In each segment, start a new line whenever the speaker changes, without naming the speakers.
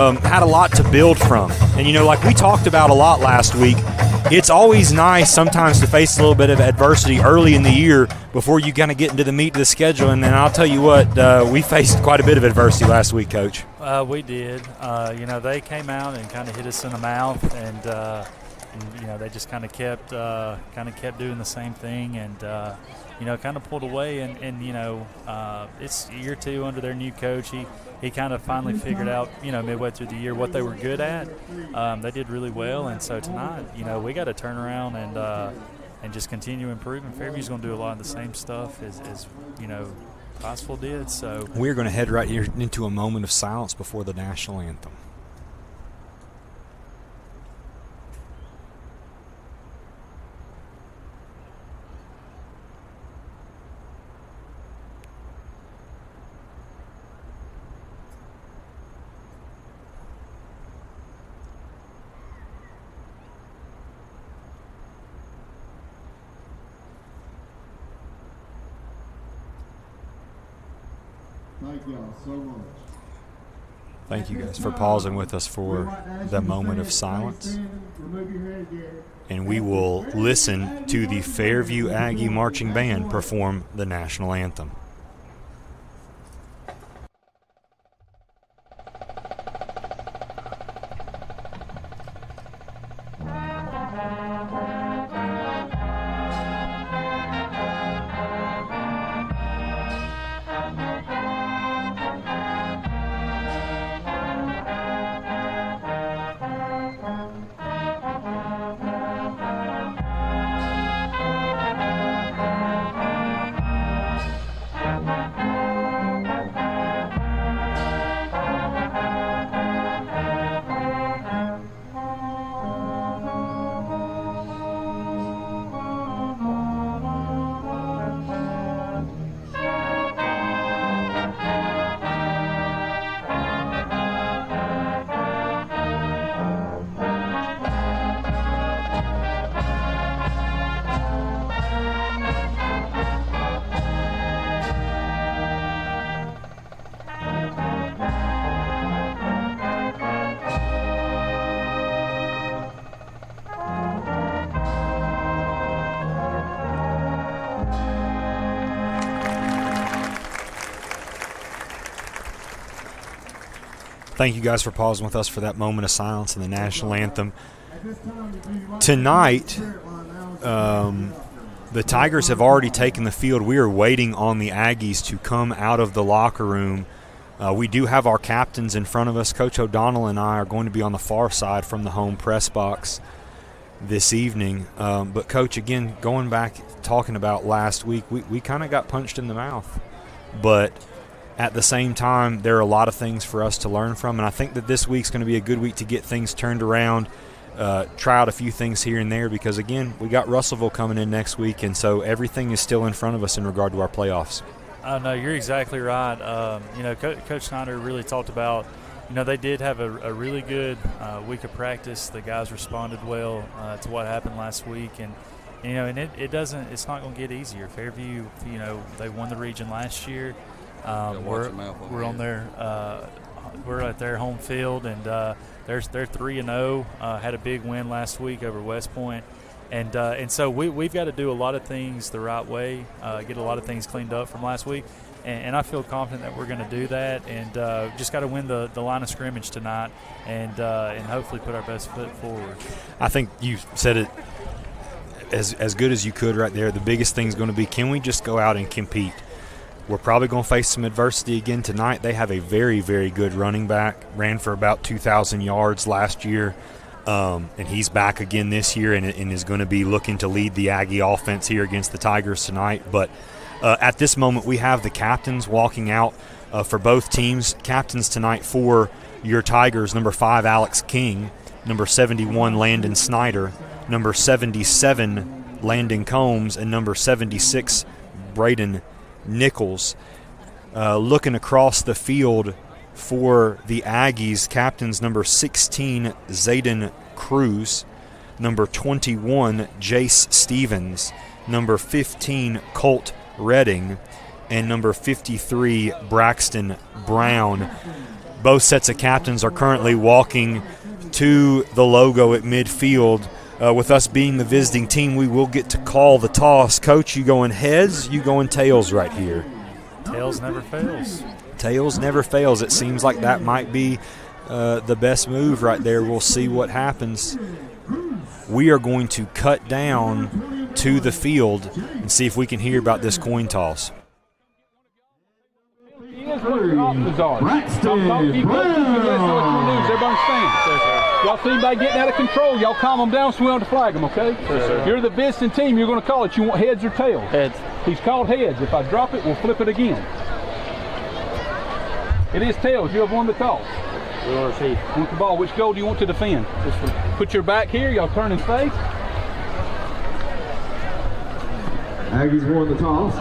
had a lot to build from. And, like we talked about a lot last week, it's always nice sometimes to face a little bit of adversity early in the year before you kind of get into the meat of the schedule. And then I'll tell you what, we faced quite a bit of adversity last week, Coach.
We did. They came out and kind of hit us in the mouth, and they just kind of kept doing the same thing, and kind of pulled away. And it's year two under their new coach. He kind of finally figured out, midway through the year what they were good at. They did really well, and so tonight, we got to turn around and just continue improving. Fairview's going to do a lot of the same stuff as Possible did. So
we're going to head right here into a moment of silence before the national anthem.
Thank y'all so much.
Thank you guys for pausing with us for the moment of silence. And we will listen to the Fairview Aggie Marching Band perform the national anthem. Thank you guys for pausing with us for that moment of silence in the national anthem. Tonight, the Tigers have already taken the field. We are waiting on the Aggies to come out of the locker room. We do have our captains in front of us. Coach O'Donnell and I are going to be on the far side from the home press box this evening. But, Coach, again, going back, talking about last week, we kind of got punched in the mouth. But at the same time, there are a lot of things for us to learn from, and I think that this week's going to be a good week to get things turned around, try out a few things here and there because, again, we got Russellville coming in next week, and so everything is still in front of us in regard to our playoffs.
No, you're exactly right. Coach Snyder really talked about, they did have a really good week of practice. The guys responded well to what happened last week, and it's not going to get easier. Fairview, they won the region last year. We're on we're at their home field, and they're 3-0. Had a big win last week over West Point, and so we've got to do a lot of things the right way, get a lot of things cleaned up from last week, and I feel confident that we're going to do that, and just got to win the line of scrimmage tonight, and hopefully put our best foot forward.
I think you said it as good as you could right there. The biggest thing is going to be, can we just go out and compete? We're probably going to face some adversity again tonight. They have a very, very good running back, ran for about 2,000 yards last year, and he's back again this year and is going to be looking to lead the Aggie offense here against the Tigers tonight. But at this moment, we have the captains walking out for both teams. Captains tonight for your Tigers, number 5, Alex King, number 71, Landon Snyder, number 77, Landon Combs, and number 76, Braden Nichols. Looking across the field for the Aggies, captains number 16, Zayden Cruz, number 21, Jace Stevens, number 15, Colt Redding, and number 53, Braxton Brown. both sets of captains are currently walking to the logo at midfield. With us being the visiting team, we will get to call the toss. Coach, you going heads, you going tails right here?
Tails never fails.
Tails never fails. It seems like that might be the best move right there. We'll see what happens. We are going to cut down to the field and see if we can hear about this coin toss.
Here's what your options are. Everybody stand. Y'all see anybody getting out of control, y'all calm them down so we don't flag them, okay? Yes, sir. You're the visiting team, you're going to call it. You want heads or tails?
Heads.
He's called heads. If I drop it, we'll flip it again. It is tails. You have won the toss.
We want to see.
Want the ball. Which goal do you want to defend? This one. Put your back here. Y'all turn and face.
Aggies won the toss.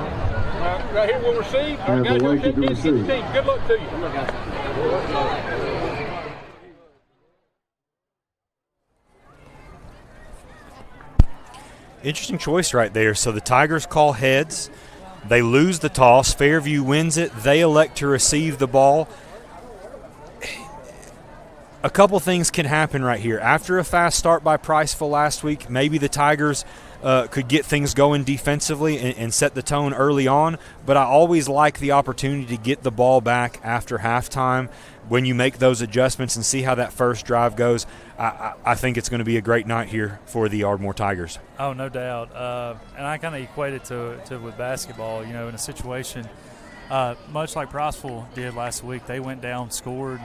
Right here we'll receive. All right, guys, go check in. Get the team. Good luck to you.
Interesting choice right there. So the Tigers call heads. They lose the toss. Fairview wins it. They elect to receive the ball. A couple things can happen right here. After a fast start by Priceville last week, maybe the Tigers could get things going defensively and set the tone early on, but I always like the opportunity to get the ball back after halftime when you make those adjustments and see how that first drive goes. I think it's going to be a great night here for the Ardmore Tigers.
Oh, no doubt. And I kind of equate it to with basketball, in a situation much like Priceville did last week. They went down, scored,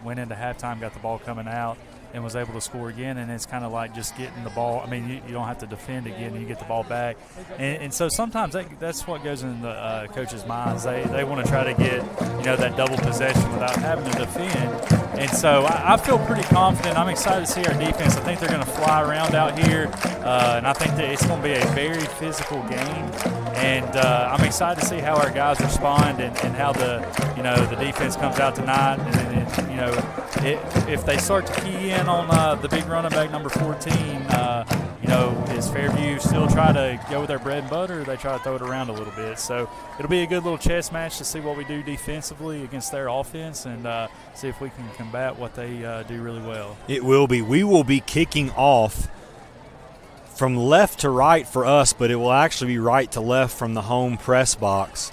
went into halftime, got the ball coming out, and was able to score again. And it's kind of like just getting the ball. I mean, you don't have to defend again. You get the ball back. And so sometimes that's what goes in the coaches' minds. They want to try to get, that double possession without having to defend. And so I feel pretty confident. I'm excited to see our defense. I think they're going to fly around out here. And I think that it's going to be a very physical game. And I'm excited to see how our guys respond and how the defense comes out tonight. And if they start to key in on the big running back number 14, is Fairview still try to go with their bread and butter, or they try to throw it around a little bit? So it'll be a good little chess match to see what we do defensively against their offense and see if we can combat what they do really well.
It will be. We will be kicking off from left to right for us, but it will actually be right to left from the home press box.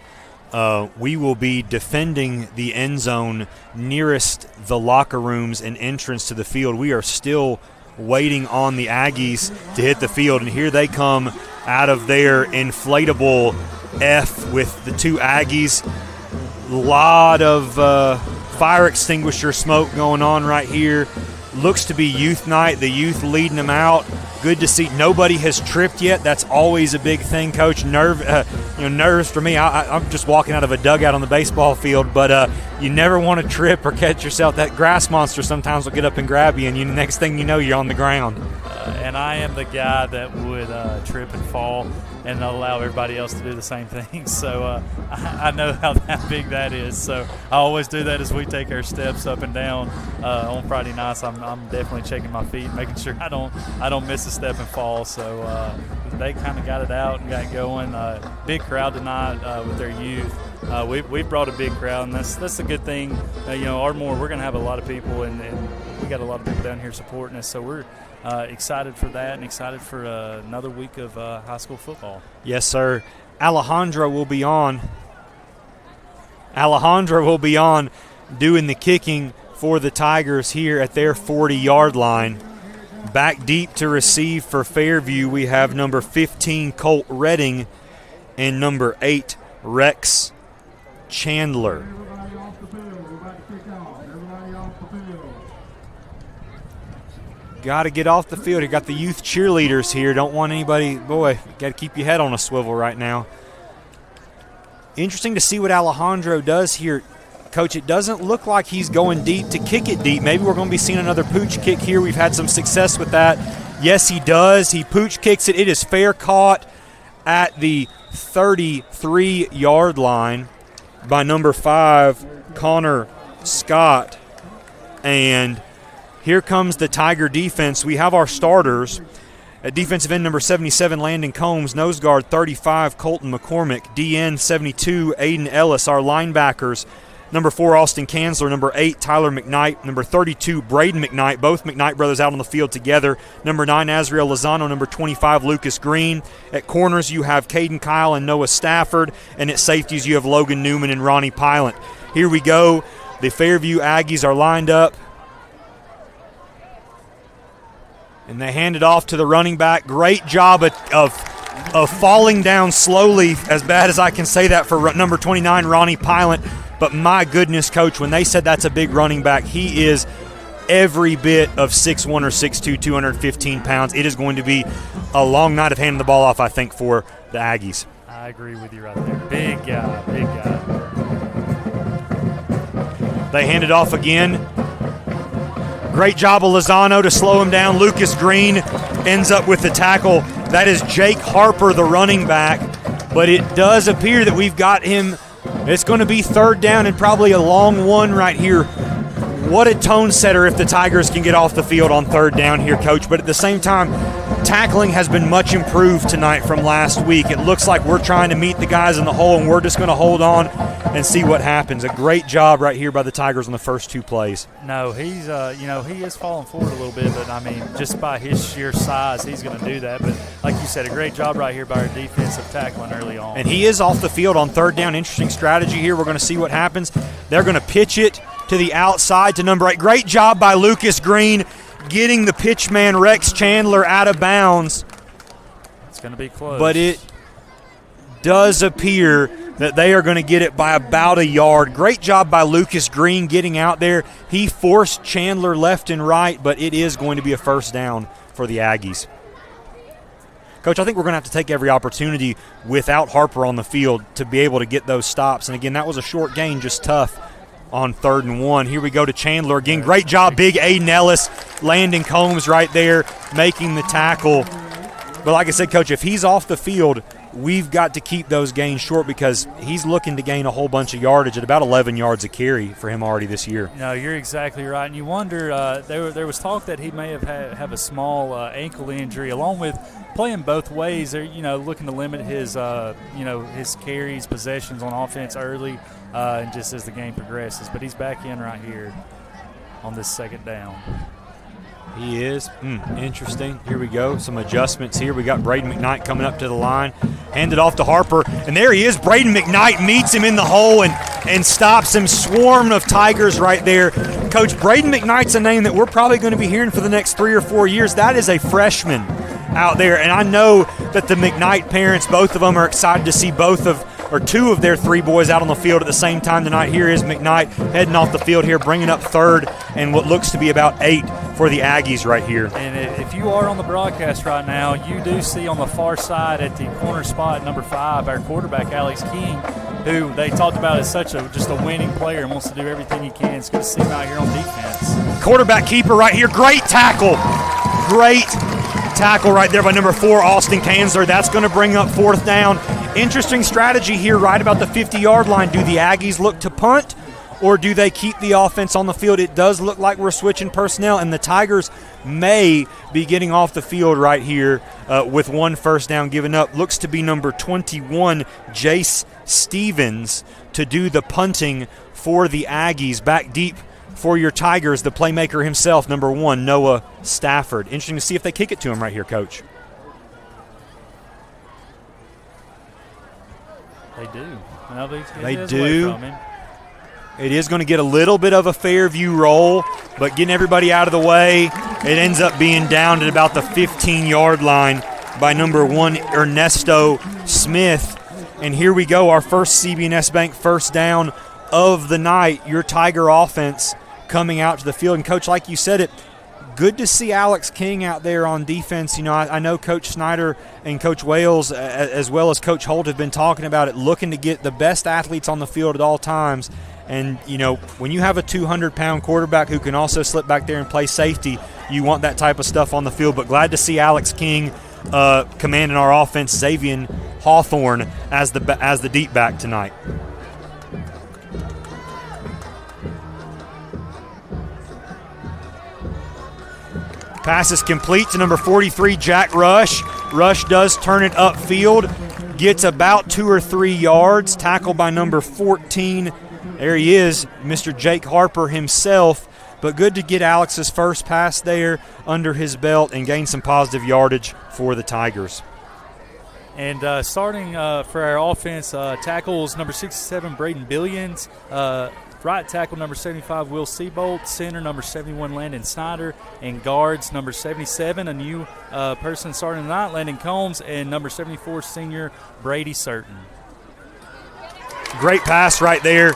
We will be defending the end zone nearest the locker rooms and entrance to the field. We are still waiting on the Aggies to hit the field, and here they come out of their inflatable F with the two Aggies. A lot of fire extinguisher smoke going on right here. Looks to be youth night, the youth leading them out. Good to see. Nobody has tripped yet. That's always a big thing, Coach. Nerves for me. I'm just walking out of a dugout on the baseball field, but you never want to trip or catch yourself. That grass monster sometimes will get up and grab you, and next thing you know, you're on the ground.
And I am the guy that would trip and fall and allow everybody else to do the same thing. So I know how big that is. So I always do that as we take our steps up and down on Friday nights. I'm definitely checking my feet, making sure I don't miss a step and fall. So they kind of got it out and got going. Big crowd tonight with their youth. We brought a big crowd, and that's a good thing. Ardmore, we're going to have a lot of people, and we got a lot of people down here supporting us. So we're excited for that and excited for another week of high school football.
Yes, sir. Alejandro will be on. Alejandro will be on doing the kicking for the Tigers here at their 40-yard line. Back deep to receive for Fairview, we have number 15, Colt Redding, and number 8, Rex Chandler. Got to get off the field. You got the youth cheerleaders here. Don't want anybody, boy, got to keep your head on a swivel right now. Interesting to see what Alejandro does here. Coach, it doesn't look like he's going deep to kick it deep. Maybe we're going to be seeing another pooch kick here. We've had some success with that. Yes, he does. He pooch kicks it. It is fair caught at the 33-yard line by number 5, Connor Scott. And here comes the Tiger defense. We have our starters. At defensive end, number 77, Landon Combs. Nose guard, 35, Colton McCormick. DN, 72, Aiden Ellis. Our linebackers, number 4, Austin Kanzler, number 8, Tyler McKnight, number 32, Braden McKnight, both McKnight brothers out on the field together, number 9, Azriel Lozano, number 25, Lucas Green. At corners, you have Caden Kyle and Noah Stafford, and at safeties, you have Logan Newman and Ronnie Pilot. Here we go. The Fairview Aggies are lined up, and they hand it off to the running back. Great job of falling down slowly, as bad as I can say that, for number 29, Ronnie Pilot. But my goodness, Coach, when they said that's a big running back, he is every bit of 6'1 or 6'2", 215 pounds. It is going to be a long night of handing the ball off, I think, for the Aggies.
I agree with you right there. Big guy, big guy.
They hand it off again. Great job of Lozano to slow him down. Lucas Green ends up with the tackle. That is Jake Harper, the running back. But it does appear that we've got him. It's going to be 3rd down and probably a long one right here. What a tone setter if the Tigers can get off the field on 3rd down here, Coach. But at the same time, tackling has been much improved tonight from last week. It looks like we're trying to meet the guys in the hole, and we're just going to hold on and see what happens. A great job right here by the Tigers on the first 2 plays.
No, he's, he is falling forward a little bit, but, I mean, just by his sheer size, he's going to do that. But like you said, a great job right here by our defensive tackling early on.
And he is off the field on 3rd down. Interesting strategy here. We're going to see what happens. They're going to pitch it to the outside to number 8. Great job by Lucas Green getting the pitch man Rex Chandler out of bounds.
It's going to be close.
But it does appear that they are going to get it by about a yard. Great job by Lucas Green getting out there. He forced Chandler left and right, but it is going to be a 1st down for the Aggies. Coach, I think we're going to have to take every opportunity without Harper on the field to be able to get those stops. And, again, that was a short gain, just tough on 3rd and 1. Here we go to Chandler again. Great job, big Aiden Ellis, Landon Combs right there making the tackle. But like I said, Coach, if he's off the field, we've got to keep those gains short because he's looking to gain a whole bunch of yardage at about 11 yards a carry for him already this year.
No, you're exactly right. And you wonder, there was talk that he may have a small ankle injury, along with playing both ways. They're, looking to limit his, his carries, possessions on offense early, and just as the game progresses. But he's back in right here on this 2nd down.
He is. Interesting. Here we go. Some adjustments here. We got Braden McKnight coming up to the line. Handed off to Harper. And there he is. Braden McKnight meets him in the hole and stops him. Swarm of Tigers right there. Coach, Braden McKnight's a name that we're probably going to be hearing for the next 3 or 4 years. That is a freshman out there. And I know that the McKnight parents, both of them, are excited to see 2 of their 3 boys out on the field at the same time tonight. Here is McKnight heading off the field here, bringing up 3rd and what looks to be about 8 for the Aggies right here.
And if you are on the broadcast right now, you do see on the far side at the corner spot, number 5, our quarterback, Alex King, who they talked about as just a winning player and wants to do everything he can. It's good to see him out here on defense.
Quarterback keeper right here. Great tackle. Great tackle right there by number 4, Austin Kanzler. That's going to bring up 4th down. Interesting strategy here right about the 50-yard line. Do the Aggies look to punt, or do they keep the offense on the field? It does look like we're switching personnel, and the Tigers may be getting off the field right here with 1 first down given up. Looks to be number 21, Jace Stevens, to do the punting for the Aggies. Back deep for your Tigers, the playmaker himself, number 1, Noah Stafford. Interesting to see if they kick it to him right here, Coach.
They do. No,
they do. It is going to get a little bit of a Fairview roll, but getting everybody out of the way, it ends up being down at about the 15-yard line by number 1, Ernesto Smith. And here we go, our first CB&S Bank first down of the night. Your Tiger offense coming out to the field. And, Coach, like you said it, good to see Alex King out there on defense. I know Coach Snyder and Coach Wales, as well as Coach Holt, have been talking about it, looking to get the best athletes on the field at all times. And, when you have a 200-pound quarterback who can also slip back there and play safety, you want that type of stuff on the field. But glad to see Alex King commanding our offense, Xavier Hawthorne as the deep back tonight. Pass is complete to number 43, Jack Rush. Rush does turn it upfield, gets about 2 or 3 yards, tackled by number 14, There he is, Mr. Jake Harper himself. But good to get Alex's first pass there under his belt and gain some positive yardage for the Tigers.
And starting for our offense, tackles number 67, Braden Billions. Right tackle number 75, Will Seabolt. Center number 71, Landon Snyder. And guards number 77, a new person starting tonight, Landon Combs. And number 74, senior Brady Certain.
Great pass right there.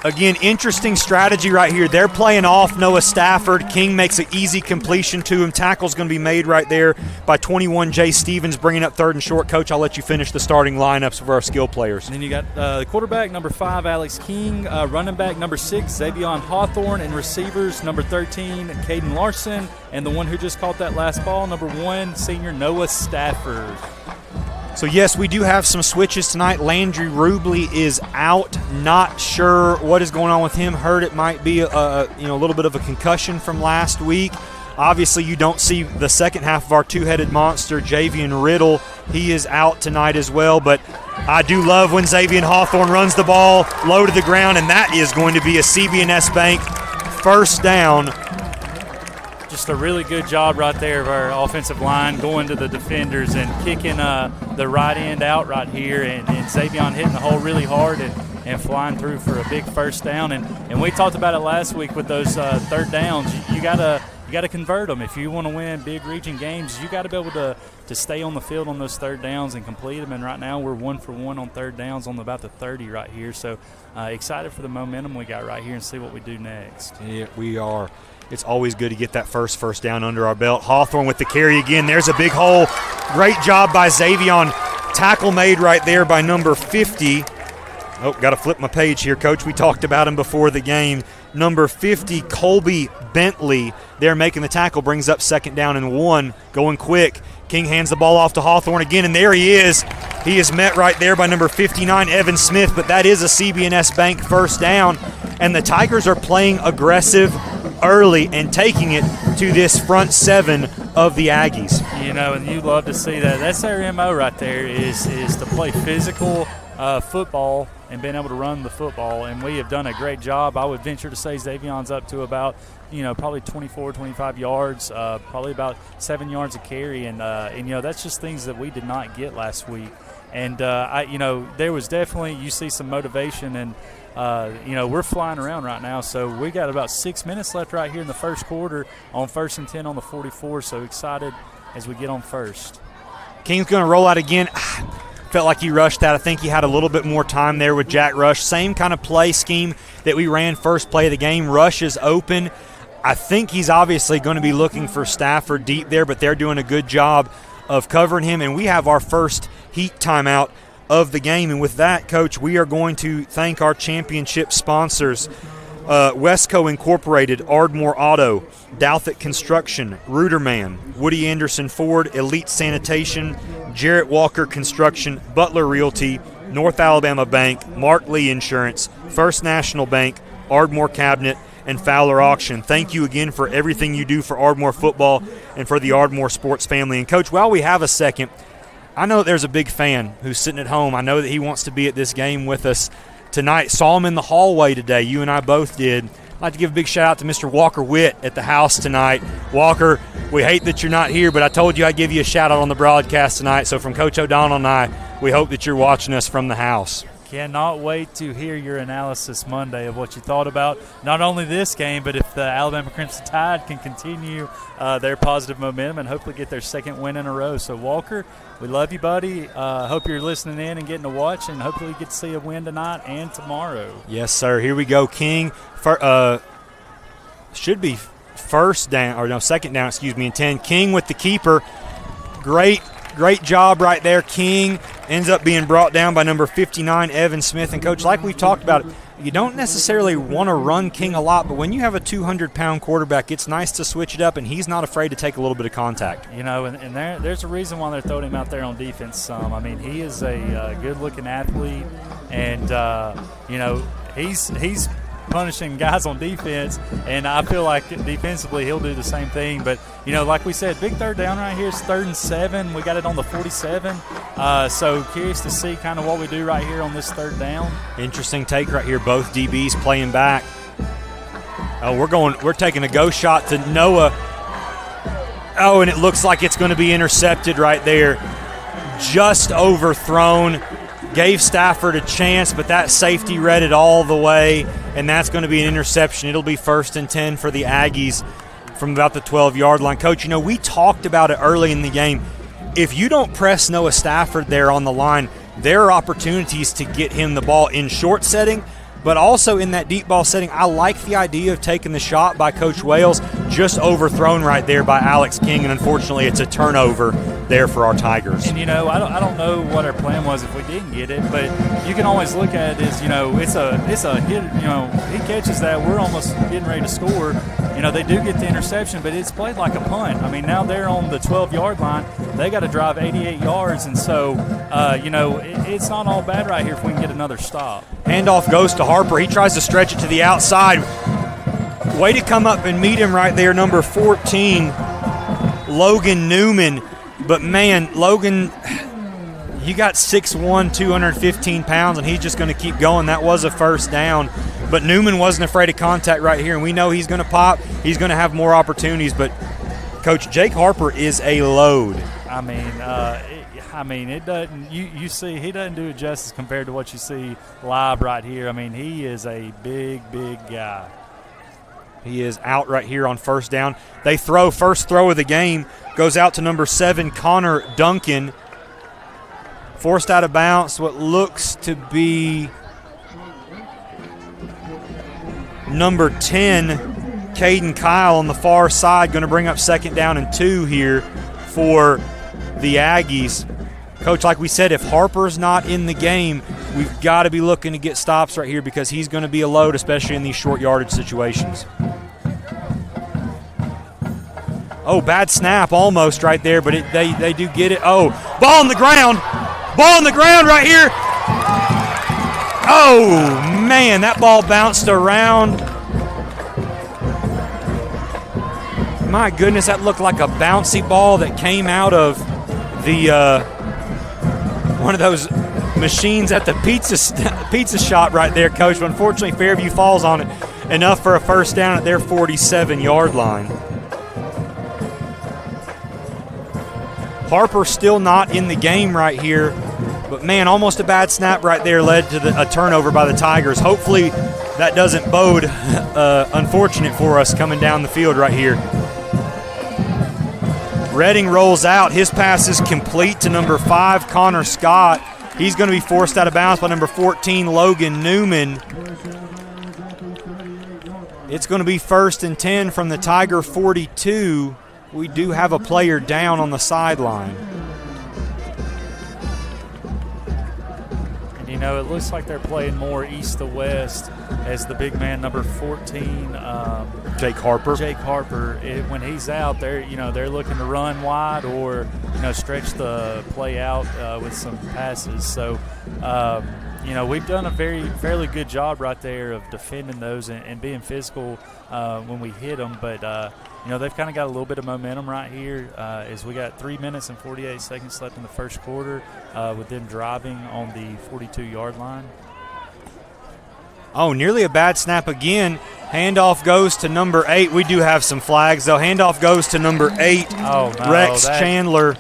Again, interesting strategy right here. They're playing off Noah Stafford. King makes an easy completion to him. Tackle's going to be made right there by 21, Jay Stevens, bringing up 3rd and short. Coach, I'll let you finish the starting lineups for our skill players.
And then you got the quarterback, number 5, Alex King. Running back, number 6, Xavion Hawthorne. And receivers, number 13, Caden Larson. And the one who just caught that last ball, number 1, senior Noah Stafford.
So, yes, we do have some switches tonight. Landry Rubley is out. Not sure what is going on with him. Heard it might be a little bit of a concussion from last week. Obviously, you don't see the second half of our two-headed monster, Javian Riddle. He is out tonight as well. But I do love when Xavier Hawthorne runs the ball low to the ground, and that is going to be a CB&S Bank first down.
Just a really good job right there of our offensive line going to the defenders and kicking the right end out right here, and Xavion hitting the hole really hard and flying through for a big first down. And we talked about it last week with those third downs. You gotta convert them. If you want to win big region games, you got to be able to stay on the field on those third downs and complete them. And right now we're 1 for 1 on third downs on about the 30 right here. So excited for the momentum we got right here and see what we do next.
Yeah, we are. It's always good to get that first down under our belt. Hawthorne with the carry again. There's a big hole. Great job by Xavion. Tackle made right there by number 50. Oh, got to flip my page here, Coach. We talked about him before the game. Number 50, Colby Bentley. They're making the tackle. Brings up 2nd down and 1. Going quick. King hands the ball off to Hawthorne again, and there he is. He is met right there by number 59, Evan Smith, but that is a CB&S Bank first down. And the Tigers are playing aggressive early and taking it to this front 7 of the Aggies.
And you love to see that. That's their MO right there is to play physical football and being able to run the football, and we have done a great job. I would venture to say Xavion's up to about probably 24, 25 yards, probably about 7 yards a carry, and that's just things that we did not get last week. And there was definitely, you see some motivation, and we're flying around right now. So we got about 6 minutes left right here in the first quarter on 1st and 10 on the 44. So excited as we get on first.
King's going to roll out again. Felt like he rushed that. I think he had a little bit more time there with Jack Rush. Same kind of play scheme that we ran first play of the game. Rush is open. I think he's obviously going to be looking for Stafford deep there, but they're doing a good job of covering him. And we have our first heat timeout of the game. And with that, Coach, we are going to thank our championship sponsors, Westco Incorporated, Ardmore Auto, Douthit Construction, Ruderman, Woody Anderson Ford, Elite Sanitation, Jarrett Walker Construction, Butler Realty, North Alabama Bank, Mark Lee Insurance, First National Bank, Ardmore Cabinet, and Fowler Auction. Thank you again for everything you do for Ardmore football and for the Ardmore sports family. And, Coach, while we have a second, I know that there's a big fan who's sitting at home. I know that he wants to be at this game with us tonight. Saw him in the hallway today. You and I both did. I'd like to give a big shout out to Mr. Walker Witt at the house tonight. Walker, we hate that you're not here, but I told you I'd give you a shout out on the broadcast tonight. So from Coach O'Donnell and I, we hope that you're watching us from the house.
Cannot wait to hear your analysis Monday of what you thought about not only this game, but if the Alabama Crimson Tide can continue their positive momentum and hopefully get their second win in a row. So, Walker, we love you, buddy. Hope you're listening in and getting to watch, and hopefully you get to see a win tonight and tomorrow.
Yes, sir. Here we go. King should be second down, and 10. King with the keeper. Great job right there. King ends up being brought down by number 59, Evan Smith. And, Coach, like we've talked about, you don't necessarily want to run King a lot, but when you have a 200-pound quarterback, it's nice to switch it up, and he's not afraid to take a little bit of contact.
And there's a reason why they're throwing him out there on defense some. I mean, he is a good-looking athlete, and, he's punishing guys on defense, and I feel like defensively he'll do the same thing. But, like we said, big third down right here. It's 3rd and 7. We got it on the 47. So curious to see kind of what we do right here on this 3rd down.
Interesting take right here. Both DBs playing back. Oh, we're taking a go shot to Noah. Oh, and it looks like it's going to be intercepted right there. Just overthrown. Gave Stafford a chance, but that safety read it all the way, and that's going to be an interception. It'll be 1st and 10 for the Aggies from about the 12-yard line. Coach, we talked about it early in the game. If you don't press Noah Stafford there on the line, there are opportunities to get him the ball in short setting, but also in that deep ball setting. I like the idea of taking the shot by Coach Wales, just overthrown right there by Alex King, and unfortunately it's a turnover there for our Tigers.
And, I don't know what our plan was if we didn't get it, but you can always look at it as, it's a hit, he catches that, we're almost getting ready to score. They do get the interception, but it's played like a punt. I mean, now they're on the 12-yard line. They got to drive 88 yards, and so, it's not all bad right here if we can get another stop.
Handoff goes to Harper. He tries to stretch it to the outside. Way to come up and meet him right there, number 14, Logan Newman. But, man, Logan, you got 6'1", 215 pounds, and he's just going to keep going. That was a 1st down. But Newman wasn't afraid of contact right here, and we know he's going to pop. He's going to have more opportunities. But, Coach, Jake Harper is a load.
It doesn't. You see, he doesn't do it justice compared to what you see live right here. I mean, he is a big guy.
He is out right here on 1st down. They throw, first throw of the game, goes out to number 7, Connor Duncan. Forced out of bounds, what looks to be number 10, Caden Kyle on the far side, going to bring up 2nd down and 2 here for the Aggies. Coach, like we said, if Harper's not in the game, we've got to be looking to get stops right here because he's going to be a load, especially in these short yardage situations. Oh, bad snap almost right there, but they do get it. Oh, ball on the ground. Ball on the ground right here. Oh, man, that ball bounced around. My goodness, that looked like a bouncy ball that came out of the one of those machines at the pizza shop right there, Coach. But unfortunately, Fairview falls on it enough for a 1st down at their 47-yard line. Harper still not in the game right here, but, man, almost a bad snap right there led to a turnover by the Tigers. Hopefully that doesn't bode unfortunate for us coming down the field right here. Redding rolls out. His pass is complete to number 5, Connor Scott. He's going to be forced out of bounds by number 14, Logan Newman. It's going to be 1st and 10 from the Tiger 42. We do have a player down on the sideline.
And, it looks like they're playing more east to west as the big man, number 14,
Jake Harper.
When he's out, they're looking to run wide or stretch the play out with some passes. So we've done a fairly good job right there of defending those and being physical when we hit them. But they've kind of got a little bit of momentum right here as we got 3 minutes and 48 seconds left in the 1st quarter with them driving on the 42-yard line.
Oh, nearly a bad snap again. Handoff goes to number 8. We do have some flags, though. Handoff goes to number 8, Rex Chandler.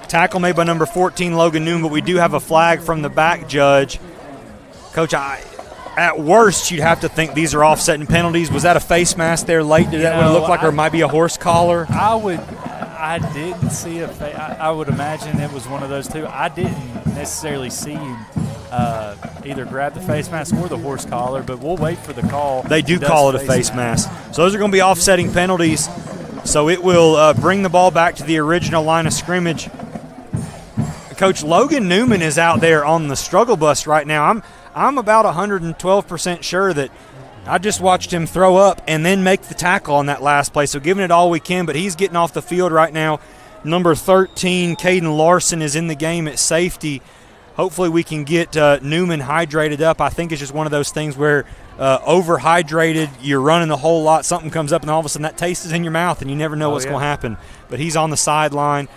Tackle made by number 14, Logan Newman, but we do have a flag from the back judge. Coach, at worst, you'd have to think these are offsetting penalties. Was that a face mask there late? Did that look like, or it might be a horse collar?
I didn't see a face. I would imagine it was one of those two. I didn't necessarily see him either grab the face mask or the horse collar, but we'll wait for the call.
They do call it a face mask. So those are going to be offsetting penalties. So it will bring the ball back to the original line of scrimmage. Coach, Logan Newman is out there on the struggle bus right now. I'm about 112% sure that I just watched him throw up and then make the tackle on that last play. So giving it all we can, but he's getting off the field right now. Number 13, Caden Larson, is in the game at safety. Hopefully we can get Newman hydrated up. I think it's just one of those things where overhydrated, you're running the whole lot, something comes up, and all of a sudden that taste is in your mouth, and you never know what's going to happen. But he's on the sideline.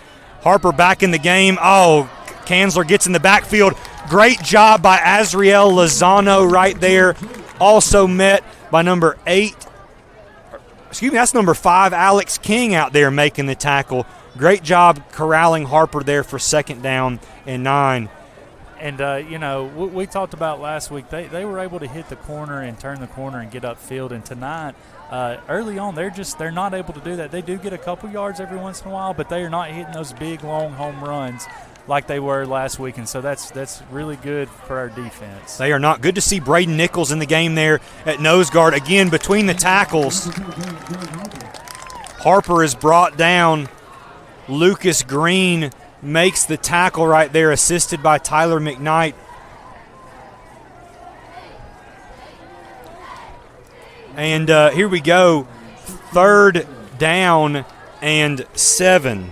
Harper back in the game. Oh, Kanzler gets in the backfield. Great job by Azriel Lozano right there. Also met by number 5, Alex King out there making the tackle. Great job corralling Harper there for 2nd down and 9.
And, we talked about last week, they were able to hit the corner and turn the corner and get upfield. And tonight, early on, they're not able to do that. They do get a couple yards every once in a while, but they are not hitting those big, long home runs like they were last week. And so that's really good for our defense.
They are not. Good to see Braden Nichols in the game there at nose guard. Again, between the tackles, Harper is brought down. Lucas Green makes the tackle right there, assisted by Tyler McKnight. And here we go, 3rd down and 7.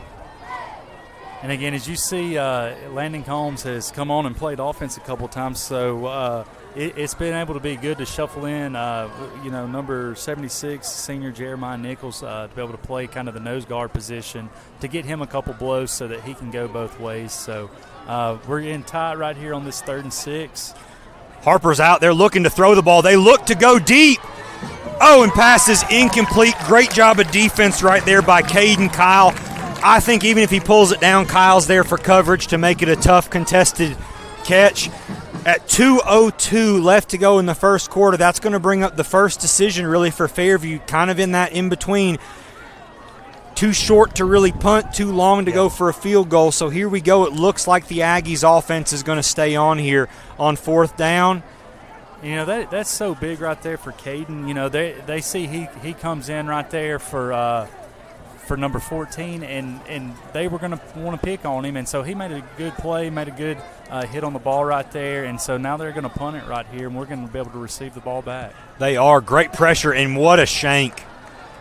And again, as you see, Landon Combs has come on and played offense a couple times, so it's been able to be good to shuffle in, number 76, senior Jeremiah Nichols, to be able to play kind of the nose guard position, to get him a couple blows so that he can go both ways. So we're in tight right here on this 3rd and 6.
Harper's out there looking to throw the ball. They look to go deep. Oh, and pass is incomplete. Great job of defense right there by Caden Kyle. I think even if he pulls it down, Kyle's there for coverage to make it a tough contested catch. At 2:02 left to go in the first quarter, that's going to bring up the first decision really for Fairview, kind of in that in-between. Too short to really punt, too long to go for a field goal. So here we go. It looks like the Aggies' offense is going to stay on here on 4th down.
That's so big right there for Caden. They see he comes in right there for number 14, and they were going to want to pick on him, and so he made a good play, made a good hit on the ball right there, and so now they're going to punt it right here, and we're going to be able to receive the ball back.
They are. Great pressure, and what a shank.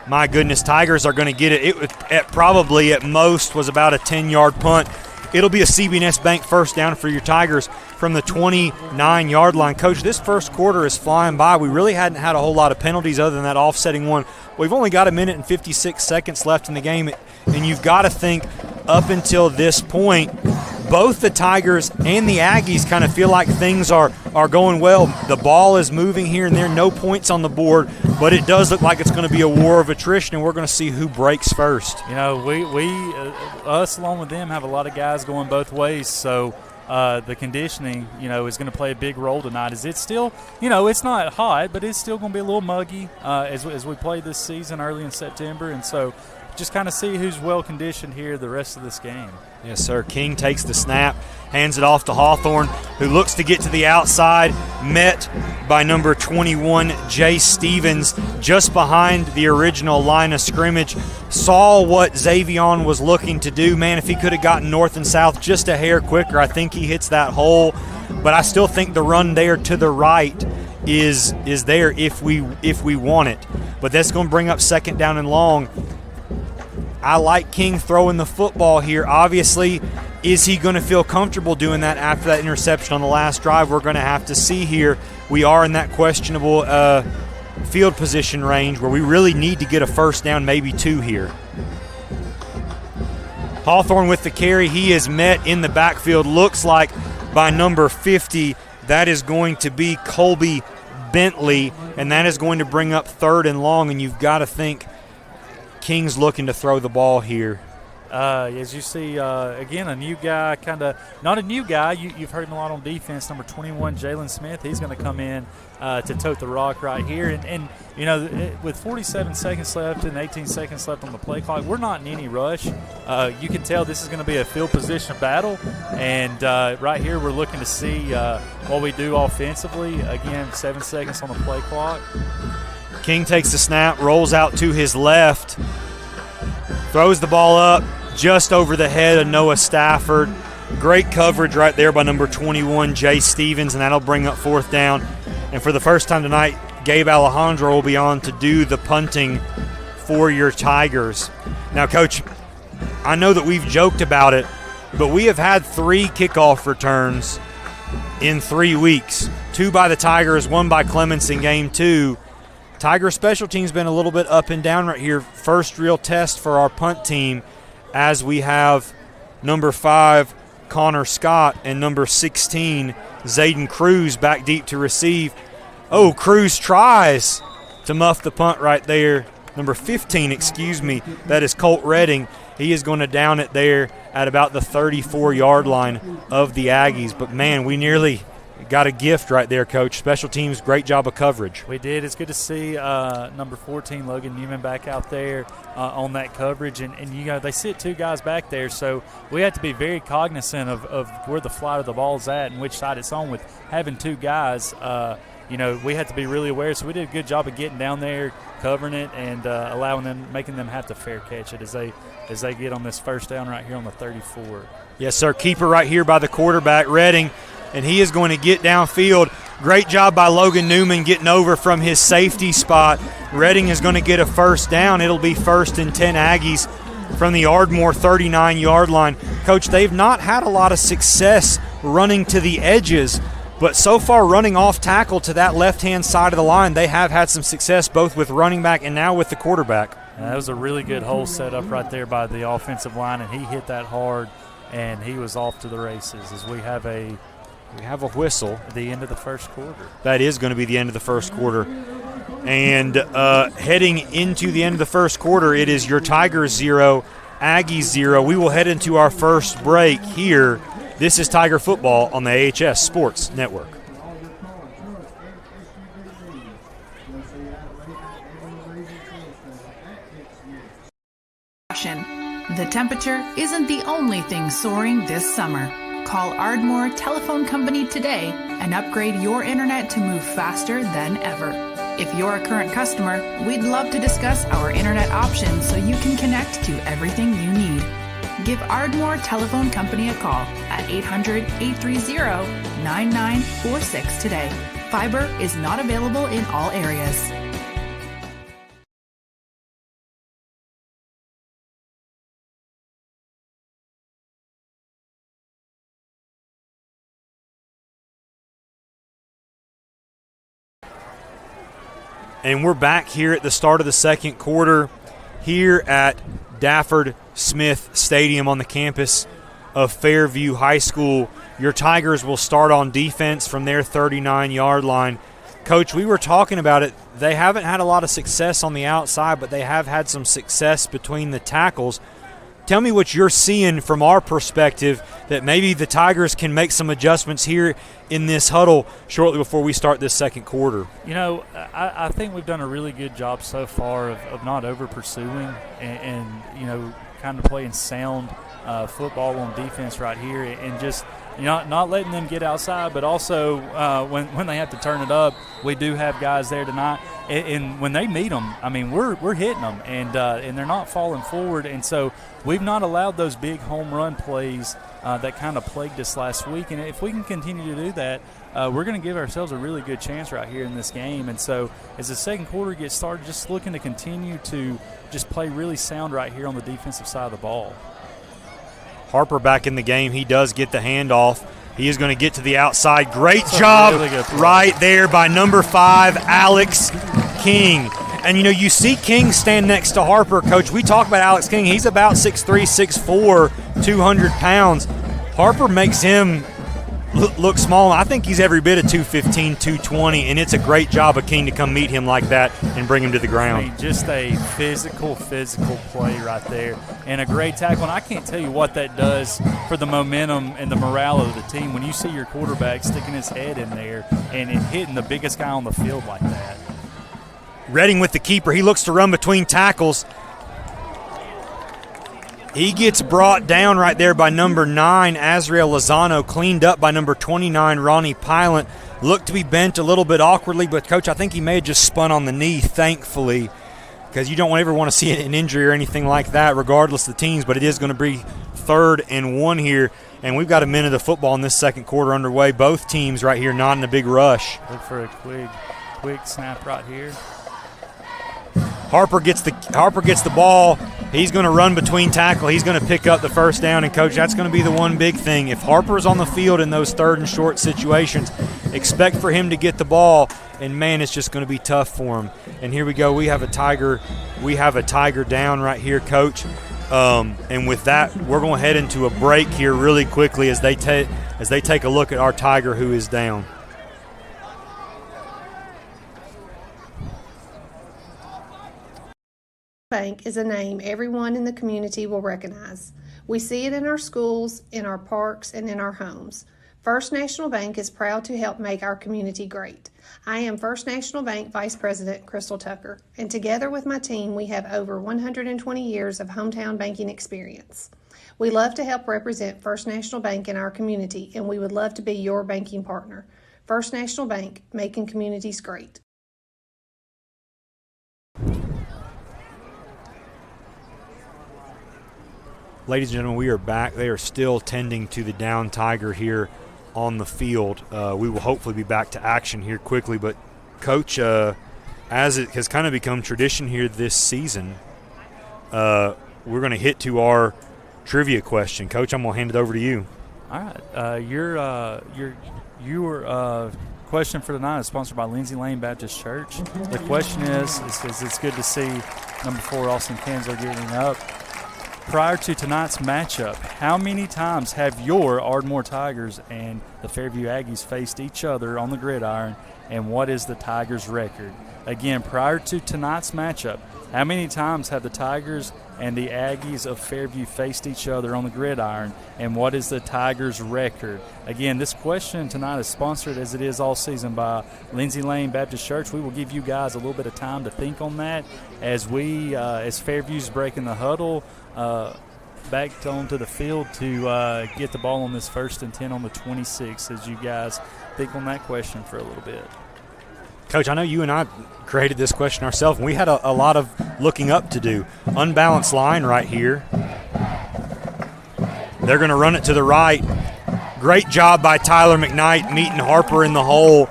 My goodness, Tigers are going to get it. It was probably at most was about a 10-yard punt. It'll be a CB&S Bank first down for your Tigers from the 29-yard line. Coach, this first quarter is flying by. We really hadn't had a whole lot of penalties other than that offsetting one. We've only got 1 minute and 56 seconds left in the game, and you've got to think up until this point, both the Tigers and the Aggies kind of feel like things are going well. The ball is moving here and there, no points on the board, but it does look like it's going to be a war of attrition, and we're going to see who breaks first.
Us along with them have a lot of guys going both ways, so the conditioning, is going to play a big role tonight. Is it still, it's not hot, but it's still going to be a little muggy as we play this season early in September, and so just kind of see who's well conditioned here the rest of this game.
Yes, sir. King takes the snap, hands it off to Hawthorne, who looks to get to the outside, met by number 21, Jay Stevens, just behind the original line of scrimmage. Saw what Xavion was looking to do. Man, if he could have gotten north and south just a hair quicker, I think he hits that hole. But I still think the run there to the right is there if we want it. But that's going to bring up 2nd down and long. I like King throwing the football here. Obviously, is he going to feel comfortable doing that after that interception on the last drive? We're going to have to see here. We are in that questionable field position range where we really need to get a first down, maybe 2 here. Hawthorne with the carry. He is met in the backfield, looks like by number 50. That is going to be Colby Bentley, and that is going to bring up 3rd and long, and you've got to think King's looking to throw the ball here.
As you see, again, a new guy, not a new guy. You've heard him a lot on defense. Number 21, Jalen Smith. He's going to come in to tote the rock right here. And with 47 seconds left and 18 seconds left on the play clock, we're not in any rush. You can tell this is going to be a field position battle. And right here we're looking to see what we do offensively. Again, 7 seconds on the play clock.
King takes the snap, rolls out to his left, throws the ball up just over the head of Noah Stafford. Great coverage right there by number 21, Jay Stevens, and that'll bring up 4th down. And for the first time tonight, Gabe Alejandro will be on to do the punting for your Tigers. Now, Coach, I know that we've joked about it, but we have had 3 kickoff returns in 3 weeks. 2 by the Tigers, 1 by Clements in game 2. Tiger special team's been a little bit up and down right here. First real test for our punt team as we have number 5, Connor Scott, and number 16, Zayden Cruz, back deep to receive. Oh, Cruz tries to muff the punt right there. Number 15, that is Colt Redding. He is going to down it there at about the 34-yard line of the Aggies. But, man, we nearly got a gift right there, Coach. Special teams, great job of coverage.
We did. It's good to see number 14, Logan Newman, back out there on that coverage. And they sit 2 guys back there, so we have to be very cognizant of where the flight of the ball is at and which side it's on. With having 2 guys, we had to be really aware. So we did a good job of getting down there, covering it, and making them have to fair catch it as they get on this first down right here on the 34.
Yes, sir. Keeper right here by the quarterback, Redding, and he is going to get downfield. Great job by Logan Newman getting over from his safety spot. Redding is going to get a first down. It'll be 1st and 10 Aggies from the Ardmore 39-yard line. Coach, they've not had a lot of success running to the edges, but so far running off tackle to that left-hand side of the line, they have had some success both with running back and now with the quarterback.
That was a really good hole set up right there by the offensive line, and he hit that hard, and he was off to the races as we have a
whistle
at the end of the first quarter.
That is going to be the end of the first quarter. And heading into the end of the first quarter, it is your Tigers 0, Aggies 0. We will head into our first break here. This is Tiger Football on the AHS Sports Network.
The temperature isn't the only thing soaring this summer. Call Ardmore Telephone Company today and upgrade your internet to move faster than ever. If you're a current customer, we'd love to discuss our internet options so you can connect to everything you need. Give Ardmore Telephone Company a call at 800-830-9946 today. Fiber is not available in all areas.
And we're back here at the start of the second quarter here at Dafford Smith Stadium on the campus of Fairview High School. Your Tigers will start on defense from their 39-yard line. Coach, we were talking about it. They haven't had a lot of success on the outside, but they have had some success between the tackles. Tell me what you're seeing from our perspective that maybe the Tigers can make some adjustments here in this huddle shortly before we start this second quarter.
I think we've done a really good job so far of not over-pursuing and kind of playing sound football on defense right here and just not letting them get outside, but also when they have to turn it up, we do have guys there tonight. And when they meet them, I mean, we're hitting them, and they're not falling forward. And so we've not allowed those big home run plays that kind of plagued us last week. And if we can continue to do that, we're going to give ourselves a really good chance right here in this game. And so as the second quarter gets started, just looking to continue to just play really sound right here on the defensive side of the ball.
Harper back in the game. He does get the handoff. He is going to get to the outside. Great job really right there by number 5, Alex King. And, you see King stand next to Harper. Coach, we talk about Alex King. He's about 6'3", 6'4", 200 pounds. Harper makes him look small. I think he's every bit of 215, 220, and it's a great job of King to come meet him like that and bring him to the ground.
I mean, just a physical play right there and a great tackle. And I can't tell you what that does for the momentum and the morale of the team when you see your quarterback sticking his head in there and hitting the biggest guy on the field like that.
Redding with the keeper. He looks to run between tackles. He gets brought down right there by number 9, Azrael Lozano, cleaned up by number 29, Ronnie Pilot. Looked to be bent a little bit awkwardly, but, Coach, I think he may have just spun on the knee, thankfully, because you don't ever want to see an injury or anything like that, regardless of the teams, but it is going to be 3rd and 1 here, and we've got a minute of football in this second quarter underway. Both teams right here not in a big rush.
Look for a quick snap right here.
Harper gets the ball. He's going to run between tackle. He's going to pick up the first down. And, Coach, that's going to be the one big thing. If Harper's on the field in those third and short situations, expect for him to get the ball. And, man, it's just going to be tough for him. And here we go. We have a Tiger down right here, Coach. And with that, we're going to head into a break here really quickly as they take a look at our Tiger who is down.
Bank is a name everyone in the community will recognize. We see it in our schools, in our parks, and in our homes. First National Bank is proud to help make our community great. I am First National Bank Vice President Crystal Tucker, and together with my team, we have over 120 years of hometown banking experience. We love to help represent First National Bank in our community, and we would love to be your banking partner. First National Bank, making communities great.
Ladies and gentlemen, we are back. They are still tending to the down Tiger here on the field. We will hopefully be back to action here quickly. But, Coach, as it has kind of become tradition here this season, we're going to hit to our trivia question. Coach, I'm going to hand it over to you.
All right. Your question for tonight is sponsored by Lindsay Lane Baptist Church. The question is it's good to see number 4 Austin Kansler getting up. Prior to tonight's matchup, how many times have your Ardmore Tigers and the Fairview Aggies faced each other on the gridiron, and what is the Tigers' record? Again, prior to tonight's matchup, how many times have the Tigers and the Aggies of Fairview faced each other on the gridiron, and what is the Tigers' record? Again, this question tonight is sponsored, as it is all season, by Lindsay Lane Baptist Church. We will give you guys a little bit of time to think on that as Fairview's breaking the huddle back onto the field to get the ball on this 1st and 10 on the 26, as you guys think on that question for a little bit.
Coach, I know you and I created this question ourselves, and we had a lot of looking up to do. Unbalanced line right here. They're going to run it to the right. Great job by Tyler McKnight meeting Harper in the hole.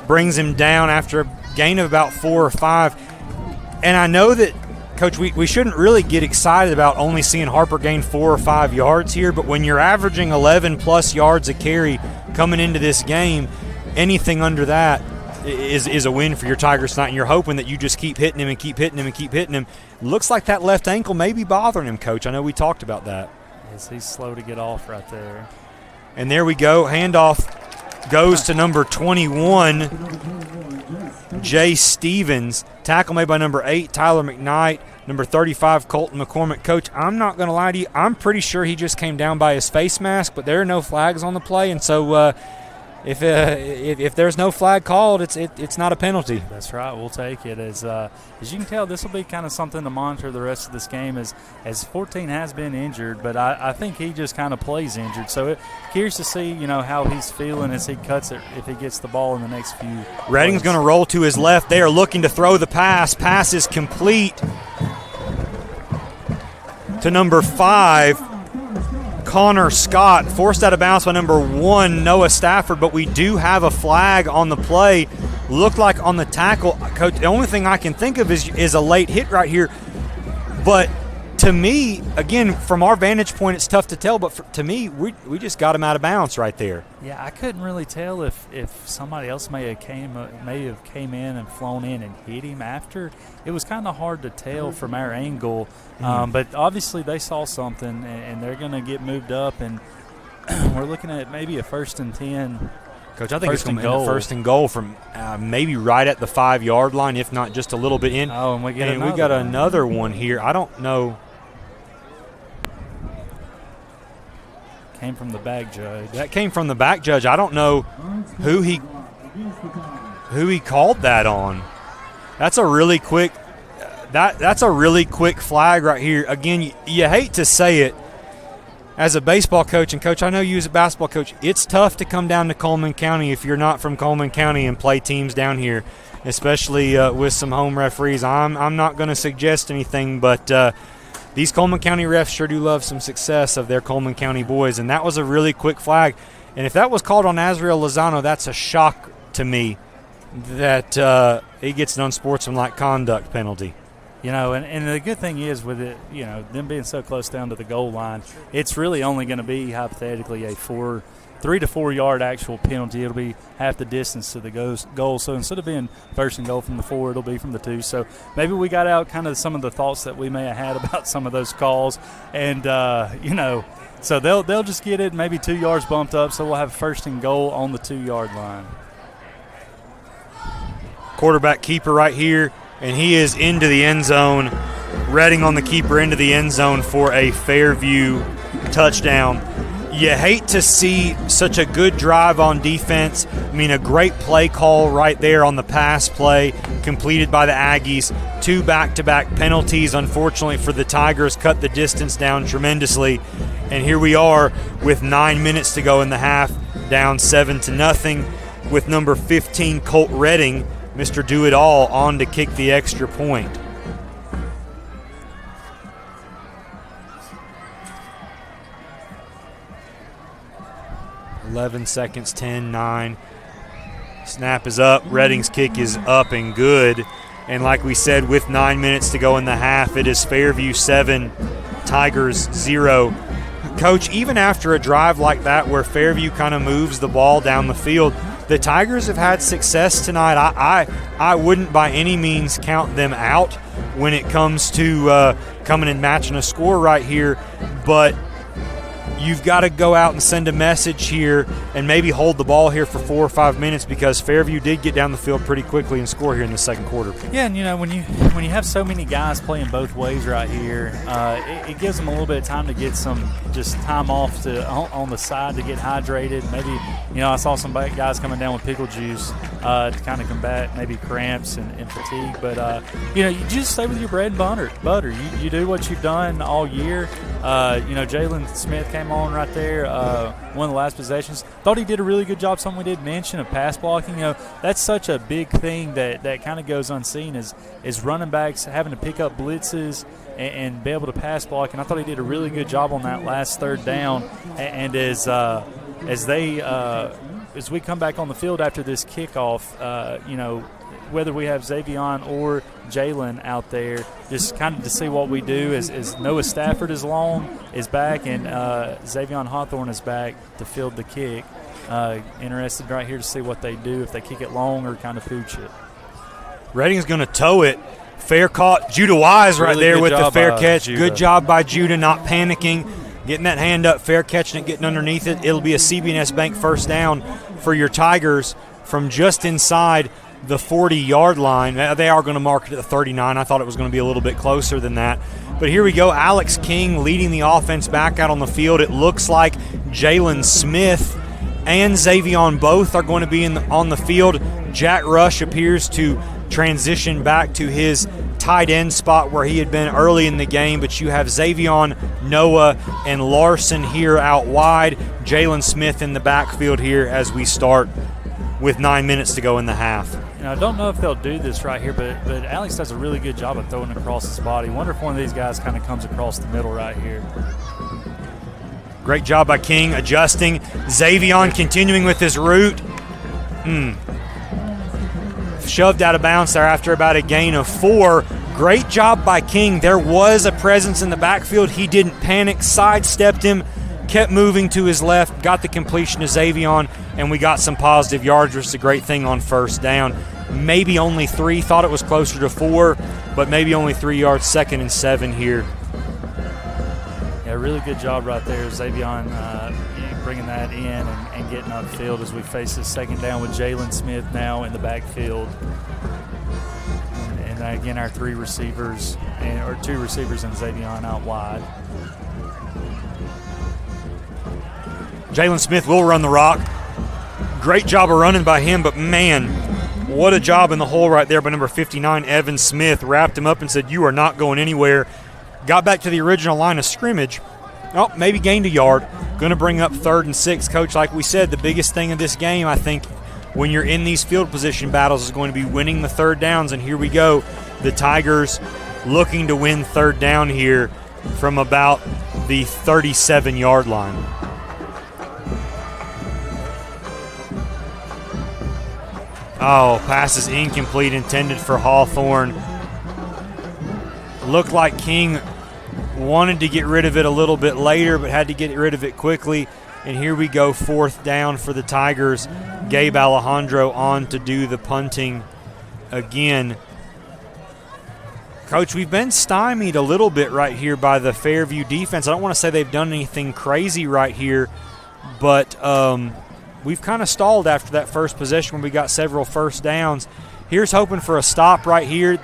Brings him down after a gain of about 4 or 5. And I know that, Coach, we shouldn't really get excited about only seeing Harper gain 4 or 5 yards here, but when you're averaging 11-plus yards a carry coming into this game, anything under that is a win for your Tigers tonight, and you're hoping that you just keep hitting him and keep hitting him and keep hitting him. Looks like that left ankle may be bothering him, Coach. I know we talked about that.
Yes, he's slow to get off right there.
And there we go. Handoff goes to number 21, Jay Stevens. Tackle made by number 8, Tyler McKnight. Number 35, Colton McCormick. Coach, I'm not going to lie to you. I'm pretty sure he just came down by his face mask, but there are no flags on the play, and so if there's no flag called, it's not a penalty.
That's right. We'll take it. As you can tell, this will be kind of something to monitor the rest of this game, as 14 has been injured, but I think he just kind of plays injured. So curious to see how he's feeling as he cuts it, if he gets the ball in the next few.
Redding's going to roll to his left. They are looking to throw the pass. Pass is complete to number 5. Connor Scott, forced out of bounds by number 1, Noah Stafford, but we do have a flag on the play. Looked like on the tackle. Coach, the only thing I can think of is a late hit right here. But to me, again, from our vantage point, it's tough to tell, but to me, we just got him out of bounds right there.
Yeah, I couldn't really tell if somebody else may have came in and flown in and hit him after. It was kind of hard to tell from our angle, but obviously they saw something, and they're going to get moved up, and we're looking at maybe a 1st and 10.
Coach, I think it's going to be 1st and goal from maybe right at the 5-yard line, if not just a little bit in.
Oh, and we
got another one here. I don't know.
Came from the back judge.
That came from the back judge. I don't know who he called that on. That's a really quick that's a really quick flag right here. Again, you hate to say it as a baseball coach, and Coach, I know you as a basketball coach, it's tough to come down to Coleman County if you're not from Coleman County and play teams down here, especially with some home referees. I'm not going to suggest anything, but these Coleman County refs sure do love some success of their Coleman County boys, and that was a really quick flag. And if that was called on Azriel Lozano, that's a shock to me that he gets an unsportsmanlike conduct penalty.
And the good thing is with it, them being so close down to the goal line, it's really only going to be hypothetically a 3 to 4 yard actual penalty. It'll be half the distance to the goal. So instead of being first and goal from the 4, it'll be from the 2. So maybe we got out kind of some of the thoughts that we may have had about some of those calls. And, so they'll just get it maybe 2 yards bumped up. So we'll have first and goal on the 2-yard line.
Quarterback keeper right here, and he is into the end zone. Redding on the keeper into the end zone for a Fairview touchdown. You hate to see such a good drive on defense. I mean, a great play call right there on the pass play completed by the Aggies. 2 back-to-back penalties, unfortunately for the Tigers, cut the distance down tremendously. And here we are with 9 minutes to go in the half, down 7-0 with number 15, Colt Redding, Mr. Do-It-All, on to kick the extra point. .11 seconds, 10, 9. Snap is up. Redding's kick is up and good. And like we said, with 9 minutes to go in the half, it is Fairview 7, Tigers 0. Coach, even after a drive like that where Fairview kind of moves the ball down the field, the Tigers have had success tonight. I wouldn't by any means count them out when it comes to coming and matching a score right here, but you've got to go out and send a message here and maybe hold the ball here for 4 or 5 minutes, because Fairview did get down the field pretty quickly and score here in the second quarter.
Yeah, and when you have so many guys playing both ways right here, it gives them a little bit of time to get some just time off on the side to get hydrated. Maybe I saw some guys coming down with pickle juice to kind of combat maybe cramps and fatigue. But you just stay with your bread and butter. You do what you've done all year. Jalen Smith came on right there, one of the last possessions. Thought he did a really good job. Something we did mention of pass blocking. That's such a big thing that kind of goes unseen is running backs having to pick up blitzes and be able to pass block. And I thought he did a really good job on that last third down. And as we come back on the field after this kickoff, whether we have Xavion or Jalen out there, just kind of to see what we do as Noah Stafford is back and Xavion Hawthorne is back to field the kick. Interested right here to see what they do, if they kick it long or kind of pooch it.
Redding's going to tow it. Fair caught. Judah Wise right
Really
there
good
with the
job
fair
by
catch.
Judah.
Good job by Judah, not panicking, getting that hand up, fair catching it, getting underneath it. It'll be a CB&S Bank first down for your Tigers from just inside the 40-yard line. They are going to mark it at the 39. I thought it was going to be a little bit closer than that. But here we go. Alex King leading the offense back out on the field. It looks like Jalen Smith and Xavion both are going to be on the field. Jack Rush appears to transition back to his tight end spot where he had been early in the game, but you have Xavion, Noah, and Larson here out wide. Jalen Smith in the backfield here as we start with 9 minutes to go in the half.
I don't know if they'll do this right here, but Alex does a really good job of throwing across his body. Wonder if one of these guys kind of comes across the middle right here.
Great job by King adjusting. Xavion continuing with his route. Shoved out of bounds there after about a gain of 4. Great job by King. There was a presence in the backfield. He didn't panic, sidestepped him, kept moving to his left, got the completion to Xavion, and we got some positive yards, which is a great thing on first down. Maybe only 3. Thought it was closer to 4, but maybe only 3 yards. 2nd and 7 here.
Yeah, really good job right there, Xavion, bringing that in and getting upfield as we face this second down with Jalen Smith now in the backfield. And again, our 3 receivers, or 2 receivers and Xavion out wide.
Jalen Smith will run the rock. Great job of running by him, but man, what a job in the hole right there by number 59, Evan Smith. Wrapped him up and said, "You are not going anywhere." Got back to the original line of scrimmage. Oh, maybe gained a yard. Going to bring up 3rd and 6. Coach, like we said, the biggest thing in this game, I think, when you're in these field position battles is going to be winning the third downs. And here we go. The Tigers looking to win third down here from about the 37-yard line. Oh, pass is incomplete, intended for Hawthorne. Looked like King wanted to get rid of it a little bit later, but had to get rid of it quickly. And here we go, 4th down for the Tigers. Gabe Alejandro on to do the punting again. Coach, we've been stymied a little bit right here by the Fairview defense. I don't want to say they've done anything crazy right here, but we've kind of stalled after that first possession when we got several first downs. Here's hoping for a stop right here.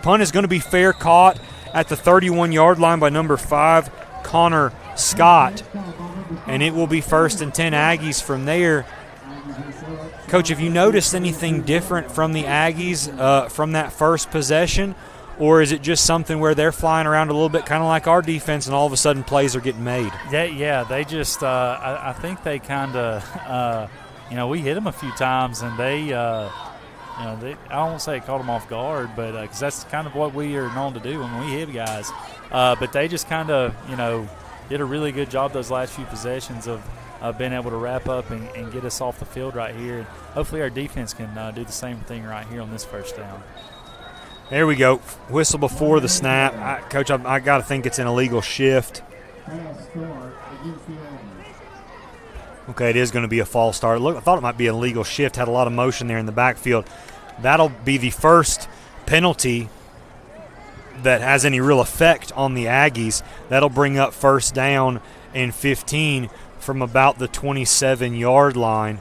Punt is going to be fair, caught at the 31-yard line by number 5, Connor Scott. And it will be 1st and 10 Aggies from there. Coach, have you noticed anything different from the Aggies from that first possession? Or is it just something where they're flying around a little bit, kind of like our defense, and all of a sudden plays are getting made?
Yeah, they just I think they kind of, we hit them a few times, and they I won't say it caught them off guard, but because that's kind of what we are known to do when we hit guys. But they just kind of, did a really good job those last few possessions of being able to wrap up and get us off the field right here. And hopefully our defense can do the same thing right here on this first down.
There we go. Whistle before the snap. Coach, I got to think it's an illegal shift. Okay, it is going to be a false start. Look, I thought it might be an illegal shift. Had a lot of motion there in the backfield. That'll be the first penalty that has any real effect on the Aggies. That'll bring up 1st down and 15 from about the 27-yard line.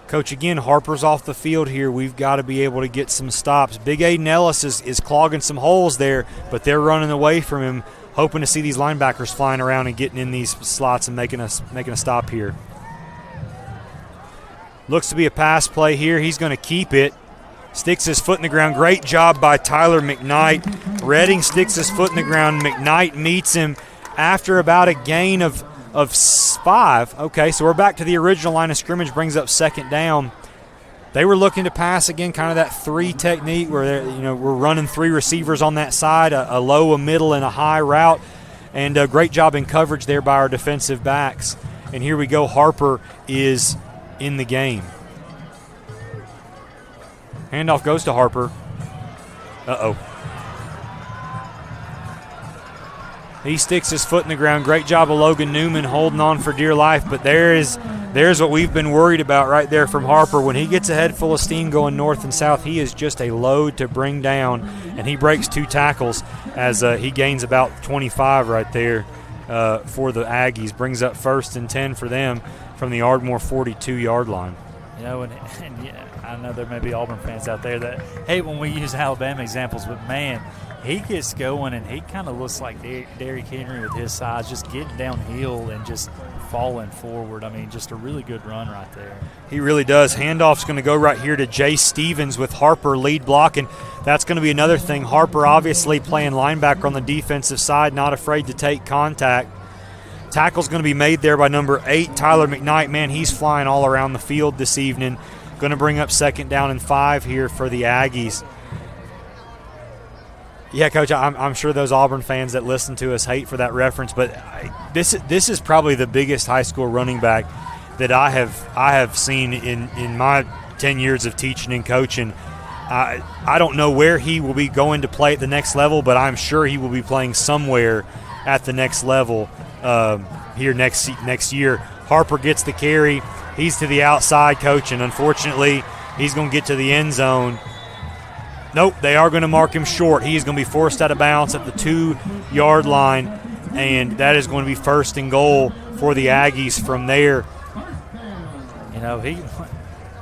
Coach, again, Harper's off the field here. We've got to be able to get some stops. Big Aiden Ellis is clogging some holes there, but they're running away from him, hoping to see these linebackers flying around and getting in these slots and making a stop here. Looks to be a pass play here. He's going to keep it. Sticks his foot in the ground. Great job by Tyler McKnight. Redding sticks his foot in the ground. McKnight meets him after about a gain of 5. Okay, so we're back to the original line of scrimmage, brings up 2nd down. They were looking to pass again, kind of that 3 technique where we're running 3 receivers on that side, a low, a middle, and a high route. And a great job in coverage there by our defensive backs. And here we go. Harper is in the game. Handoff goes to Harper. Uh-oh. He sticks his foot in the ground. Great job of Logan Newman holding on for dear life, but there's what we've been worried about right there from Harper. When he gets a head full of steam going north and south, he is just a load to bring down, and he breaks 2 tackles as he gains about 25 right there for the Aggies. Brings up 1st and 10 for them from the Ardmore 42-yard line.
I know there may be Auburn fans out there that hate when we use Alabama examples, but, man, he gets going, and he kind of looks like Derrick Henry with his size, just getting downhill and just falling forward. I mean, just a really good run right there.
He really does. Handoff's going to go right here to Jay Stevens with Harper lead blocking. That's going to be another thing. Harper obviously playing linebacker on the defensive side, not afraid to take contact. Tackle's going to be made there by number 8, Tyler McKnight. Man, he's flying all around the field this evening. Going to bring up 2nd down and 5 here for the Aggies. Yeah, Coach, I'm sure those Auburn fans that listen to us hate for that reference, but this is probably the biggest high school running back that I have seen in my 10 years of teaching and coaching. I don't know where he will be going to play at the next level, but I'm sure he will be playing somewhere at the next level here next year. Harper gets the carry. He's to the outside, Coach, and unfortunately he's going to get to the end zone. Nope, they are going to mark him short. He is going to be forced out of bounds at the 2-yard line, and that is going to be 1st and goal for the Aggies from there.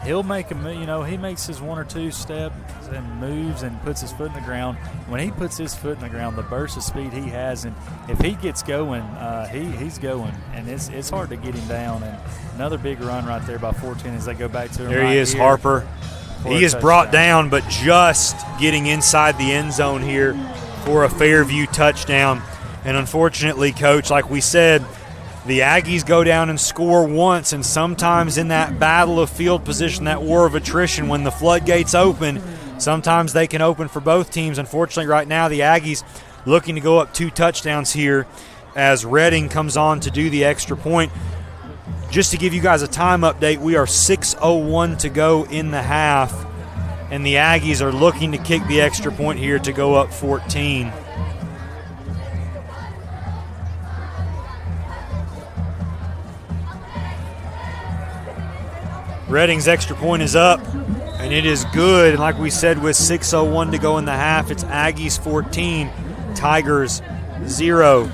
He'll make he makes his 1 or 2 steps and moves and puts his foot in the ground. When he puts his foot in the ground, the burst of speed he has, and if he gets going, he's going, and it's hard to get him down. And another big run right there by 14 as they go back to him.
There he is, Harper. He is brought down, but just getting inside the end zone here for a Fairview touchdown. And unfortunately, Coach, like we said, the Aggies go down and score once, and sometimes in that battle of field position, that war of attrition, when the floodgates open, sometimes they can open for both teams. Unfortunately, right now, the Aggies looking to go up 2 touchdowns here as Redding comes on to do the extra point. Just to give you guys a time update, we are 6:01 to go in the half, and the Aggies are looking to kick the extra point here to go up 14. Reading's extra point is up, and it is good. And like we said, with 6:01 to go in the half, it's Aggies 14, Tigers 0.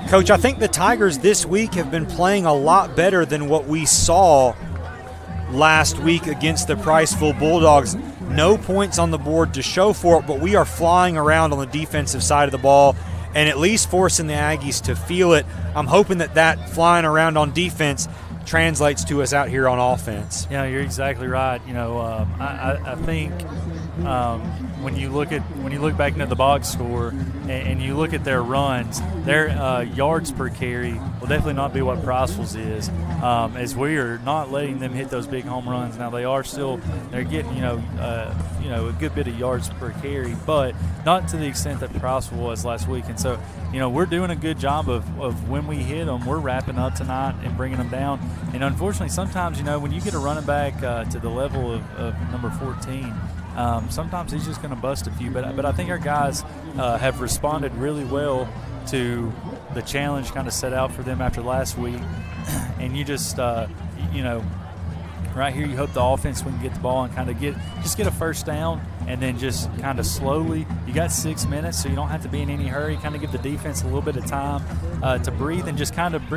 Coach, I think the Tigers this week have been playing a lot better than what we saw last week against the Priceville Bulldogs. No points on the board to show for it, but we are flying around on the defensive side of the ball and at least forcing the Aggies to feel it. I'm hoping that flying around on defense translates to us out here on offense.
Yeah, you're exactly right. I think when you look back into the box score and you look at their runs, their yards per carry will definitely not be what Priceville's is, as we are not letting them hit those big home runs. Now they're getting a good bit of yards per carry, but not to the extent that Priceville was last week. And so we're doing a good job of when we hit them, we're wrapping up tonight and bringing them down. And unfortunately, sometimes when you get a running back to the level of number 14. Sometimes he's just going to bust a few, but I think our guys have responded really well to the challenge kind of set out for them after last week. And you just, right here, you hope the offense, when you get the ball and kind of get a first down, and then just kind of slowly. You got 6 minutes, so you don't have to be in any hurry. Kind of give the defense a little bit of time to breathe and just kind of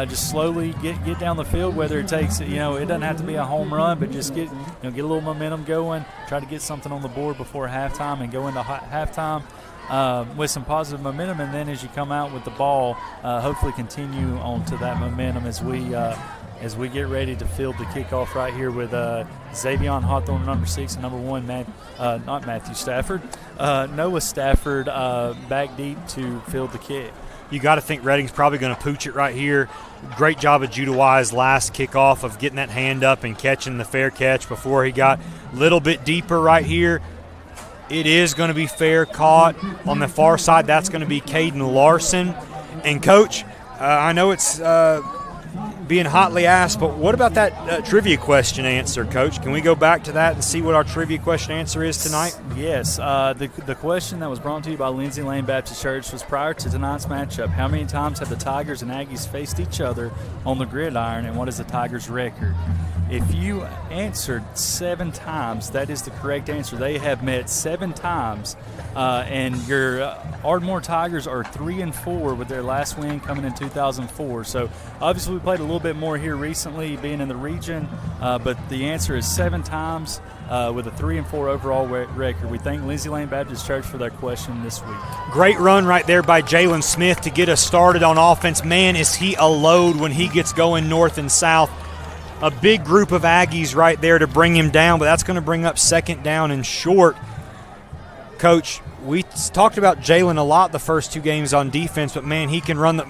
just slowly get down the field. Whether it takes, it doesn't have to be a home run, but just get a little momentum going. Try to get something on the board before halftime and go into halftime with some positive momentum. And then as you come out with the ball, hopefully continue on to that momentum as we get ready to field the kickoff right here with Xavion Hawthorne, number 6, and number 1, not Matthew Stafford, Noah Stafford back deep to field the kick.
You got to think Reading's probably going to pooch it right here. Great job of Judah Wise last kickoff of getting that hand up and catching the fair catch before he got a little bit deeper right here. It is going to be fair caught. On the far side, that's going to be Caden Larson. And, Coach, I know it's being hotly asked, but what about that trivia question answer, Coach? Can we go back to that and see what our trivia question answer is tonight?
Yes. The question that was brought to you by Lindsay Lane Baptist Church was, prior to tonight's matchup, how many times have the Tigers and Aggies faced each other on the gridiron, and what is the Tigers' record? If you answered 7 times, that is the correct answer. They have met 7 times, and your Ardmore Tigers are 3-4 with their last win coming in 2004. So obviously we played a little bit more here recently, being in the region, but the answer is 7 times with a 3-4 overall record. We thank Lindsay Lane Baptist Church for that question this week.
Great run right there by Jalen Smith to get us started on offense. Man, is he a load when he gets going north and south. A big group of Aggies right there to bring him down, but that's going to bring up 2nd down and short. Coach, we talked about Jalen a lot the first 2 games on defense, but, man, he can run the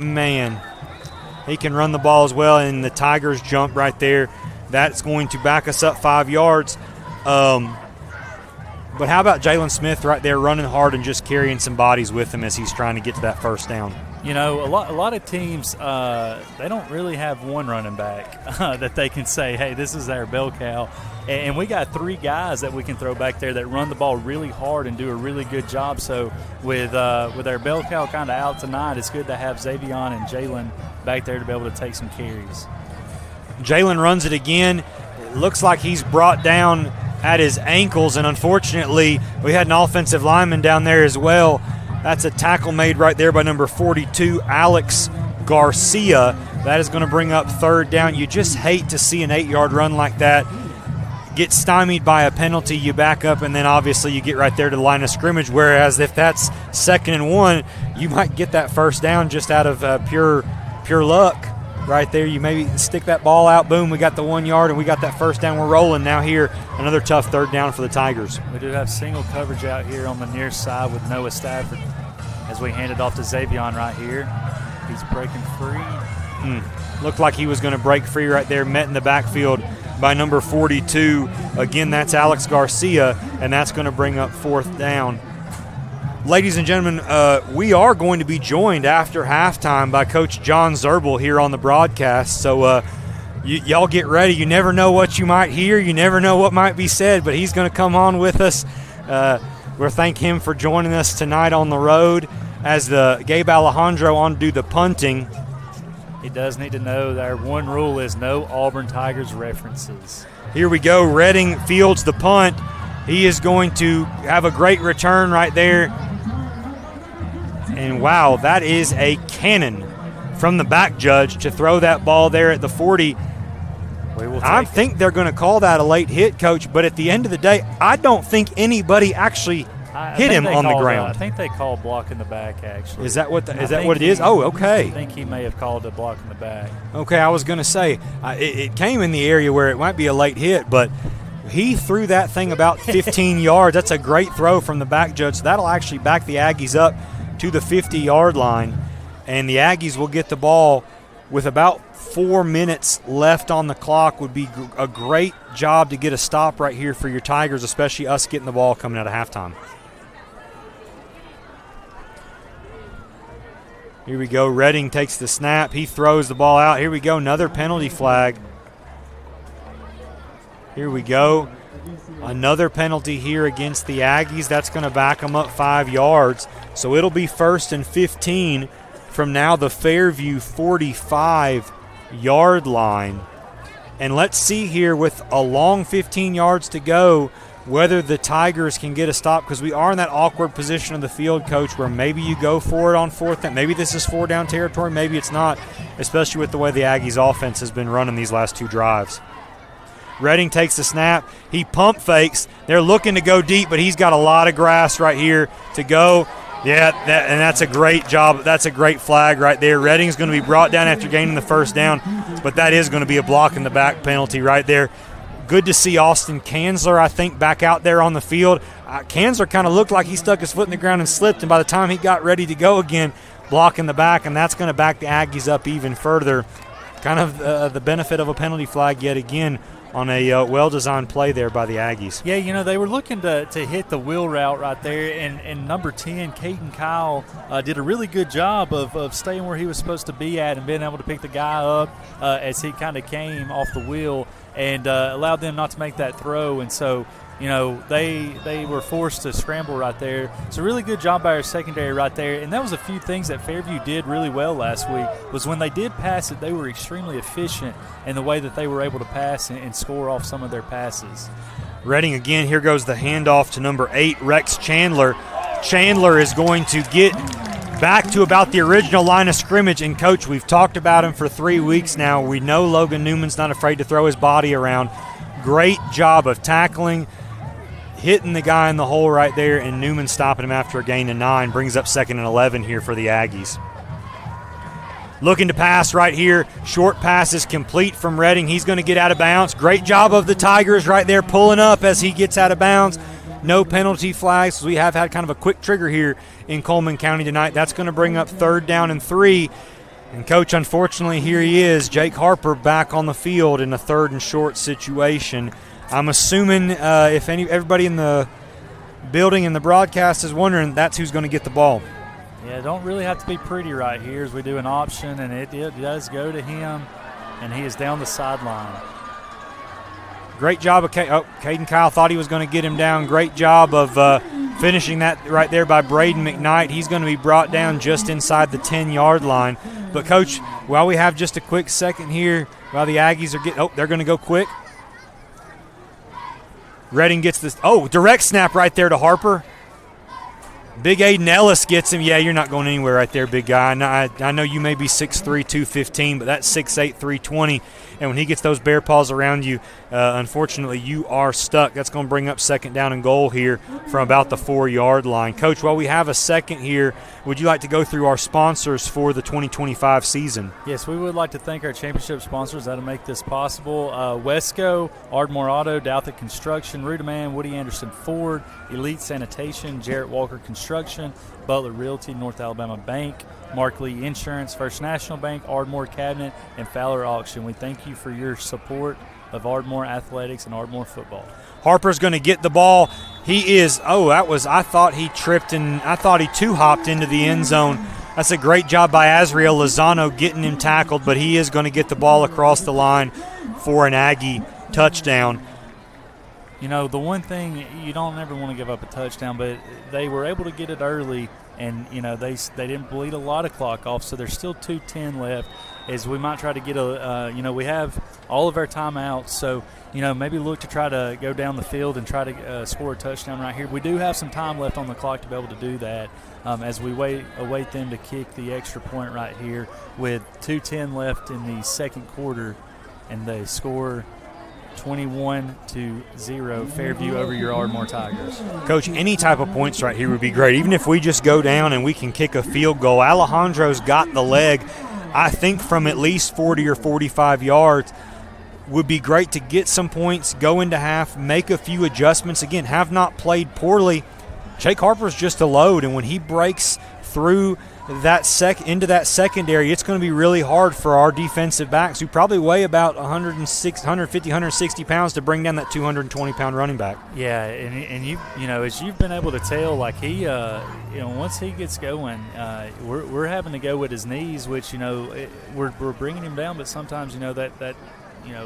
ball as well, and the Tigers jump right there. That's going to back us up 5 yards. But how about Jalen Smith right there running hard and just carrying some bodies with him as he's trying to get to that first down?
A lot of teams, they don't really have one running back that they can say, hey, this is our bell cow. And we got 3 guys that we can throw back there that run the ball really hard and do a really good job. So with our bell cow kind of out tonight, it's good to have Xavion and Jalen back there to be able to take some carries.
Jalen runs it again. It looks like he's brought down at his ankles, and unfortunately we had an offensive lineman down there as well. That's a tackle made right there by number 42, Alex Garcia. That is going to bring up 3rd down. You just hate to see an 8-yard run like that get stymied by a penalty. You back up, and then obviously you get right there to the line of scrimmage, whereas if that's 2nd and 1, you might get that first down just out of pure luck. Right there, you maybe stick that ball out, boom, we got the 1 yard, and we got that first down. We're rolling now here. Another tough 3rd down for the Tigers.
We do have single coverage out here on the near side with Noah Stafford as we hand it off to Xavion right here. He's breaking free.
Looked like he was going to break free right there, met in the backfield by number 42. Again, that's Alex Garcia, and that's going to bring up 4th down. Ladies and gentlemen, we are going to be joined after halftime by Coach John Zerbel here on the broadcast. So y'all get ready. You never know what you might hear. You never know what might be said, but he's going to come on with us. We'll thank him for joining us tonight on the road as the Gabe Alejandro on to do the punting.
he does need to know that our one rule is no Auburn Tigers references.
Here we go. Redding fields the punt. He is going to have a great return right there. And, wow, that is a cannon from the back judge to throw that ball there at the 40. I think they're going to call that a late hit, Coach, but at the end of the day, I don't think anybody actually hit him on the ground.
I think they called block in the back, actually.
Is that what it is? Oh, okay.
I think he may have called a block in the back.
Okay, I was going to say, it came in the area where it might be a late hit, but he threw that thing about 15 yards. That's a great throw from the back judge. So that'll actually back the Aggies up to the 50-yard line, and the Aggies will get the ball with about 4 minutes left on the clock. Would be a great job to get a stop right here for your Tigers, especially us getting the ball coming out of halftime. Here we go. Redding takes the snap. He throws the ball out. Here we go. Another penalty flag. Here we go. Another penalty here against the Aggies. That's going to back them up 5 yards. So it'll be 1st and 15 from now the Fairview 45-yard line. And let's see here with a long 15 yards to go whether the Tigers can get a stop, because we are in that awkward position of the field, Coach, where maybe you go for it on 4th down. Maybe this is 4-down territory. Maybe it's not, especially with the way the Aggies' offense has been running these last 2 drives. Redding takes the snap. He pump fakes. They're looking to go deep, but he's got a lot of grass right here to go. Yeah, and that's a great job. That's a great flag right there. Redding's going to be brought down after gaining the 1st down, but that is going to be a block in the back penalty right there. Good to see Austin Kanzler, I think, back out there on the field. Kanzler kind of looked like he stuck his foot in the ground and slipped, and by the time he got ready to go again, block in the back, and that's going to back the Aggies up even further. Kind of the benefit of a penalty flag yet again on a well-designed play there by the Aggies.
Yeah, they were looking to hit the wheel route right there, and number 10, Caden Kyle, did a really good job of staying where he was supposed to be at and being able to pick the guy up as he kind of came off the wheel and allowed them not to make that throw. And so, they were forced to scramble right there. It's a really good job by our secondary right there. And that was a few things that Fairview did really well last week, was when they did pass it, they were extremely efficient in the way that they were able to pass and score off some of their passes.
Redding again. Here goes the handoff to number 8, Rex Chandler. Chandler is going to get back to about the original line of scrimmage. And, Coach, we've talked about him for 3 weeks now. We know Logan Newman's not afraid to throw his body around. Great job of tackling, hitting the guy in the hole right there, and Newman stopping him after a gain of 9. Brings up 2nd and 11 here for the Aggies. Looking to pass right here. Short pass is complete from Redding. He's going to get out of bounds. Great job of the Tigers right there pulling up as he gets out of bounds. No penalty flags. We have had kind of a quick trigger here in Coleman County tonight. That's going to bring up 3rd down and 3. And, Coach, unfortunately, here he is, Jake Harper, back on the field in a 3rd and short situation. I'm assuming if everybody in the building and the broadcast is wondering, that's who's going to get the ball.
Yeah, don't really have to be pretty right here as we do an option, and it does go to him, and he is down the sideline.
Great job of Caden Kyle thought he was going to get him down. Great job of finishing that right there by Braden McKnight. He's going to be brought down just inside the 10-yard line. But, Coach, while we have just a quick second here, while the Aggies are they're going to go quick. Redding gets this. Direct snap right there to Harper. Big Aiden Ellis gets him. Yeah, you're not going anywhere right there, big guy. I know you may be 6'3", 215, but that's 6'8", 320. And when he gets those bear paws around you, unfortunately, you are stuck. That's going to bring up 2nd down and goal here from about the 4-yard line. Coach, while we have a second here, would you like to go through our sponsors for the 2025 season?
Yes, we would like to thank our championship sponsors that'll make this possible. Wesco, Ardmore Auto, Douthit Construction, Ruderman, Woody Anderson Ford, Elite Sanitation, Jarrett Walker Construction, Butler Realty, North Alabama Bank, Mark Lee Insurance, First National Bank, Ardmore Cabinet, and Fowler Auction. We thank you for your support of Ardmore Athletics and Ardmore football.
Harper's going to get the ball. He is, I thought he tripped and I thought he two-hopped into the end zone. That's a great job by Azriel Lozano getting him tackled, but he is going to get the ball across the line for an Aggie touchdown.
The one thing, you don't ever want to give up a touchdown, but they were able to get it early and they didn't bleed a lot of clock off, so there's still 2:10 left. As we might try to get we have all of our timeouts, so maybe look to try to go down the field and try to score a touchdown right here. We do have some time left on the clock to be able to do that, as we await them to kick the extra point right here with 2:10 left in the second quarter, and they score 21-0 Fairview over your Ardmore Tigers.
Coach, any type of points right here would be great. Even if we just go down and we can kick a field goal. Alejandro's got the leg, I think, from at least 40 or 45 yards. Would be great to get some points, go into half, make a few adjustments. Again, have not played poorly. Jake Harper's just a load, and when he breaks through into that secondary, it's going to be really hard for our defensive backs, who probably weigh about 150, 160 pounds, to bring down that 220-pound running back.
Yeah, and you as you've been able to tell, like he, once he gets going, we're having to go with his knees, which we're bringing him down, but sometimes that.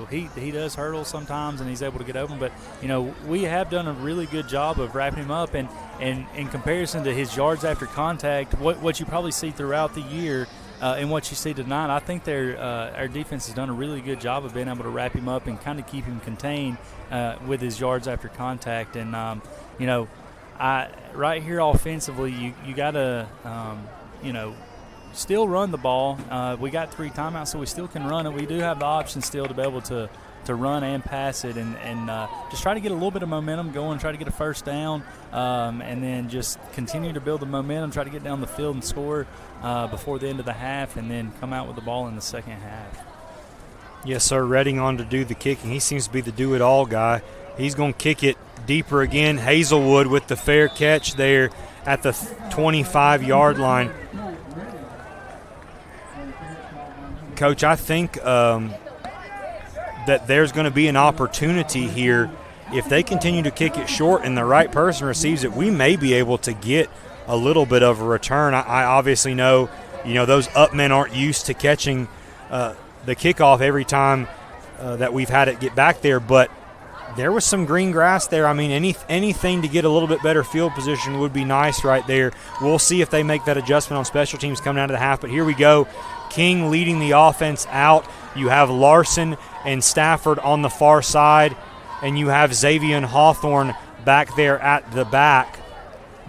He does hurdle sometimes, and he's able to get open. But, we have done a really good job of wrapping him up. And in comparison to his yards after contact, what you probably see throughout the year and what you see tonight, I think our defense has done a really good job of being able to wrap him up and kind of keep him contained with his yards after contact. And, right here offensively, you got to, still run the ball. We got 3 timeouts, so we still can run it. We do have the option still to be able to run and pass it, and just try to get a little bit of momentum going, try to get a first down, and then just continue to build the momentum, try to get down the field and score before the end of the half, and then come out with the ball in the second half.
Yes, sir. Redding on to do the kicking. He seems to be the do-it-all guy. He's going to kick it deeper again. Hazelwood with the fair catch there at the 25-yard line. Coach, I think that there's going to be an opportunity here. If they continue to kick it short and the right person receives it, we may be able to get a little bit of a return. I obviously know, those up men aren't used to catching the kickoff every time that we've had it get back there, but there was some green grass there. I mean, anything to get a little bit better field position would be nice right there. We'll see if they make that adjustment on special teams coming out of the half, but here we go. King leading the offense out. You have Larson and Stafford on the far side, and you have Xavier Hawthorne back there at the back.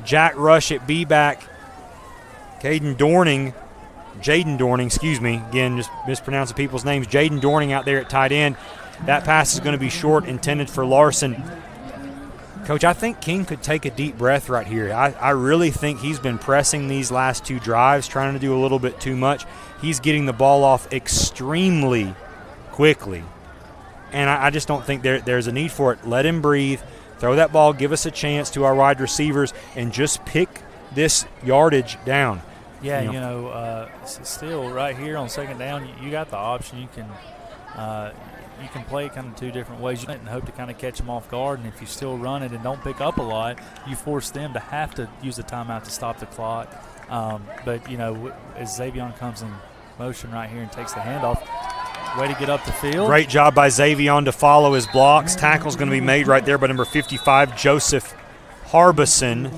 Jack Rush at B-back. Jaden Dorning, again, just mispronouncing people's names. Jaden Dorning out there at tight end. That pass is going to be short, intended for Larson. Coach, I think King could take a deep breath right here. I really think he's been pressing these last 2 drives, trying to do a little bit too much. He's getting the ball off extremely quickly, and I just don't think there's a need for it. Let him breathe, throw that ball, give us a chance to our wide receivers, and just pick this yardage down.
Yeah, still right here on second down, you got the option. You can play it kind of 2 different ways and hope to kind of catch them off guard. And if you still run it and don't pick up a lot, you force them to have to use the timeout to stop the clock. But, as Xavier comes in motion right here and takes the handoff, way to get up the field.
Great job by Xavier to follow his blocks. Tackle's going to be made right there by number 55, Joseph Harbison.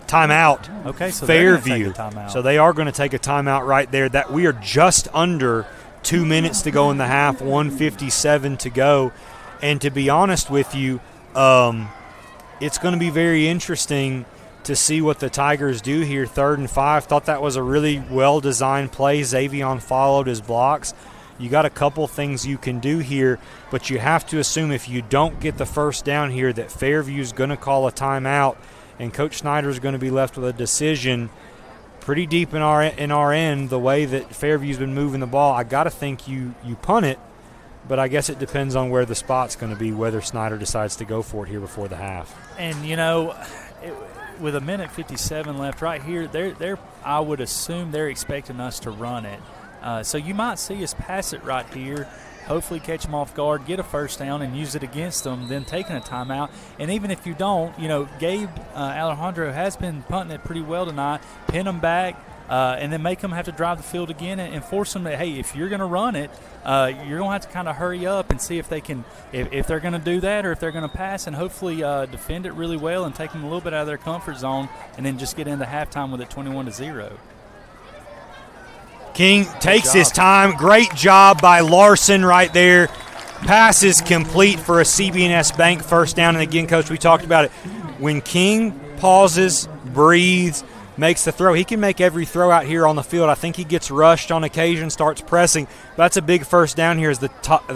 Timeout.
Okay, so
Fairview.
Timeout.
So they are going to take a timeout right there. That we are just under 2 minutes to go in the half, 1:57 to go. And to be honest with you, it's going to be very interesting to see what the Tigers do here. 3rd and 5. Thought that was a really well-designed play. Xavier followed his blocks. You got a couple things you can do here, but you have to assume if you don't get the first down here that Fairview's going to call a timeout, and Coach Snyder's going to be left with a decision pretty deep in our end, the way that Fairview's been moving the ball. I got to think you punt it, but I guess it depends on where the spot's going to be, whether Snyder decides to go for it here before the half.
And, with 1:57 left right here, I would assume they're expecting us to run it. So you might see us pass it right here, hopefully catch them off guard, get a first down, and use it against them, then taking a timeout. And even if you don't, Gabe Alejandro has been punting it pretty well tonight. Pin them back, and then make them have to drive the field again and force them to, hey, if you're going to run it, you're going to have to kind of hurry up and see if they can, if they're going to do that or if they're going to pass, and hopefully defend it really well and take them a little bit out of their comfort zone, and then just get into halftime with it 21-0.
King takes his time. Great job by Larson right there. Pass is complete for a CB&S Bank first down. And again, Coach, we talked about it. When King pauses, breathes, makes the throw, he can make every throw out here on the field. I think he gets rushed on occasion, starts pressing. That's a big first down here as the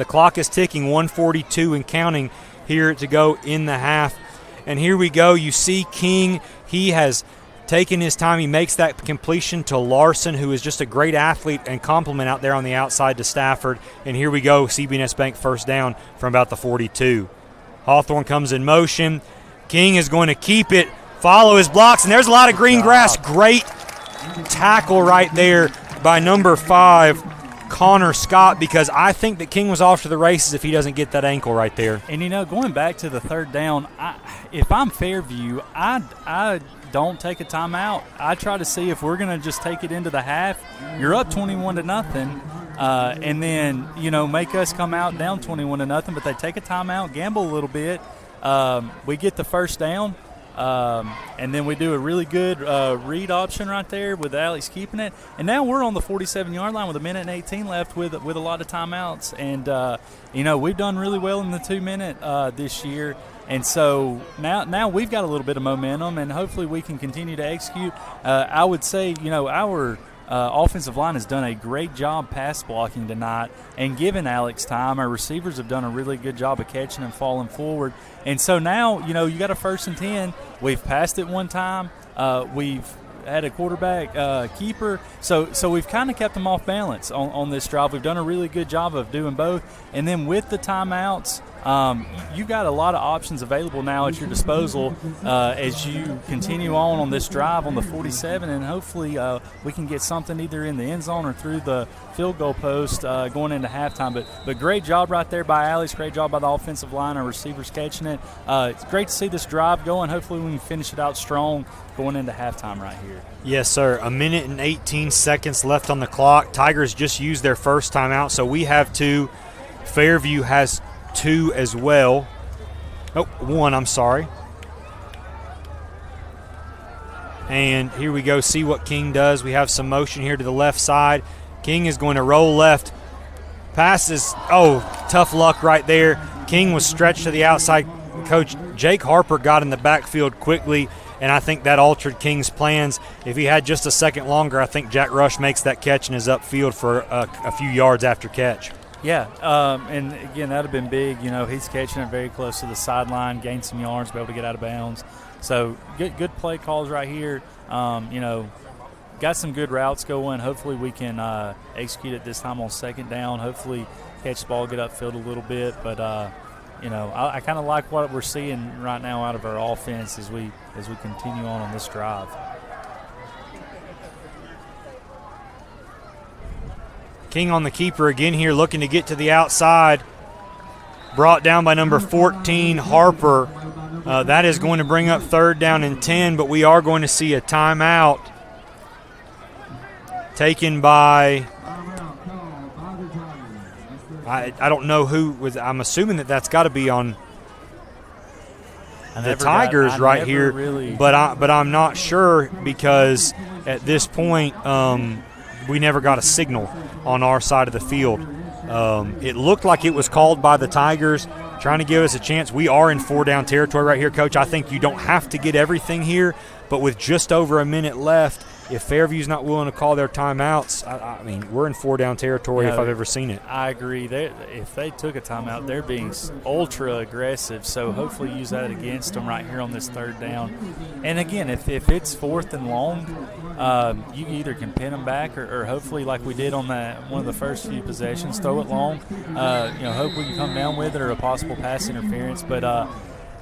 clock is ticking, 1:42 and counting here to go in the half. And here we go. You see King, he has taking his time. He makes that completion to Larson, who is just a great athlete and compliment out there on the outside to Stafford. And here we go, CB&S Bank first down from about the 42. Hawthorne comes in motion. King is going to keep it, follow his blocks, and there's a lot of green grass. Great tackle right there by number 5, Connor Scott, because I think that King was off to the races if he doesn't get that ankle right there.
And, going back to the third down, if I'm Fairview, I don't take a timeout. I try to see if we're going to just take it into the half. You're up 21-0, and then make us come out down 21-0. But they take a timeout, gamble a little bit. We get the first down, and then we do a really good read option right there with Alex keeping it. And now we're on the 47-yard line with 1:18 left with a lot of timeouts. And we've done really well in the 2-minute this year. And so now we've got a little bit of momentum, and hopefully we can continue to execute. I would say, our offensive line has done a great job pass blocking tonight and giving Alex time. Our receivers have done a really good job of catching and falling forward. And so now, you got a 1st and 10. We've passed it one time. We've had a quarterback keeper. So we've kind of kept them off balance on this drive. We've done a really good job of doing both. And then with the timeouts, you got a lot of options available now at your disposal as you continue on this drive on the 47, and hopefully we can get something either in the end zone or through the field goal post going into halftime. But great job right there by Alex. Great job by the offensive line. Our receivers catching it. It's great to see this drive going. Hopefully we can finish it out strong going into halftime right here.
Yes, sir. 1:18 seconds left on the clock. Tigers just used their first timeout, so we have 2. Fairview has 2 as well. Oh, 1, I'm sorry. And here we go, see what King does. We have some motion here to the left side. King is going to roll left. Passes, tough luck right there. King was stretched to the outside. Coach Jake Harper got in the backfield quickly, and I think that altered King's plans. If he had just a second longer, I think Jack Rush makes that catch and is upfield for a few yards after catch.
Yeah, and again, that would have been big. He's catching it very close to the sideline, gained some yards, be able to get out of bounds. So good play calls right here. Got some good routes going. Hopefully we can execute it this time on second down. Hopefully catch the ball, get upfield a little bit. But, I kind of like what we're seeing right now out of our offense as we continue on this drive.
King on the keeper again here, looking to get to the outside. Brought down by number 14, Harper. That is going to bring up 3rd down and 10, but we are going to see a timeout taken by, I don't know who was. I'm assuming that's got to be on the Tigers right here, but I'm not sure because at this point we never got a signal on our side of the field. It looked like it was called by the Tigers, trying to give us a chance. We are in 4-down territory right here, Coach. I think you don't have to get everything here, but with just over a minute left, if Fairview's not willing to call their timeouts, I mean, we're in 4-down territory if I've ever seen it.
I agree. If they took a timeout, they're being ultra aggressive, so hopefully use that against them right here on this 3rd down. And again, if it's 4th and long, you either can pin them back or hopefully like we did on one of the first few possessions, throw it long. Hope we can come down with it or a possible pass interference. But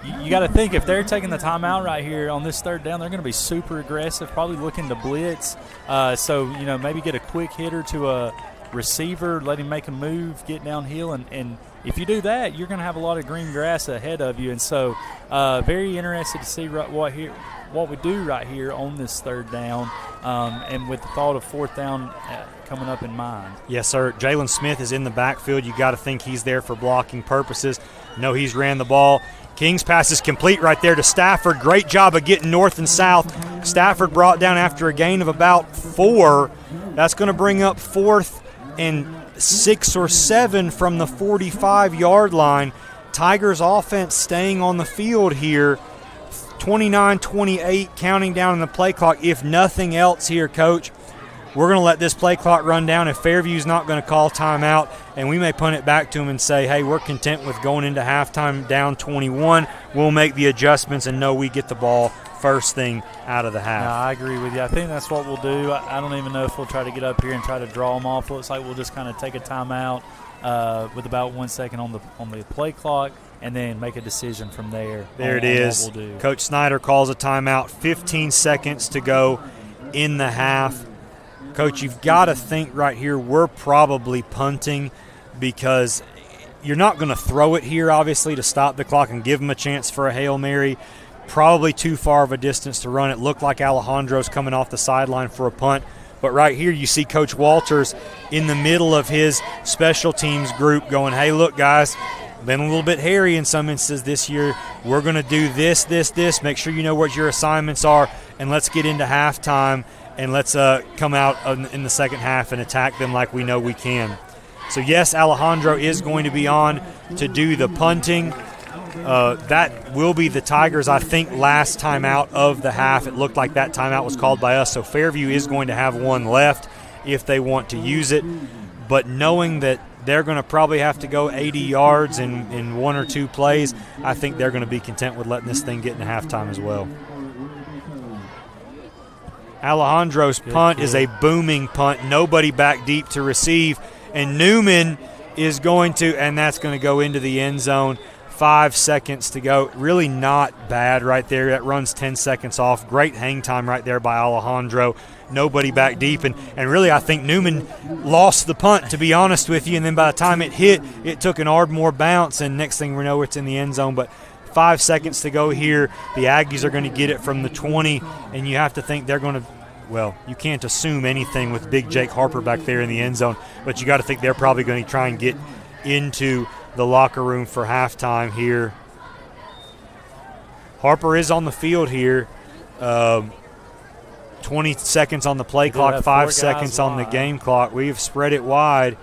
you got to think if they're taking the timeout right here on this 3rd down, they're going to be super aggressive, probably looking to blitz. So maybe get a quick hitter to receiver, let him make a move, get downhill, and if you do that, you're going to have a lot of green grass ahead of you. And so very interested to see what we do right here on this third down, and with the thought of fourth down coming up in mind.
Yes, sir. Jalen Smith is in the backfield. You got to think he's there for blocking purposes. No, he's ran the ball. King's pass is complete right there to Stafford. Great job of getting north and south. Stafford brought down after a gain of about 4. That's going to bring up 4th and 6 or 7 from the 45-yard line. Tigers offense staying on the field here. 29-28 counting down on the play clock. If nothing else here, Coach, we're going to let this play clock run down. If Fairview's not going to call timeout, and we may punt it back to them and say, hey, we're content with going into halftime down 21. We'll make the adjustments and know we get the ball first thing out of the half.
No, I agree with you. I think that's what we'll do. I don't even know if we'll try to get up here and try to draw them off. It looks like we'll just kind of take a timeout with about 1 second on the play clock, and then make a decision from there.
There it is.
What we'll do.
Coach Snyder calls a timeout. 15 seconds to go in the half. Coach, you've got to think right here we're probably punting, because you're not going to throw it here, obviously, to stop the clock and give them a chance for a Hail Mary. Probably too far of a distance to run. It looked like Alejandro's coming off the sideline for a punt. But right here you see Coach Walters in the middle of his special teams group going, hey, look, guys, been a little bit hairy in some instances this year. We're going to do this. Make sure you know what your assignments are, and let's get into halftime, and let's come out in the second half and attack them like we know we can. So, yes, Alejandro is going to be on to do the punting. That will be the Tigers', I think, last timeout of the half. It looked like that timeout was called by us, so Fairview is going to have one left if they want to use it. But knowing that they're going to probably have to go 80 yards in 1 or 2 plays, I think they're going to be content with letting this thing get into halftime as well. Alejandro's punt is a booming punt. Nobody back deep to receive. And Newman is going to, and that's going to go into the end zone. 5 seconds to go. Really not bad right there. That runs 10 seconds off. Great hang time right there by Alejandro. Nobody back deep. And really, I think Newman lost the punt, to be honest with you. And then by the time it hit, it took an Ardmore bounce. And next thing we know, it's in the end zone. But 5 seconds to go here. The Aggies are going to get it from the 20. And you have to think they're going to, well, you can't assume anything with big Jake Harper back there in the end zone. But you got to think they're probably going to try and get into the locker room for halftime here. Harper is on the field here. 20 seconds on the play clock, 5 seconds on the game clock. We've spread it wide.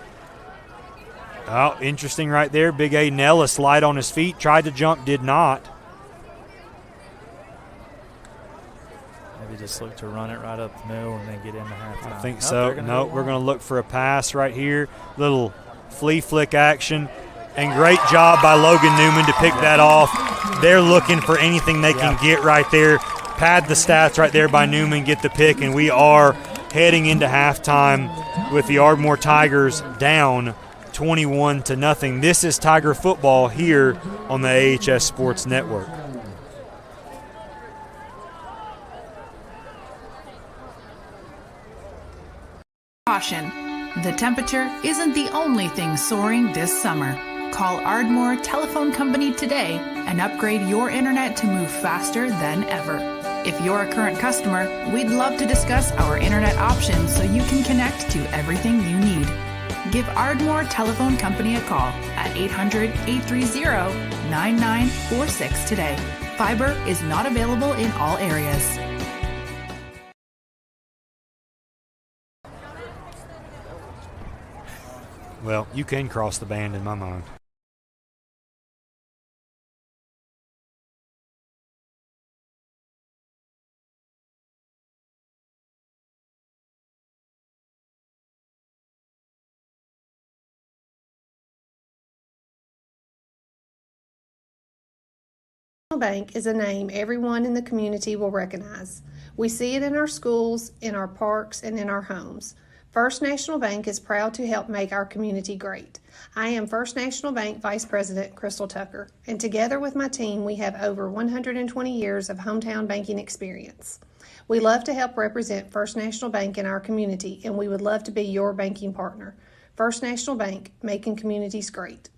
Oh, interesting right there. Big Aiden Ellis light on his feet. Tried to jump, did not.
Maybe just look to run it right up the middle and then get into halftime.
I think so. No, we're going to look for a pass right here. Little flea flick action. And great job by Logan Newman to pick that off. They're looking for anything they can get right there. Pad the stats right there by Newman, get the pick, and we are heading into halftime with the Ardmore Tigers down 21-0. This is Tiger football here on the AHS Sports Network.
Caution. The temperature isn't the only thing soaring this summer. Call Ardmore Telephone Company today and upgrade your internet to move faster than ever. If you're a current customer, we'd love to discuss our internet options so you can connect to everything you need. Give Ardmore Telephone Company a call at 800-830-9946 today. Fiber is not available in all areas.
Well, you can cross the band in my mind.
Bank is a name everyone in the community will recognize. We see it in our schools, in our parks, and in our homes. First National Bank is proud to help make our community great. I am First National Bank Vice President Crystal Tucker, and together with my team, we have over 120 years of hometown banking experience. We love to help represent First National Bank in our community, and we would love to be your banking partner. First National Bank, making communities great.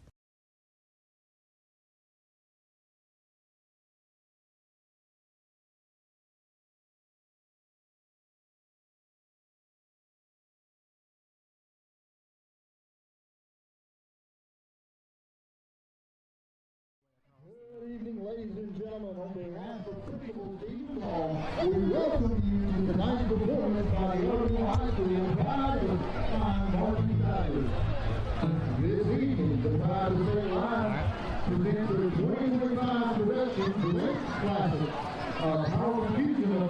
Good evening, ladies and gentlemen. On behalf of Principal Stephen Hall, we welcome you to tonight's performance by the Ardmore High School Pride of Fine Varsity Tigers. This evening, the Pride of St. Line presents their 2025 Corrections Direct Classic, a powerful fusion of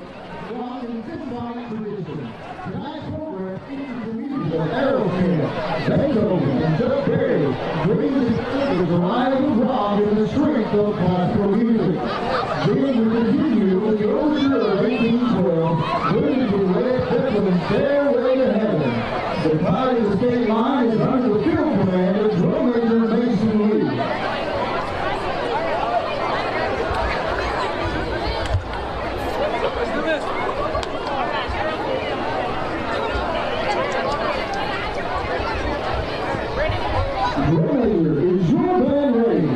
rock and symphonic tradition. Tonight's program features the music of Aerosmith, Beethoven, and Chuck Berry, bringing together the variety of rock and the strength of classical music. Then we continue with the overture of 1812, written to Led Zeppelin's Stairway to Heaven. The Pride of the State Line is under the field command of drum major Mason Lee. Is your band ready?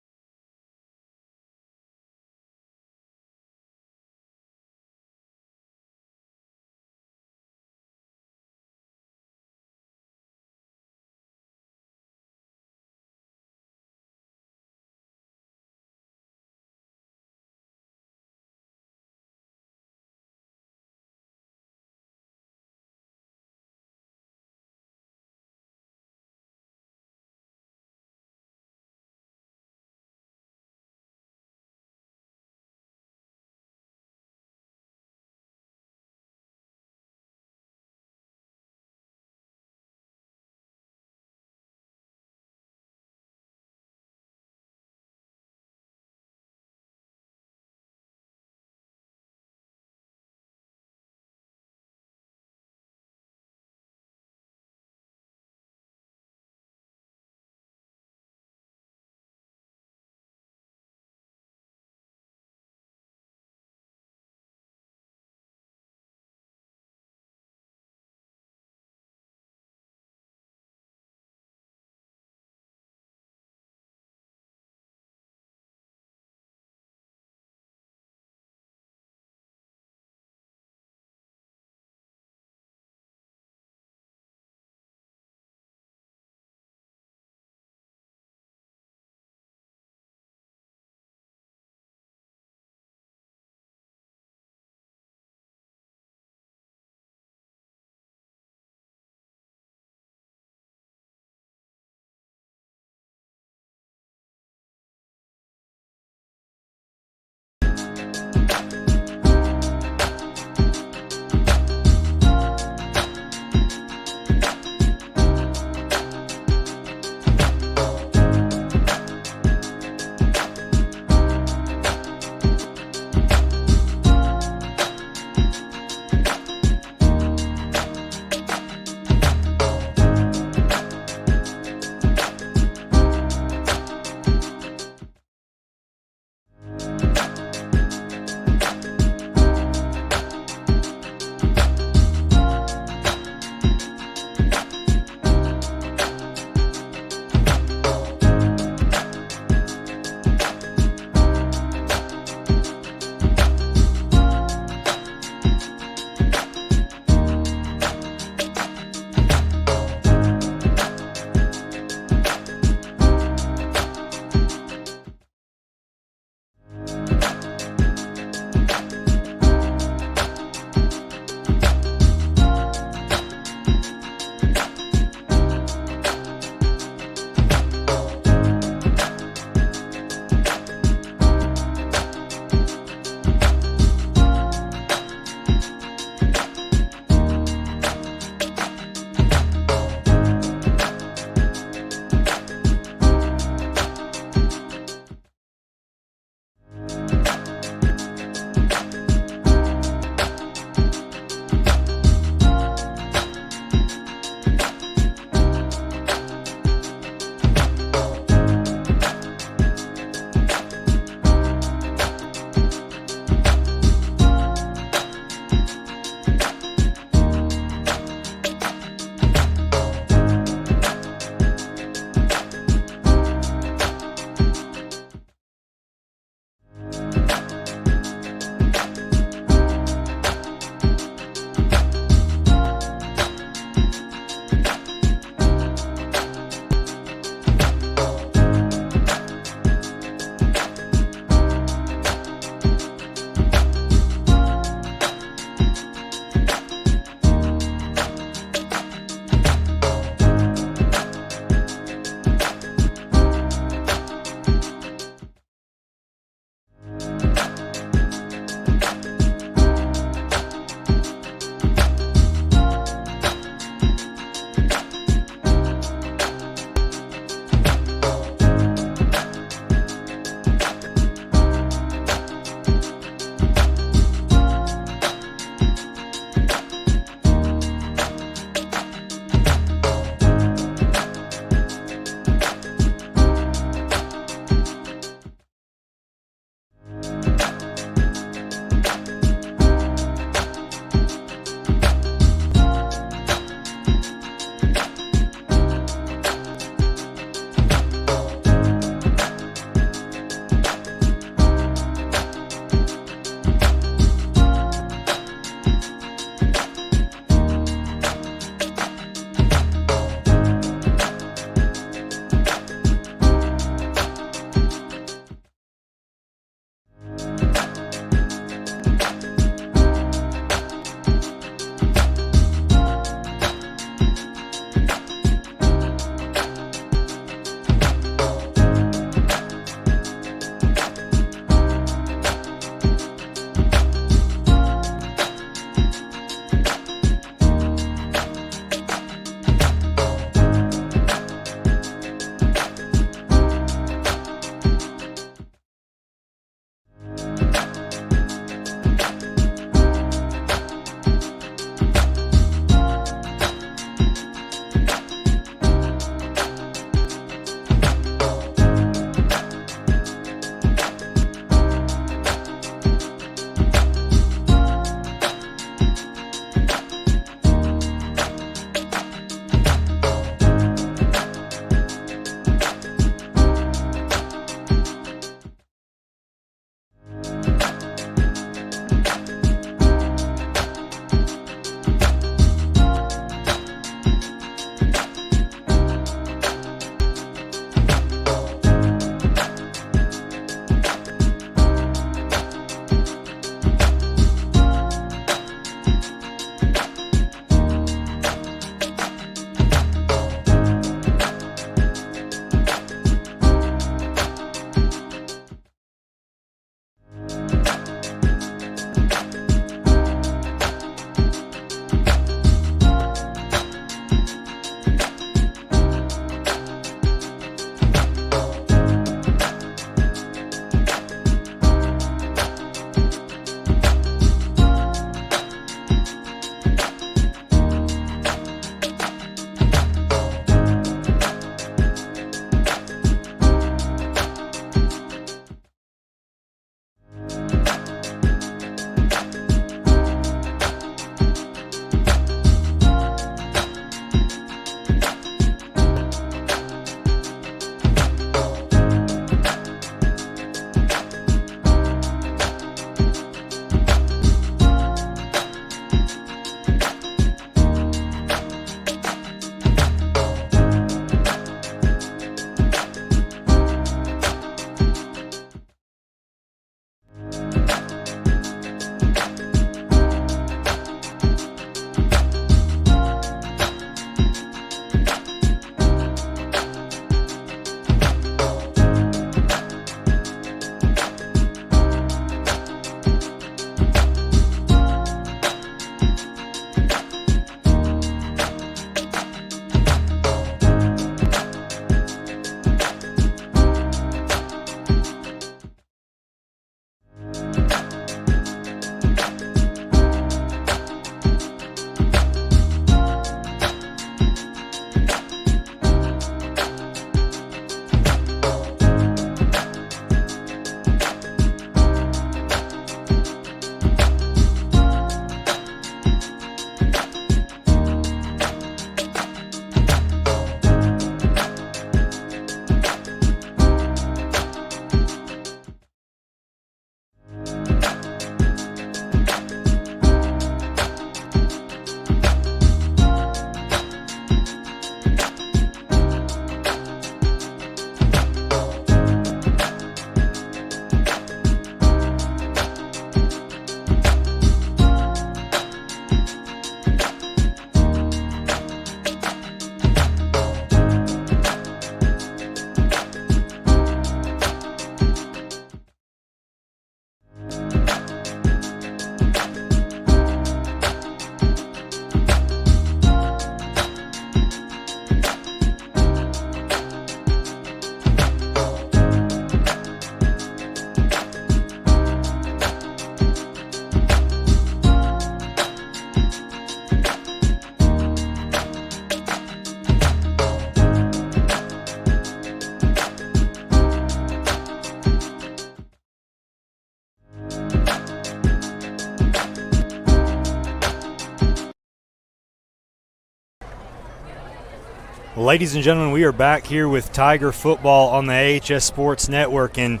Ladies and gentlemen, we are back here with Tiger football on the AHS Sports Network, and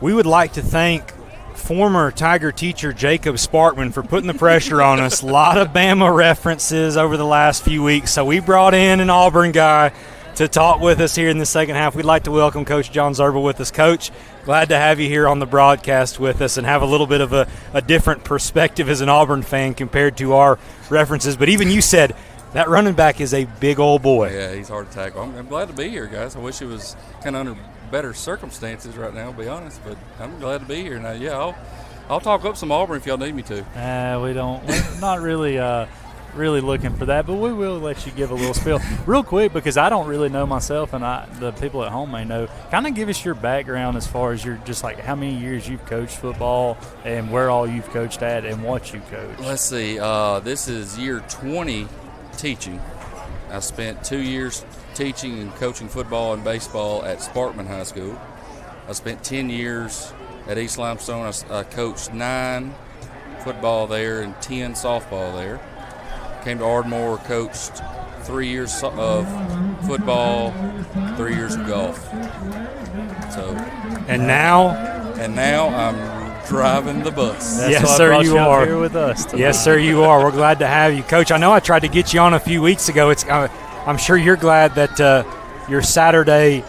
we would like to thank former Tiger teacher Jacob Sparkman for putting the pressure on us. A lot of Bama references over the last few weeks, so we brought in an Auburn guy to talk with us here in the second half. We'd like to welcome Coach John Zerbel with us. Coach, glad to have you here on the broadcast with us and have a little bit of a different perspective as an Auburn fan compared to our references. But even you said that running back is a big old boy.
Yeah, he's hard to tackle. I'm glad to be here, guys. I wish it was kind of under better circumstances right now, to be honest. But I'm glad to be here. Now, yeah, I'll talk up some Auburn if y'all need me to.
We're not really looking for that, but we will let you give a little spiel real quick because I don't really know myself, and the people at home may know. Kind of give us your background as far as just like how many years you've coached football and where all you've coached at and what you coach.
Let's see. This is year 20 teaching. I spent 2 years teaching and coaching football and baseball at Sparkman High School. I spent 10 years at East Limestone. I coached 9 football there and 10 softball there. Came to Ardmore, coached 3 years of football, 3 years of golf.
And now
I'm driving the bus.
Yes, sir, you are
here with us tonight.
Yes, sir, you are. We're glad to have you, Coach. I know I tried to get you on a few weeks ago. I'm sure you're glad that your Saturday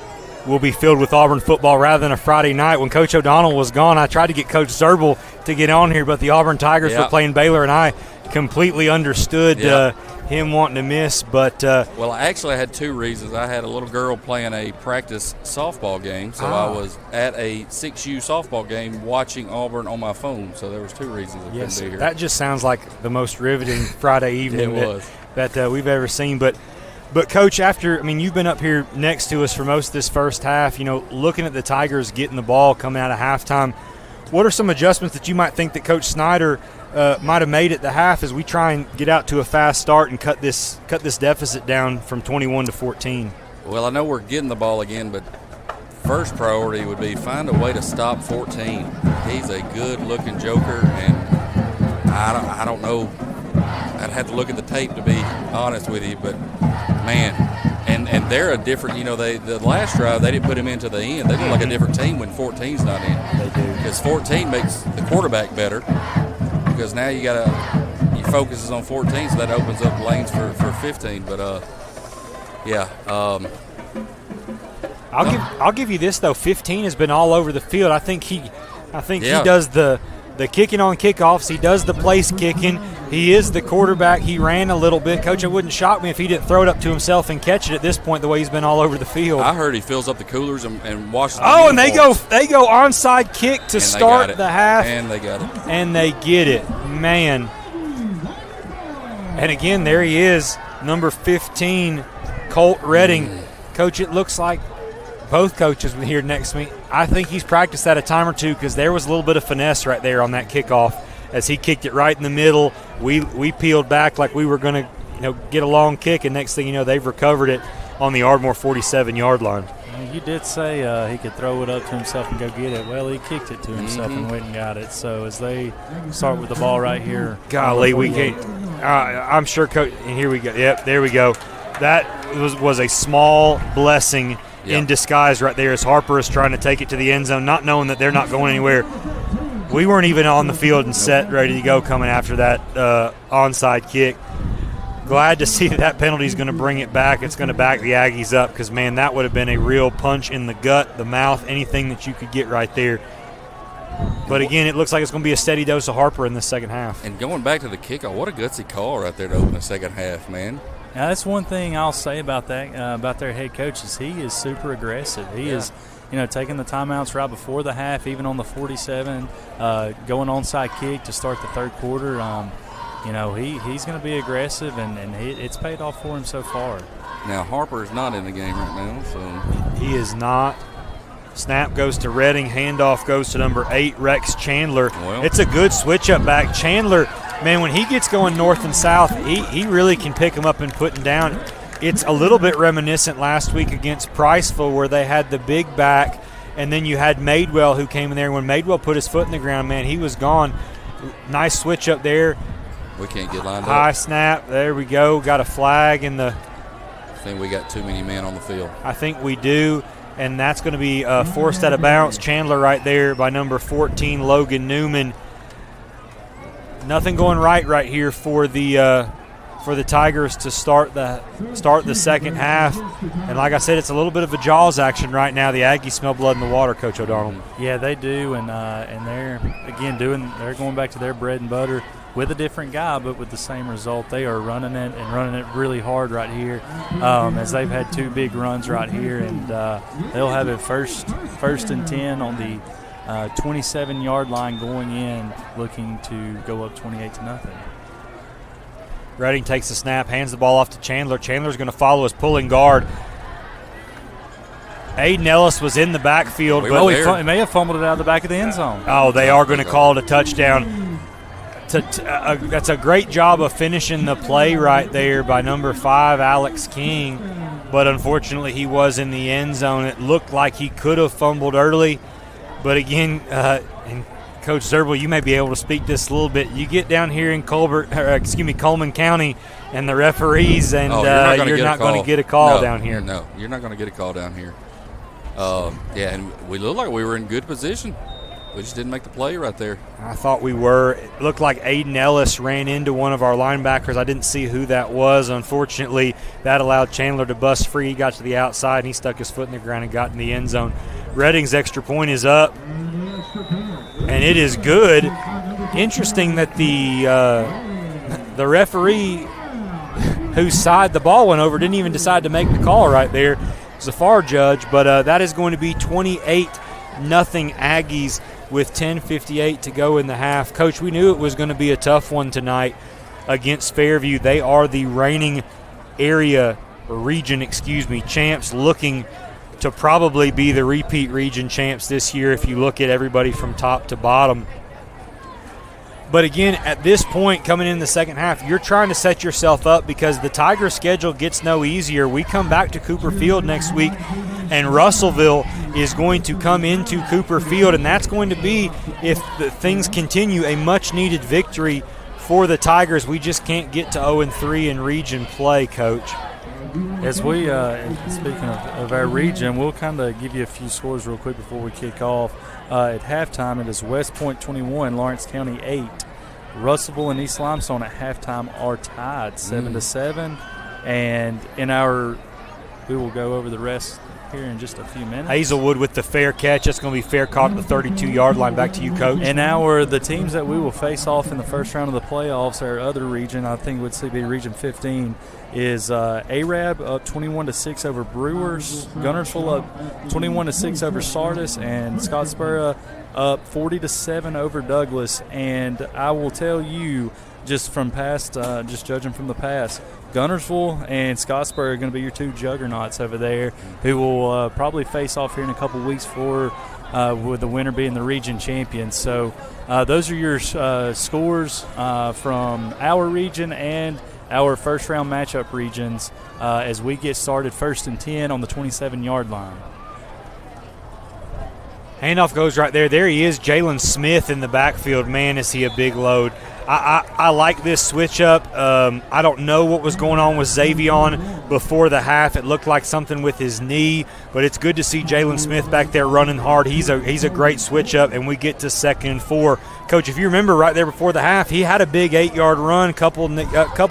will be filled with Auburn football rather than a Friday night. When Coach O'Donnell was gone, I tried to get Coach Zerbel to get on here, but the Auburn Tigers were playing Baylor, and I completely understood him wanting to miss. But
well, actually, I had 2 reasons. I had a little girl playing a practice softball game, so I was at a 6U softball game watching Auburn on my phone. So there was 2 reasons I couldn't be here.
That just sounds like the most riveting Friday evening that we've ever seen. But Coach, you've been up here next to us for most of this first half. Looking at the Tigers getting the ball coming out of halftime, what are some adjustments that you might think that Coach Snyder might have made at the half as we try and get out to a fast start and cut this deficit down from 21 to 14?
Well, I know we're getting the ball again, but first priority would be find a way to stop 14. He's a good-looking joker, and I don't know. I'd have to look at the tape to be honest with you, but man, and they're a different. The last drive they didn't put him into the end. They look like a different team when 14's not in.
They do,
because 14 makes the quarterback better. Because now your focus is on 14, so that opens up lanes for 15. But
I'll give you this though. 15 has been all over the field. I think he does the kicking on kickoffs. He does the place kicking. He is the quarterback. He ran a little bit. Coach, it wouldn't shock me if he didn't throw it up to himself and catch it at this point, the way he's been all over the field.
I heard he fills up the coolers and washes.
And they go onside kick to start the half,
and they got it,
and they get it, man. And again, there he is, number 15, Colt Redding. Coach, it looks like both coaches here next to me, I think he's practiced that a time or two because there was a little bit of finesse right there on that kickoff as he kicked it right in the middle. We peeled back like we were going to get a long kick, and next thing you know, they've recovered it on the Ardmore 47-yard line.
You did say he could throw it up to himself and go get it. Well, he kicked it to himself and went and got it. So as they start with the ball right here.
Golly, we can't. I'm sure, Coach, and here we go. Yep, there we go. That was a small blessing in disguise right there as Harper is trying to take it to the end zone, not knowing that they're not going anywhere. We weren't even on the field and set, ready to go coming after that onside kick. Glad to see that penalty is going to bring it back. It's going to back the Aggies up because, man, that would have been a real punch in the gut, the mouth, anything that you could get right there. But, again, it looks like it's going to be a steady dose of Harper in the second half.
And going back to the kickoff, what a gutsy call right there to open the second half, man.
Now, that's one thing I'll say about that, about their head coach, is he is super aggressive. He is, taking the timeouts right before the half, even on the 47, going onside kick to start the third quarter. He's going to be aggressive, and it's paid off for him so far.
Now, Harper's not in the game right now, so.
He is not. Snap goes to Redding. Handoff goes to number 8, Rex Chandler.
Well,
it's a good switch-up back. Chandler, man, when he gets going north and south, he really can pick him up and put him down. It's a little bit reminiscent last week against Priceville where they had the big back, and then you had Madewell who came in there. When Madewell put his foot in the ground, man, he was gone. Nice switch-up there.
We can't get lined up.
High snap. There we go. Got a flag in the
think we got too many men on the field.
I think we do, and that's going to be forced out of bounds. Chandler right there by number 14, Logan Newman. Nothing going right here for the Tigers to start the second half. And like I said, it's a little bit of a Jaws action right now. The Aggies smell blood in the water, Coach O'Donnell.
Yeah, they do, and they're again they're going back to their bread and butter with a different guy, but with the same result. They are running it really hard right here, as they've had 2 big runs right here, and they'll have it first and 10 on the 27-yard line going in, looking to go up 28-0.
Redding takes the snap, hands the ball off to Chandler. Chandler's going to follow his pulling guard. Aiden Ellis was in the backfield.
He may have fumbled it out of the back of the end zone.
Oh, they are going to call it a touchdown. That's a great job of finishing the play right there by number 5, Alex King. But unfortunately, he was in the end zone. It looked like he could have fumbled early. But again, and Coach Zerbel, you may be able to speak this a little bit. You get down here in Coleman County, and the referees, and you're not going to get a call down here.
No, you're not going to get a call down here. And we looked like we were in good position. We just didn't make the play right there.
I thought we were. It looked like Aiden Ellis ran into one of our linebackers. I didn't see who that was. Unfortunately, that allowed Chandler to bust free. He got to the outside, and he stuck his foot in the ground and got in the end zone. Redding's extra point is up, and it is good. Interesting that the referee whose side the ball went over didn't even decide to make the call right there. It was a FAR judge, but that is going to be 28-0 Aggies with 10:58 to go in the half. Coach, we knew it was going to be a tough one tonight against Fairview. They are the reigning region champs, looking to probably be the repeat region champs this year if you look at everybody from top to bottom. But again, at this point, coming in the second half, you're trying to set yourself up because the Tigers' schedule gets no easier. We come back to Cooper Field next week, and Russellville is going to come into Cooper Field, and that's going to be, if things continue, a much-needed victory for the Tigers. We just can't get to 0-3 in region play, Coach.
As we, speaking of our region, we'll kind of give you a few scores real quick before we kick off. At halftime, it is West Point 21, Lawrence County 8. Russellville and East Limestone at halftime are tied 7-7. And we will go over the rest here in just a few minutes.
Hazelwood with the fair catch. That's going to be fair caught at the 32-yard line. Back to you, Coach.
And the teams that we will face off in the first round of the playoffs, our other region, I think would be Region 15, is Arab up 21-6 over Brewers, Gunnersville up 21-6 over Sardis, and Scottsboro up 40-7 over Douglas. And I will tell you, just judging from the past, Gunnersville and Scottsboro are going to be your 2 juggernauts over there, who will probably face off here in a couple weeks with the winner being the region champion. So those are your scores from our region and our first round matchup regions as we get started 1st and 10 on the 27-yard line.
Handoff goes right there. There he is, Jalen Smith in the backfield. Man, is he a big load. I like this switch up. I don't know what was going on with Xavion before the half. It looked like something with his knee, but it's good to see Jalen Smith back there running hard. He's a great switch up, and we get to 2nd and 4. Coach, if you remember right there before the half, he had a big 8-yard run, couple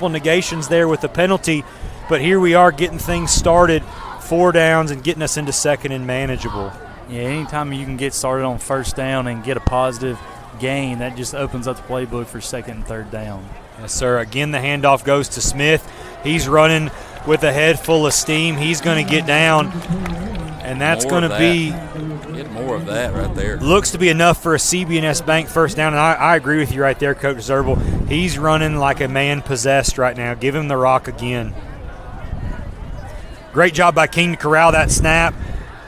negations there with the penalty, but here we are getting things started, 4 downs, and getting us into 2nd and manageable.
Yeah, anytime you can get started on 1st down and get a positive gain, that just opens up the playbook for 2nd and 3rd down.
Yes, sir. Again, the handoff goes to Smith. He's running with a head full of steam. He's going to get down, and that's going to be –
get more of that right there.
Looks to be enough for a CB&S Bank 1st down, and I agree with you right there, Coach Zerbel. He's running like a man possessed right now. Give him the rock again. Great job by King to corral that snap.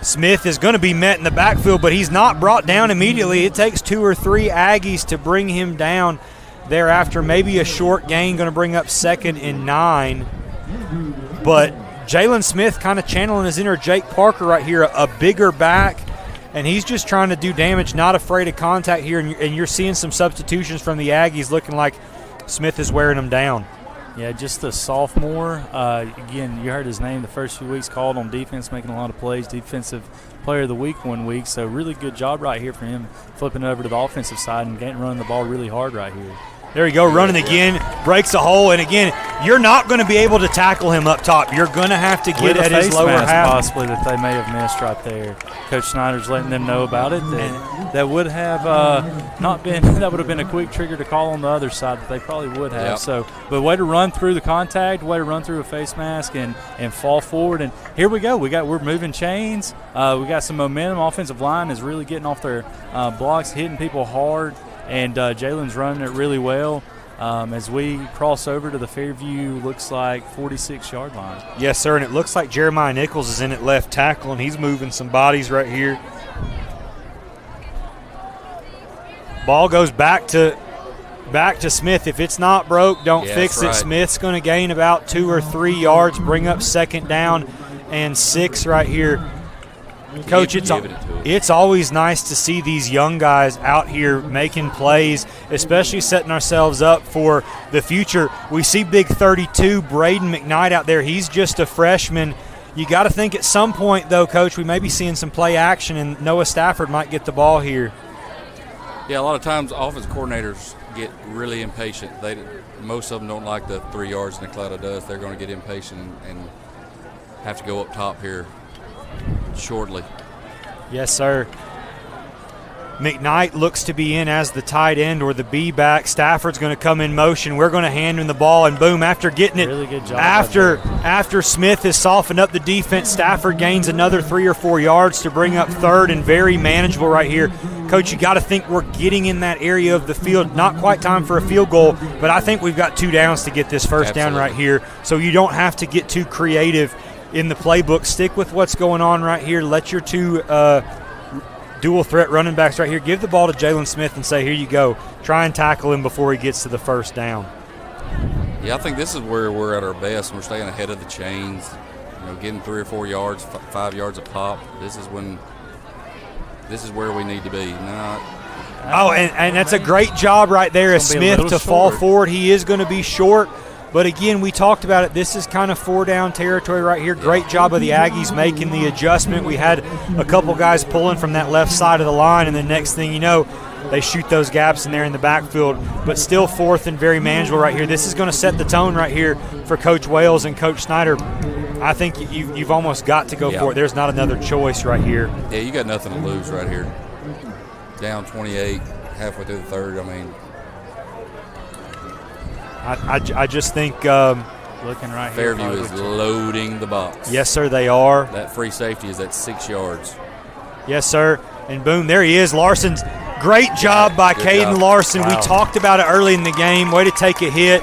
Smith is going to be met in the backfield, but he's not brought down immediately. It takes 2 or 3 Aggies to bring him down thereafter. Maybe a short gain, going to bring up 2nd and 9. But Jalen Smith kind of channeling his inner Jake Parker right here, a bigger back, and he's just trying to do damage, not afraid of contact here, and you're seeing some substitutions from the Aggies looking like Smith is wearing them down.
Yeah, just a sophomore. Again, you heard his name the first few weeks, called on defense, making a lot of plays, defensive player of the week one week. So really good job right here for him, flipping it over to the offensive side and running the ball really hard right here.
There you go, running again, breaks a hole, and again, you're not going to be able to tackle him up top. You're going to have to get at his lower half.
Possibly that they may have missed right there. Coach Snyder's letting them know about it. That would have not been. That would have been a quick trigger to call on the other side. That they probably would have.
Yep.
So, but way to run through the contact, way to run through a face mask and fall forward. And here we go. We're moving chains. We got some momentum. Offensive line is really getting off their blocks, hitting people hard. And Jalen's running it really well as we cross over to the Fairview, looks like 46-yard line.
Yes, sir, and it looks like Jeremiah Nichols is in at left tackle, and he's moving some bodies right here. Ball goes back to Smith. If it's not broke, don't fix it. Smith's going to gain about 2 or 3 yards, bring up second down and 6 right here. Coach, it's always nice to see these young guys out here making plays, especially setting ourselves up for the future. We see big 32, Braden McKnight out there. He's just a freshman. You got to think at some point, though, Coach, we may be seeing some play action, and Noah Stafford might get the ball here.
Yeah, a lot of times offensive coordinators get really impatient. Most of them don't like the 3 yards and the cloud of dust. They're going to get impatient and have to go up top here shortly.
Yes, sir. McKnight looks to be in as the tight end or the B-back. Stafford's going to come in motion. We're going to hand him the ball, and boom, after getting it,
really good job
after Smith has softened up the defense, Stafford gains another 3 or 4 yards to bring up third, and very manageable right here. Coach, you got to think we're getting in that area of the field. Not quite time for a field goal, but I think we've got 2 downs to get this first down right here, so you don't have to get too creative in the playbook. Stick with what's going on right here. Let your 2 dual threat running backs right here give the ball to Jalen Smith and say, here you go. Try and tackle him before he gets to the first down.
Yeah, I think this is where we're at our best. We're staying ahead of the chains, getting 3 or 4 yards, 5 yards a pop. This is where we need to be.
And that's a great job right there as Smith to fall forward. He is going to be short. But, again, we talked about it. This is kind of 4-down territory right here. Great job of the Aggies making the adjustment. We had a couple guys pulling from that left side of the line, and the next thing you know, they shoot those gaps in there in the backfield. But still fourth and very manageable right here. This is going to set the tone right here for Coach Wales and Coach Snyder. I think you've almost got to go for it. There's not another choice right here.
Yeah, you got nothing to lose right here. Down 28, halfway through the third. I mean,
I just think
looking right here,
Fairview is loading the box.
Yes, sir, they are.
That free safety is at 6 yards.
Yes, sir. And boom, there he is. Larson's great job by Caden Larson. Wow. We talked about it early in the game. Way to take a hit.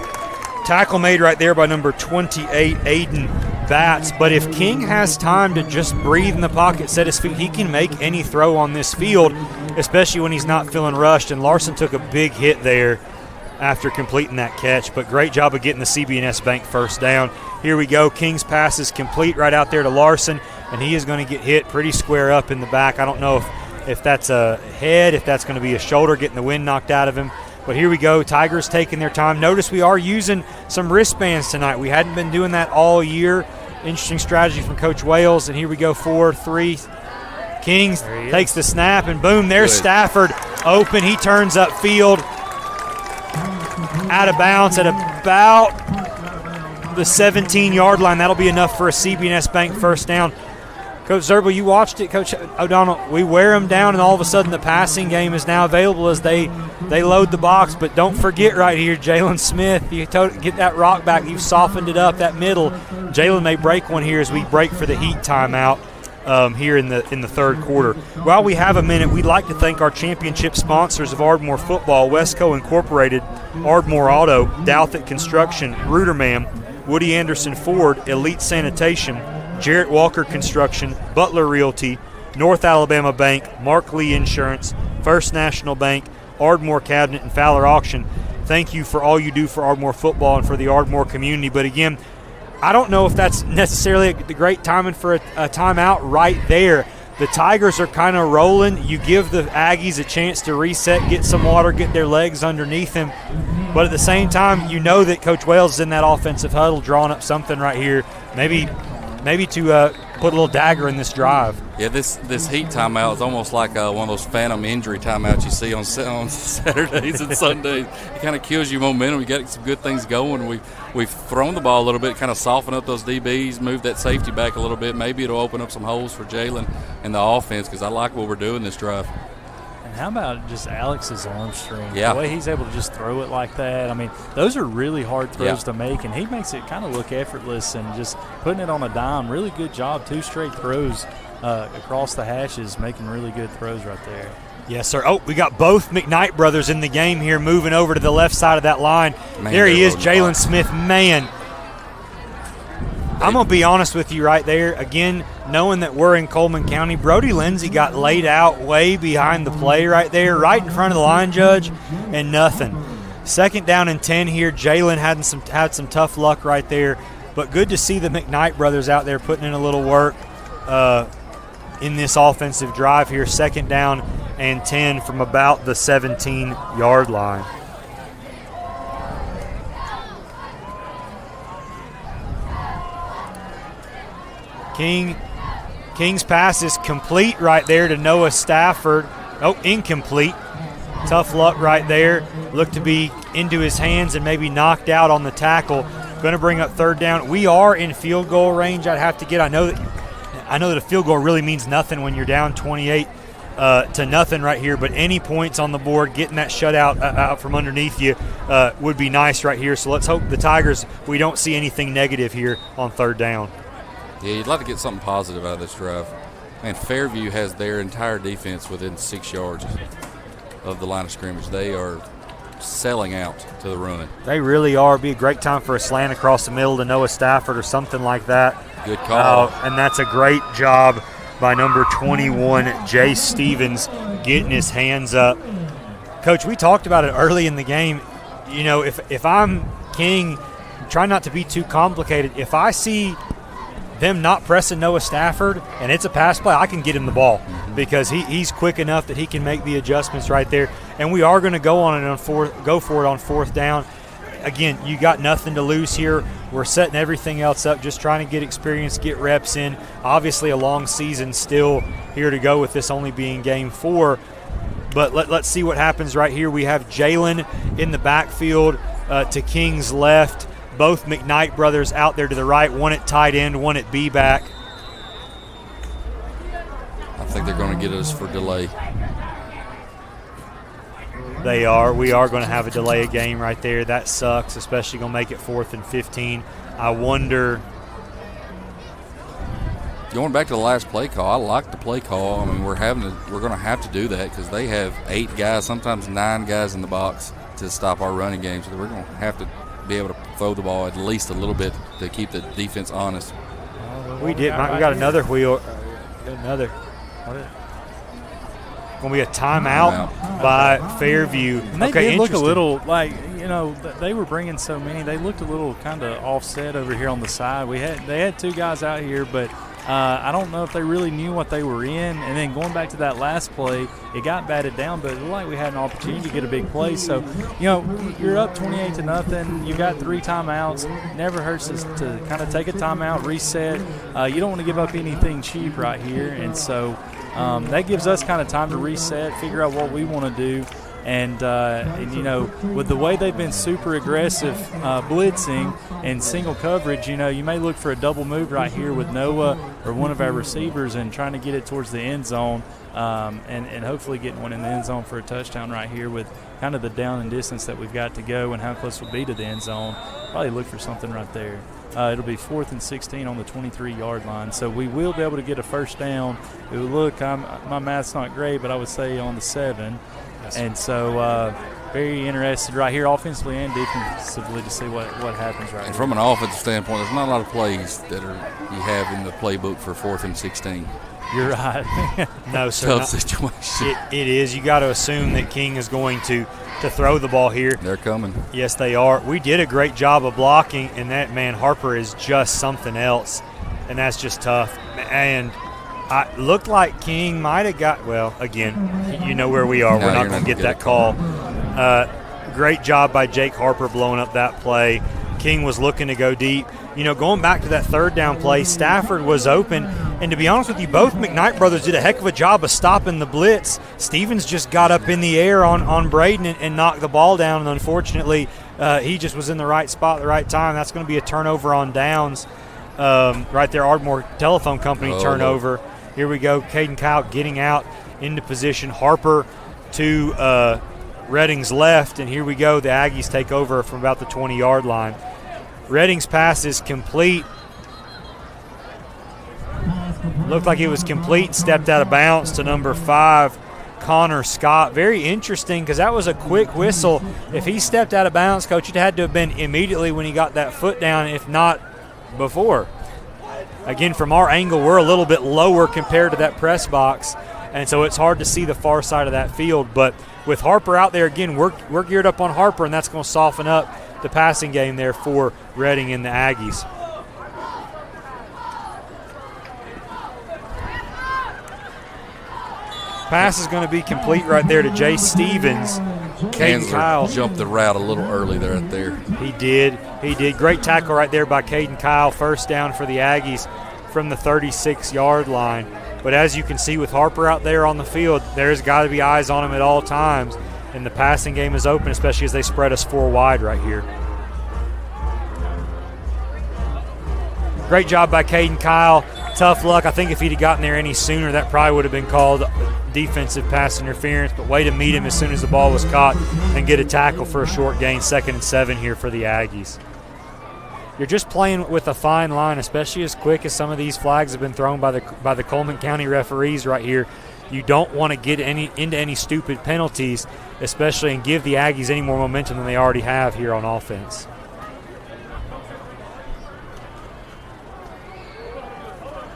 Tackle made right there by number 28, Aiden Batts. But if King has time to just breathe in the pocket, set his feet, he can make any throw on this field, especially when he's not feeling rushed. And Larson took a big hit there after completing that catch, but great job of getting the CB&S Bank first down. Here we go. King's pass is complete right out there to Larson, and he is going to get hit pretty square up in the back. I don't know if that's a head, if that's going to be a shoulder, getting the wind knocked out of him. But here we go. Tigers taking their time. Notice we are using some wristbands tonight. We hadn't been doing that all year. Interesting strategy from Coach Wales. And here we go, 4-3. Kings takes the snap, and boom, there's Stafford open. He turns upfield. Out of bounds at about the 17-yard line. That'll be enough for a CB&S Bank first down. Coach Zerbel, you watched it. Coach O'Donnell, we wear them down, and all of a sudden the passing game is now available as they load the box. But don't forget right here, Jalen Smith, you get that rock back. You've softened it up, that middle. Jalen may break one here as we break for the heat timeout. Here in the third quarter. While we have a minute, we'd like to thank our championship sponsors of Ardmore football: Westco Incorporated, Ardmore Auto, Douthit Construction, Ruderman, Woody Anderson Ford, Elite Sanitation, Jarrett Walker Construction, Butler Realty, North Alabama Bank, Mark Lee Insurance, First National Bank, Ardmore Cabinet, and Fowler Auction. Thank you for all you do for Ardmore football and for the Ardmore community. But again, I don't know if that's necessarily the great timing for a timeout right there. The Tigers are kind of rolling. You give the Aggies a chance to reset, get some water, get their legs underneath them. But at the same time, you know that Coach Wells is in that offensive huddle drawing up something right here, maybe to put a little dagger in this drive.
Yeah, this heat timeout is almost like one of those phantom injury timeouts you see on Saturdays and Sundays. It kind of kills you momentum. We got some good things going. We've thrown the ball a little bit, kind of soften up those DBs, move that safety back a little bit. Maybe it'll open up some holes for Jalen and the offense, because I like what we're doing this drive.
And how about just Alex's arm strength?
Yeah.
The way he's able to just throw it like that. I mean, those are really hard throws to make, and he makes it kind of look effortless and just putting it on a dime. Really good job. 2 straight throws across the hashes, making really good throws right there.
Yes, sir. Oh, we got both McKnight brothers in the game here, moving over to the left side of that line.
Man,
there he is, Jalen Smith. Man, I'm going to be honest with you right there. Again, knowing that we're in Coleman County, Brody Lindsay got laid out way behind the play right there, right in front of the line judge, and nothing. 2nd down and 10 here. Jalen had some tough luck right there, but good to see the McKnight brothers out there putting in a little work in this offensive drive here. 2nd down and 10 from about the 17-yard line. King's pass is complete right there to Noah Stafford. Oh, incomplete. Tough luck right there. Looked to be into his hands and maybe knocked out on the tackle. Going to bring up 3rd down. We are in field goal range. I'd have to get. I know that a field goal really means nothing when you're down 28 to nothing right here. But any points on the board, getting that shutout out from underneath you would be nice right here. So let's hope the Tigers, we don't see anything negative here on 3rd down.
Yeah, you'd like to get something positive out of this drive. And Fairview has their entire defense within 6 yards of the line of scrimmage. They are selling out to the run.
They really are. It'd be a great time for a slant across the middle to Noah Stafford or something like that.
Good call.
And that's a great job by number 21, Jay Stevens, getting his hands up. Coach, we talked about it early in the game. You know, if I'm King, try not to be too complicated. If I see them not pressing Noah Stafford and it's a pass play, I can get him the ball because he's quick enough that he can make the adjustments right there. And we are going to go for it on 4th down. Again, you got nothing to lose here. We're setting everything else up, just trying to get experience, get reps in. Obviously a long season still here to go with this only being game 4. But let's see what happens right here. We have Jalen in the backfield to King's left. Both McKnight brothers out there to the right, one at tight end, one at B-back.
I think they're going to get us for delay.
They are. We are going to have a delay of game right there. That sucks, especially going to make it 4th and 15. I wonder.
Going back to the last play call, I like the play call. I mean, we're going to have to do that because they have 8 guys, sometimes 9 guys in the box to stop our running game. So we're going to have to be able to throw the ball at least a little bit to keep the defense honest.
We did. We got another wheel. Another. Going to be a timeout by Fairview.
And they did look a little like, you know, they were bringing so many. They looked a little kind of offset over here on the side. They had 2 guys out here, but I don't know if they really knew what they were in. And then going back to that last play, it got batted down, but it looked like we had an opportunity to get a big play. So, you know, you're up 28 to nothing. You got 3 timeouts. Never hurts to kind of take a timeout, reset. You don't want to give up anything cheap right here. And so that gives us kind of time to reset, figure out what we want to do. And you know, with the way they've been super aggressive blitzing and single coverage, you know, you may look for a double move right here with Noah or one of our receivers and trying to get it towards the end zone and hopefully getting one in the end zone for a touchdown right here with kind of the down and distance that we've got to go and how close we'll be to the end zone. Probably look for something right there. It'll be 4th and 16 on the 23-yard line. So we will be able to get a first down. It will look, my math's not great, but I would say on the 7. And so very interested right here offensively and defensively to see what happens right
And
here.
from an offensive standpoint, there's not a lot of plays that you have in the playbook for 4th and 16.
You're right.
No, sir.
Tough situation.
It is. You got to assume that King is going to throw the ball here.
They're coming.
Yes, they are. We did a great job of blocking, and that man Harper is just something else, and that's just tough. And I looked like King might have got, well, again, you know where we are.
No,
we're not going to get that call. Great job by Jake Harper blowing up that play. King was looking to go deep. Going back to that third down play, Stafford was open. And to be honest with you, both McKnight brothers did a heck of a job of stopping the blitz. Stevens just got up in the air on Braden and knocked the ball down. And unfortunately, he just was in the right spot at the right time. That's going to be a turnover on downs. Right there, Ardmore Telephone Company turnover. Here we go. Caden Kyle getting out into position. Harper to Redding's left. And here we go. The Aggies take over from about the 20-yard line. Redding's pass is complete. Looked like it was complete. Stepped out of bounds to number 5, Connor Scott. Very interesting because that was a quick whistle. If he stepped out of bounds, Coach, it had to have been immediately when he got that foot down, if not before. Again, from our angle, we're a little bit lower compared to that press box, and so it's hard to see the far side of that field. But with Harper out there, again, we're geared up on Harper, and that's going to soften up the passing game there for Redding and the Aggies. Pass is going to be complete right there to Jay Stevens. Caden Kyle
jumped the route a little early right there.
He did. Great tackle right there by Caden Kyle. First down for the Aggies from the 36-yard line. But as you can see with Harper out there on the field, there's got to be eyes on him at all times. And the passing game is open, especially as they spread us 4 wide right here. Great job by Caden Kyle. Tough luck. I think if he'd have gotten there any sooner, that probably would have been called defensive pass interference. But way to meet him as soon as the ball was caught and get a tackle for a short gain. 2nd and 7 here for the Aggies. You're just playing with a fine line, especially as quick as some of these flags have been thrown by the Coleman County referees right here. You don't want to get into any stupid penalties, especially and give the Aggies any more momentum than they already have here on offense.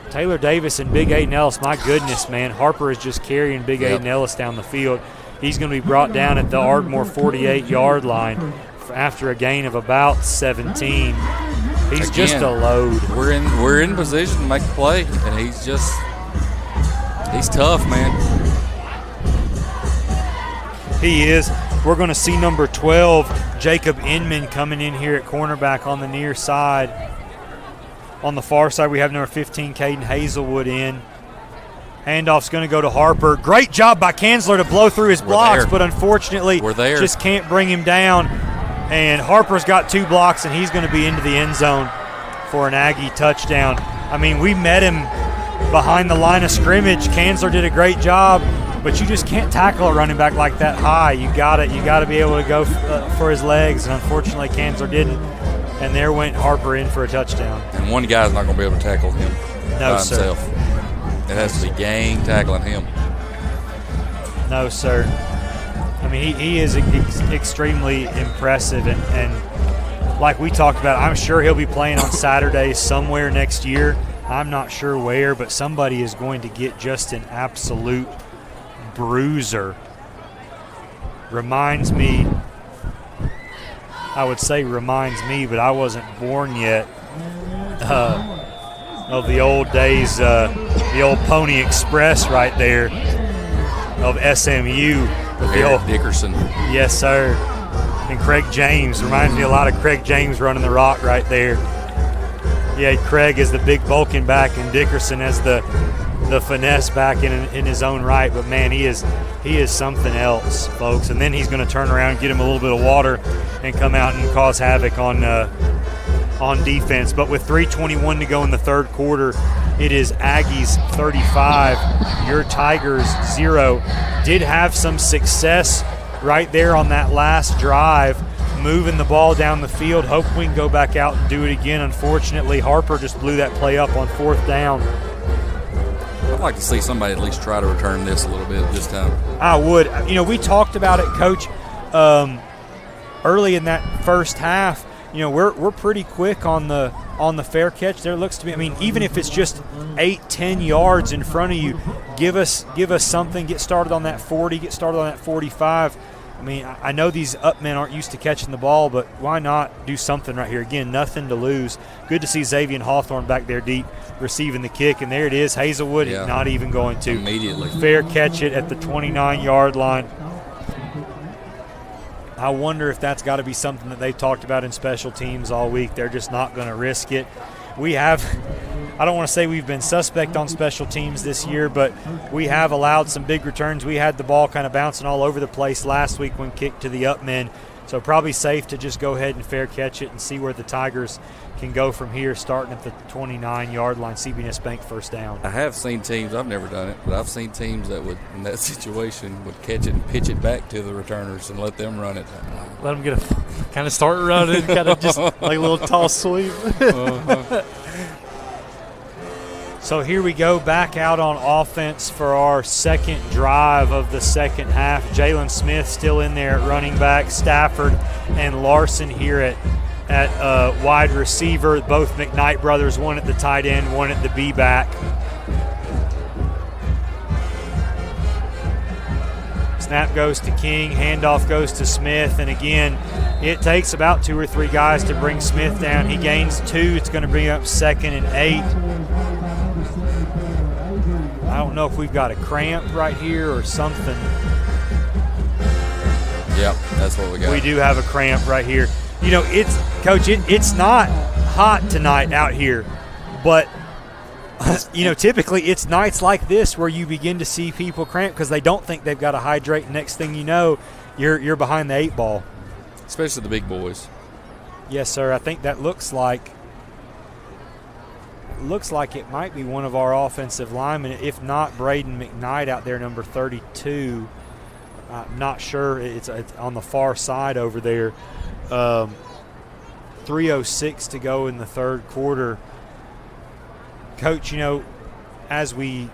Taylor Davis and Big Aiden Ellis, my goodness, man. Harper is just carrying Big Aiden Ellis down the field. He's going to be brought down at the Ardmore 48-yard line after a gain of about 17. He's just a load.
We're in position to make the play, and he's tough, man.
He is. We're going to see number 12, Jacob Inman, coming in here at cornerback on the near side. On the far side, we have number 15, Caden Hazelwood in. Handoff's going to go to Harper. Great job by Kanzler to blow through his blocks, but unfortunately just can't bring him down. And Harper's got 2 blocks, and he's going to be into the end zone for an Aggie touchdown. I mean, we met him behind the line of scrimmage. Kanzler did a great job, but you just can't tackle a running back like that high. You got to be able to go for his legs, and unfortunately Kanzler didn't. And there went Harper in for a touchdown.
And one guy's not going to be able to tackle him by himself. It has to be gang tackling him.
No, sir. I mean, he is extremely impressive. And like we talked about, I'm sure he'll be playing on Saturdays somewhere next year. I'm not sure where, but somebody is going to get just an absolute bruiser. Reminds me, but I wasn't born yet, of the old days, the old Pony Express right there of SMU. With the old
Dickerson.
Yes, sir. And Craig James. Reminds me a lot of Craig James running the rock right there. Yeah, Craig as the big bulking back and Dickerson as the finesse back in his own right. But, man, he is something else, folks. And then he's going to turn around and get him a little bit of water and come out and cause havoc on defense. But with 3:21 to go in the third quarter, it is Aggies 35, your Tigers 0. Did have some success right there on that last drive, moving the ball down the field. Hope we can go back out and do it again. Unfortunately, Harper just blew that play up on 4th down.
I'd like to see somebody at least try to return this a little bit this time.
I would. We talked about it, Coach, early in that first half. We're pretty quick on the fair catch. There looks to be, even if it's just 8-10 yards in front of you, give us something. Get started on that 40, get started on that 45. I know these up men aren't used to catching the ball, but why not do something right here? Again, nothing to lose. Good to see Xavier Hawthorne back there deep receiving the kick, and there it is. Hazelwood not even going to.
Immediately.
Fair catch it at the 29-yard line. I wonder if that's got to be something that they've talked about in special teams all week. They're just not going to risk it. We have – I don't want to say we've been suspect on special teams this year, but we have allowed some big returns. We had the ball kind of bouncing all over the place last week when kicked to the up men. So probably safe to just go ahead and fair catch it and see where the Tigers can go from here, starting at the 29-yard line. CBNS Bank first down.
I have seen teams, I've never done it, but I've seen teams that would, in that situation, would catch it and pitch it back to the returners and let them run it.
Let them get a kind of start running, kind of just like a little toss sweep.
So here we go, back out on offense for our second drive of the second half. Jalen Smith still in there at running back. Stafford and Larson here at wide receiver. Both McKnight brothers, one at the tight end, one at the B-back. Snap goes to King, handoff goes to Smith, and again, it takes about 2 or 3 guys to bring Smith down. He gains 2. It's going to bring up 2nd and 8. I don't know if we've got a cramp right here or something.
Yep, that's what we got.
We do have a cramp right here. You know, it's not hot tonight out here, but you know, typically it's nights like this where you begin to see people cramp because they don't think they've got to hydrate. Next thing you know, you're behind the 8 ball.
Especially the big boys.
Yes, sir. I think that looks like it might be one of our offensive linemen, if not Braden McKnight out there, number 32. I'm not sure. It's on the far side over there. 3:06 to go in the third quarter. Coach, you know, as we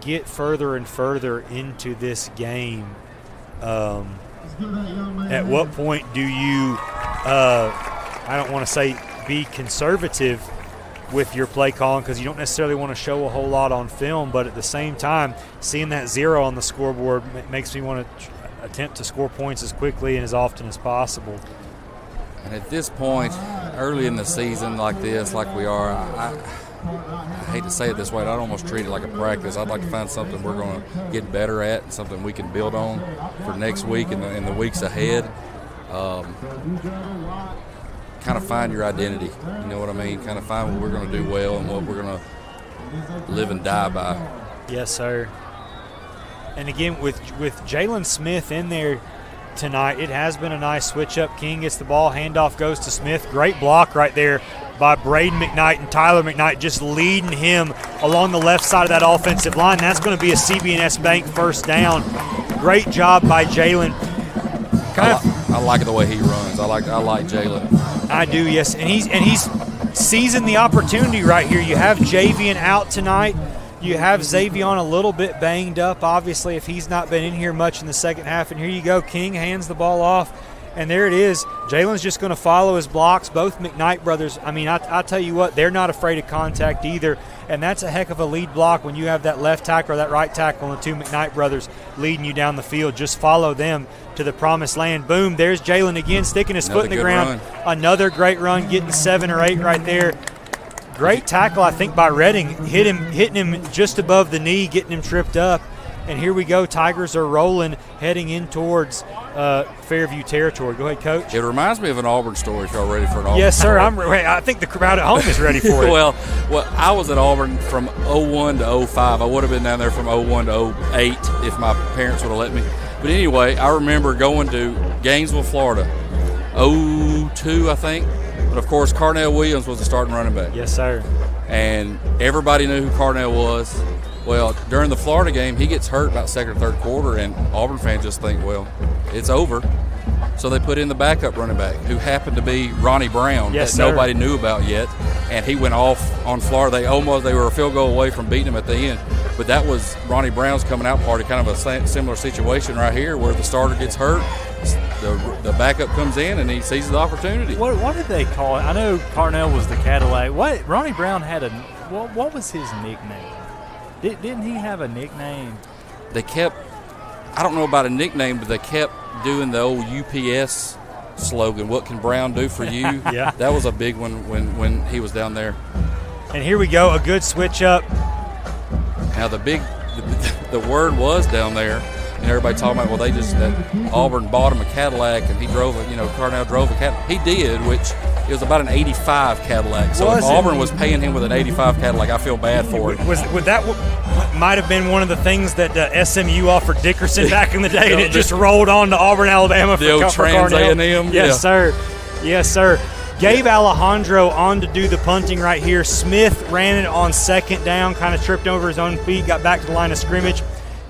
get further and further into this game, at what point do you, I don't want to say be conservative with your play calling because you don't necessarily want to show a whole lot on film, but at the same time, seeing that 0 on the scoreboard makes me want to attempt to score points as quickly and as often as possible.
And at this point, early in the season like this, like we are, I hate to say it this way, but I'd almost treat it like a practice. I'd like to find something we're going to get better at and something we can build on for next week and the weeks ahead. Kind of find your identity, you know what I mean? Kind of find what we're going to do well and what we're going to live and die by.
Yes, sir. And again, with Jalen Smith in there tonight, it has been a nice switch-up. King gets the ball, handoff goes to Smith. Great block right there by Braden McKnight, and Tyler McKnight just leading him along the left side of that offensive line. That's going to be a CBNS Bank first down. Great job by Jalen.
I like the way he runs. I like Jalen.
I do, yes, and he's seizing the opportunity right here. You have Javian out tonight. You have Xavion a little bit banged up, obviously, if he's not been in here much in the second half. And here you go. King hands the ball off, and there it is. Jalen's just going to follow his blocks. Both McKnight brothers, I mean, I tell you what, they're not afraid of contact either, and that's a heck of a lead block when you have that left tackle or that right tackle and the 2 McKnight brothers leading you down the field. Just follow them to the promised land. Boom, there's Jalen again, sticking his foot in the ground. Another great run, getting 7 or 8 right there. Great tackle, I think, by Redding, hitting him just above the knee, getting him tripped up. And here we go. Tigers are rolling, heading in towards Fairview territory. Go ahead, Coach.
It reminds me of an Auburn story. If y'all ready for an Auburn
Yes, sir.
story.
I think the crowd at home is ready for it.
well, I was at Auburn from 01 to 05. I would have been down there from 01 to 08 if my parents would have let me. But anyway, I remember going to Gainesville, Florida, 02, I think. But, of course, Carnell Williams was the starting running back.
Yes, sir.
And everybody knew who Carnell was. Well, during the Florida game, he gets hurt about second or third quarter, and Auburn fans just think, well, it's over. So they put in the backup running back, who happened to be Ronnie Brown,
yes,
that
sir.
Nobody knew about yet. And he went off on Florida. They were a field goal away from beating him at the end. But that was Ronnie Brown's coming out party, kind of a similar situation right here where the starter gets hurt, the backup comes in, and he seizes the opportunity.
What did they call it? I know Carnell was the Cadillac. Ronnie Brown had what was his nickname? Didn't he have a nickname?
They kept, I don't know about a nickname, but they kept doing the old UPS slogan, what can Brown do for you?
Yeah.
That was a big one when he was down there.
And here we go, a good switch up.
Now the word was down there, everybody talking about, well, that Auburn bought him a Cadillac and he drove it, Carnell drove a Cadillac. He did, which it was about an 85 Cadillac. So if Auburn was paying him with an 85 Cadillac, I feel bad for it.
Would that might have been one of the things that SMU offered Dickerson back in the day, and it just rolled on to Auburn, Alabama for
the old Trans A&M?
Yes, sir. Yes, sir. Gabe Alejandro on to do the punting right here. Smith ran it on second down, kind of tripped over his own feet, got back to the line of scrimmage.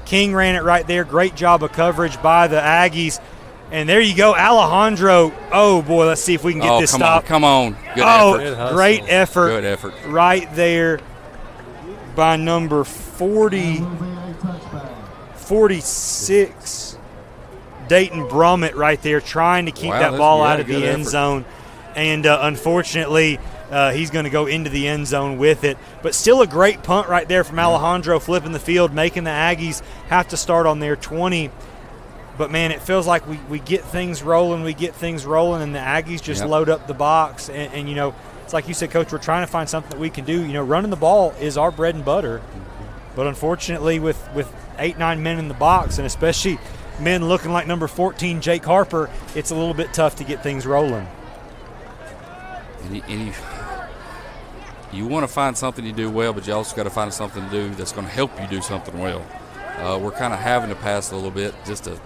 King ran it right there. Great job of coverage by the Aggies. And there you go, Alejandro. Oh, boy, let's see if we can get this stopped.
Come on. Good effort.
Great effort.
Good effort.
Right there by number 46, Dayton Brummett right there, trying to keep that ball out of the end zone. And unfortunately, he's going to go into the end zone with it. But still a great punt right there from Alejandro, flipping the field, making the Aggies have to start on their 20. But, man, it feels like we get things rolling, and the Aggies just load up the box. And, it's like you said, Coach, we're trying to find something that we can do. Running the ball is our bread and butter. But, unfortunately, with 8-9 men in the box, and especially men looking like number 14, Jake Harper, it's a little bit tough to get things rolling.
And you want to find something you do well, but you also got to find something to do that's going to help you do something well. We're kind of having to pass a little bit just to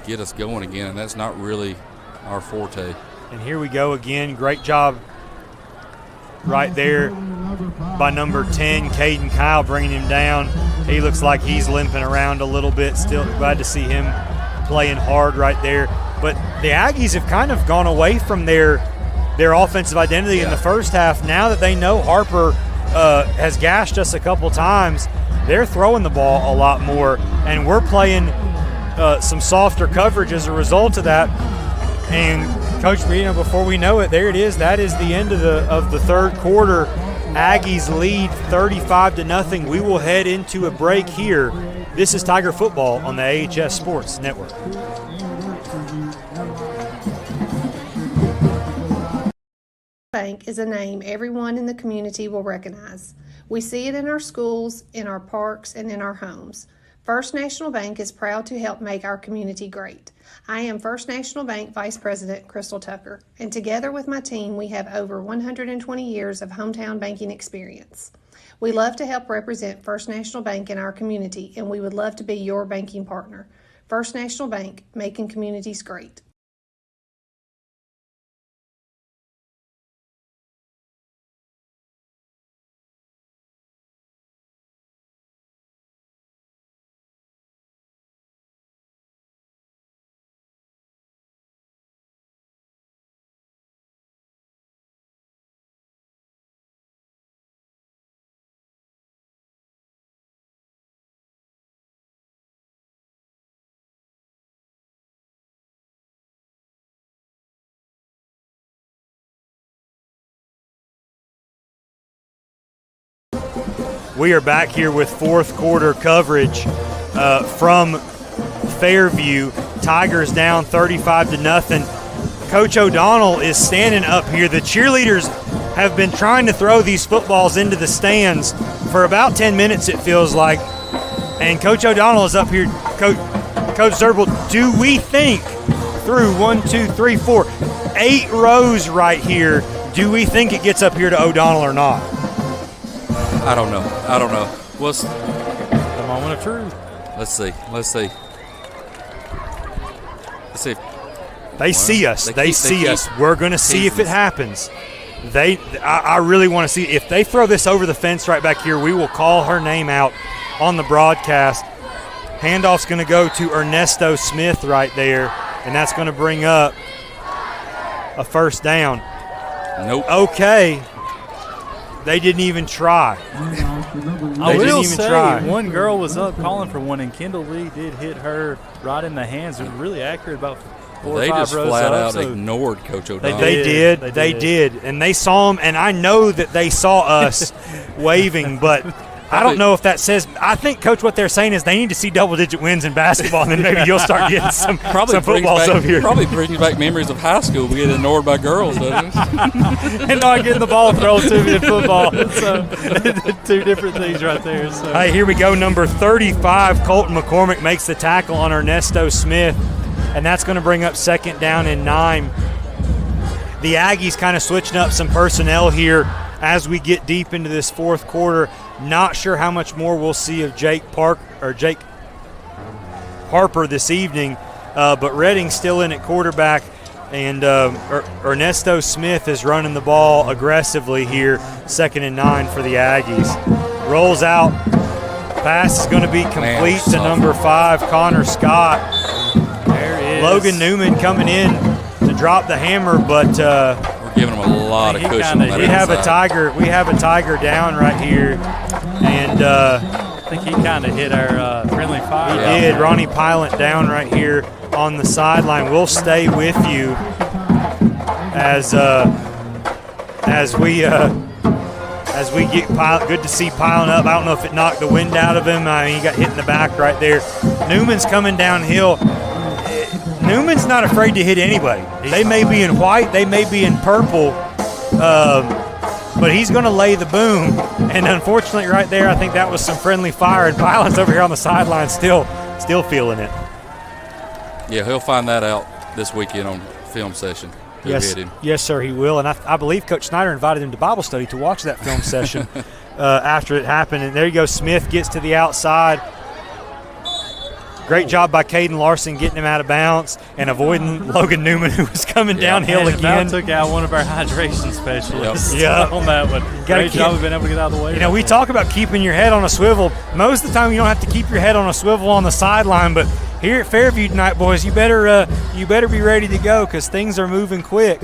get us going again, and that's not really our forte.
And here we go again. Great job right there by number 10, Caden Kyle, bringing him down. He looks like he's limping around a little bit. Still glad to see him playing hard right there. But the Aggies have kind of gone away from their offensive identity in the first half. Now that they know Harper has gashed us a couple times, they're throwing the ball a lot more, and we're playing some softer coverage as a result of that. And Coach, before we know it, there it is. That is the end of the third quarter. Aggies lead 35-0. We will head into a break here. This is Tiger Football on the AHS Sports Network.
Bank is a name everyone in the community will recognize. We see it in our schools, in our parks, and in our homes. First National Bank is proud to help make our community great. I am First National Bank Vice President Crystal Tucker, and together with my team, we have over 120 years of hometown banking experience. We love to help represent First National Bank in our community, and we would love to be your banking partner. First National Bank, making communities great.
We are back here with fourth quarter coverage from Fairview. Tigers down 35-0. Coach O'Donnell is standing up here. The cheerleaders have been trying to throw these footballs into the stands for about 10 minutes, it feels like. And Coach O'Donnell is up here. Coach Zerbel, do we think through 8 rows right here, do we think it gets up here to O'Donnell or not?
I don't know.
The moment of truth.
Let's see.
They see us. They see us. We're going to see if it happens. I really want to see. If they throw this over the fence right back here, we will call her name out on the broadcast. Handoff's going to go to Ernesto Smith right there, and that's going to bring up a first down.
Nope.
Okay. They didn't even try.
I will say, one girl was up calling for one, and Kendall Lee did hit her right in the hands. It was really accurate, about 4 or 5 rows up.
They just flat out ignored Coach O'Donnell.
They did. And they saw him, and I know that they saw us waving, but I don't know if that says – I think, Coach, what they're saying is they need to see double-digit wins in basketball, and then maybe you'll start getting some footballs over here.
Probably brings back memories of high school. We get ignored by girls, doesn't it?
And not getting the ball thrown to me in football. So, two different things right there. So.
Hey, here we go. Number 35, Colton McCormick makes the tackle on Ernesto Smith, and that's going to bring up 2nd down and 9. The Aggies kind of switching up some personnel here as we get deep into this 4th quarter. Not sure how much more we'll see of Jake Harper this evening, but Redding's still in at quarterback, and Ernesto Smith is running the ball aggressively here, 2nd and 9 for the Aggies. Rolls out. Pass is going to be complete to number 5, Connor Scott.
There it is.
Logan Newman coming in to drop the hammer, but
we're giving him a lot of cushion.
We have a Tiger down right here, and
I think he kind of hit our friendly fire.
He did. Ronnie Pilot down right here on the sideline. We'll stay with you as we get Pilot. Good to see piling up. I don't know if it knocked the wind out of him. He got hit in the back right there. Newman's coming downhill. Newman's not afraid to hit anybody. They may be in white, they may be in purple, but he's going to lay the boom. And unfortunately, right there, I think that was some friendly fire. And Pilot's over here on the sideline, still feeling it.
Yeah, he'll find that out this weekend on film session.
Yes, sir, he will. And I believe Coach Snyder invited him to Bible study to watch that film session after it happened. And there you go. Smith gets to the outside. Great job by Caden Larson getting him out of bounds and avoiding Logan Newman, who was coming downhill again.
About took out one of our hydration specialists on that one.
Great
job of being able to get out of the way.
We talk about keeping your head on a swivel. Most of the time you don't have to keep your head on a swivel on the sideline, but here at Fairview tonight, boys, you better be ready to go because things are moving quick.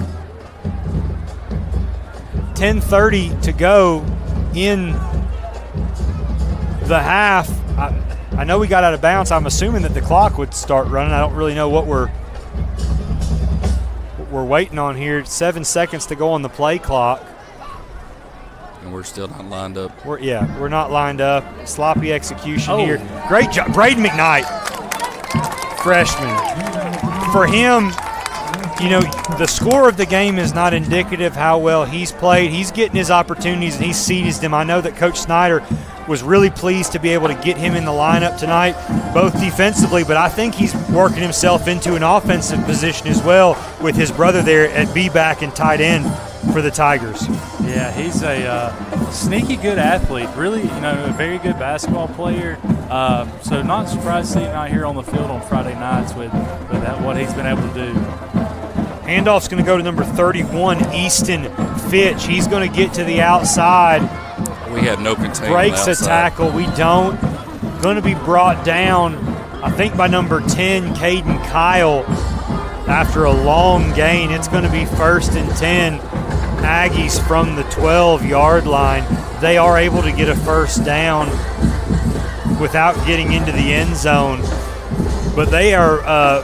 10:30 to go in the half. I know we got out of bounds. I'm assuming that the clock would start running. I don't really know what we're waiting on here. 7 seconds to go on the play clock.
And we're still not lined up.
We're not lined up. Sloppy execution here. Great job. Braden McKnight, freshman. For him, the score of the game is not indicative how well he's played. He's getting his opportunities and he's seized them. I know that Coach Snyder was really pleased to be able to get him in the lineup tonight, both defensively, but I think he's working himself into an offensive position as well with his brother there at B-back and tight end for the Tigers.
Yeah, he's a sneaky good athlete, really, a very good basketball player. So not surprised to see him out here on the field on Friday nights with what he's been able to do.
Handoff's going to go to number 31, Easton Fitch. He's going to get to the outside.
We had no containment.
Breaks a tackle. We don't. Going to be brought down, I think, by number 10, Caden Kyle, after a long gain. It's going to be 1st and 10. Aggies from the 12-yard line. They are able to get a first down without getting into the end zone. But they are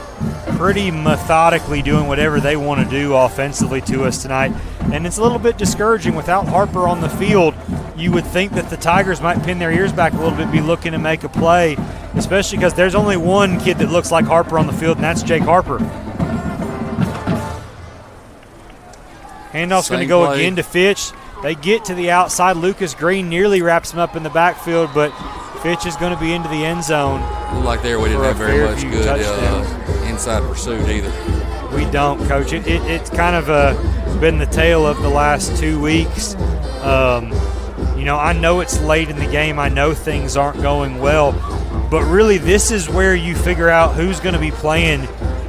pretty methodically doing whatever they want to do offensively to us tonight. And it's a little bit discouraging without Harper on the field. You would think that the Tigers might pin their ears back a little bit, be looking to make a play, especially because there's only one kid that looks like Harper on the field, and that's Jake Harper. Handoff's going to go again to Fitch. They get to the outside. Lucas Green nearly wraps him up in the backfield, but Fitch is going to be into the end zone.
Looked like there we didn't have very much good inside pursuit either.
We don't, Coach. It's kind of been the tale of the last 2 weeks. I know it's late in the game. I know things aren't going well. But really, this is where you figure out who's going to be playing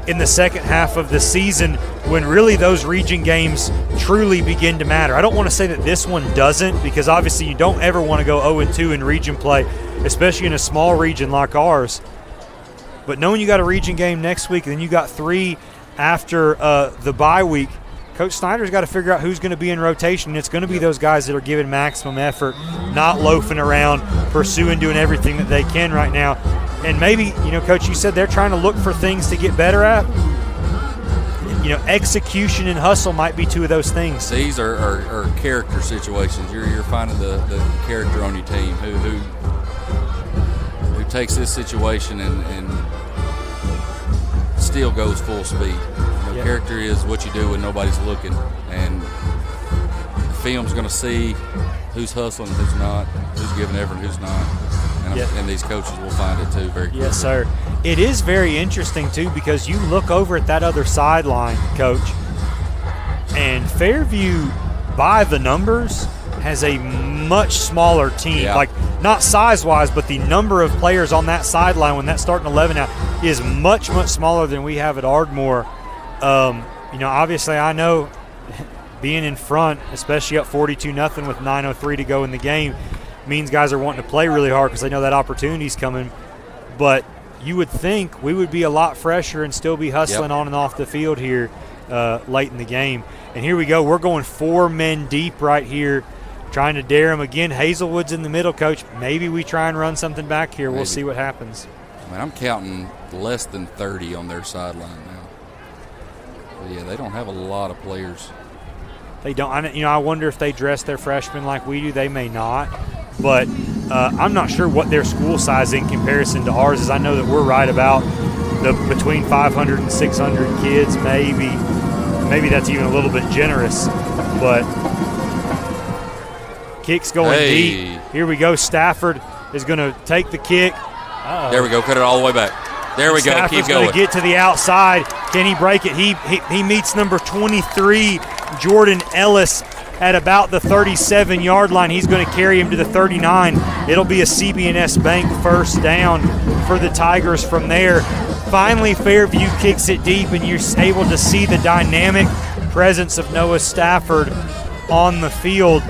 in the second half of the season when really those region games truly begin to matter. I don't want to say that this one doesn't, because obviously you don't ever want to go 0-2 in region play, especially in a small region like ours. But knowing you got a region game next week and then you got 3 after the bye week, Coach Snyder's got to figure out who's going to be in rotation. It's going to be those guys that are giving maximum effort, not loafing around, pursuing, doing everything that they can right now. And maybe, Coach, you said they're trying to look for things to get better at. execution and hustle might be two of those things.
These are character situations. You're finding the character on your team who takes this situation and still goes full speed. Character is what you do when nobody's looking, and the film's going to see who's hustling and who's not, who's giving effort and who's not. And these coaches will find it too very quickly.
Yes, sir. It is very interesting too, because you look over at that other sideline, Coach, and Fairview, by the numbers, has a much smaller team.
Yeah.
Like, not size-wise, but the number of players on that sideline when that starting 11 now is much, much smaller than we have at Ardmore. Obviously I know being in front, especially up 42-0 with 9:03 to go in the game, means guys are wanting to play really hard because they know that opportunity's coming. But you would think we would be a lot fresher and still be hustling on and off the field here late in the game. And here we go. We're going 4 men deep right here, trying to dare them again. Hazelwood's in the middle, Coach. Maybe we try and run something back here. We'll see what happens.
I'm counting less than 30 on their sideline now. But yeah, they don't have a lot of players.
They don't. I wonder if they dress their freshmen like we do. They may not. But I'm not sure what their school size in comparison to ours is. I know that we're right about between 500 and 600 kids, maybe. Maybe that's even a little bit generous. But kick's going deep. Here we go. Stafford is going to take the kick.
There we go. Cut it all the way back. There we go.
Stafford's
Keep going.
Going to get to the outside. Can he break it? He meets number 23, Jordan Ellis, at about the 37-yard line. He's going to carry him to the 39. It'll be a CB&S Bank first down for the Tigers from there. Finally, Fairview kicks it deep, and you're able to see the dynamic presence of Noah Stafford on the field.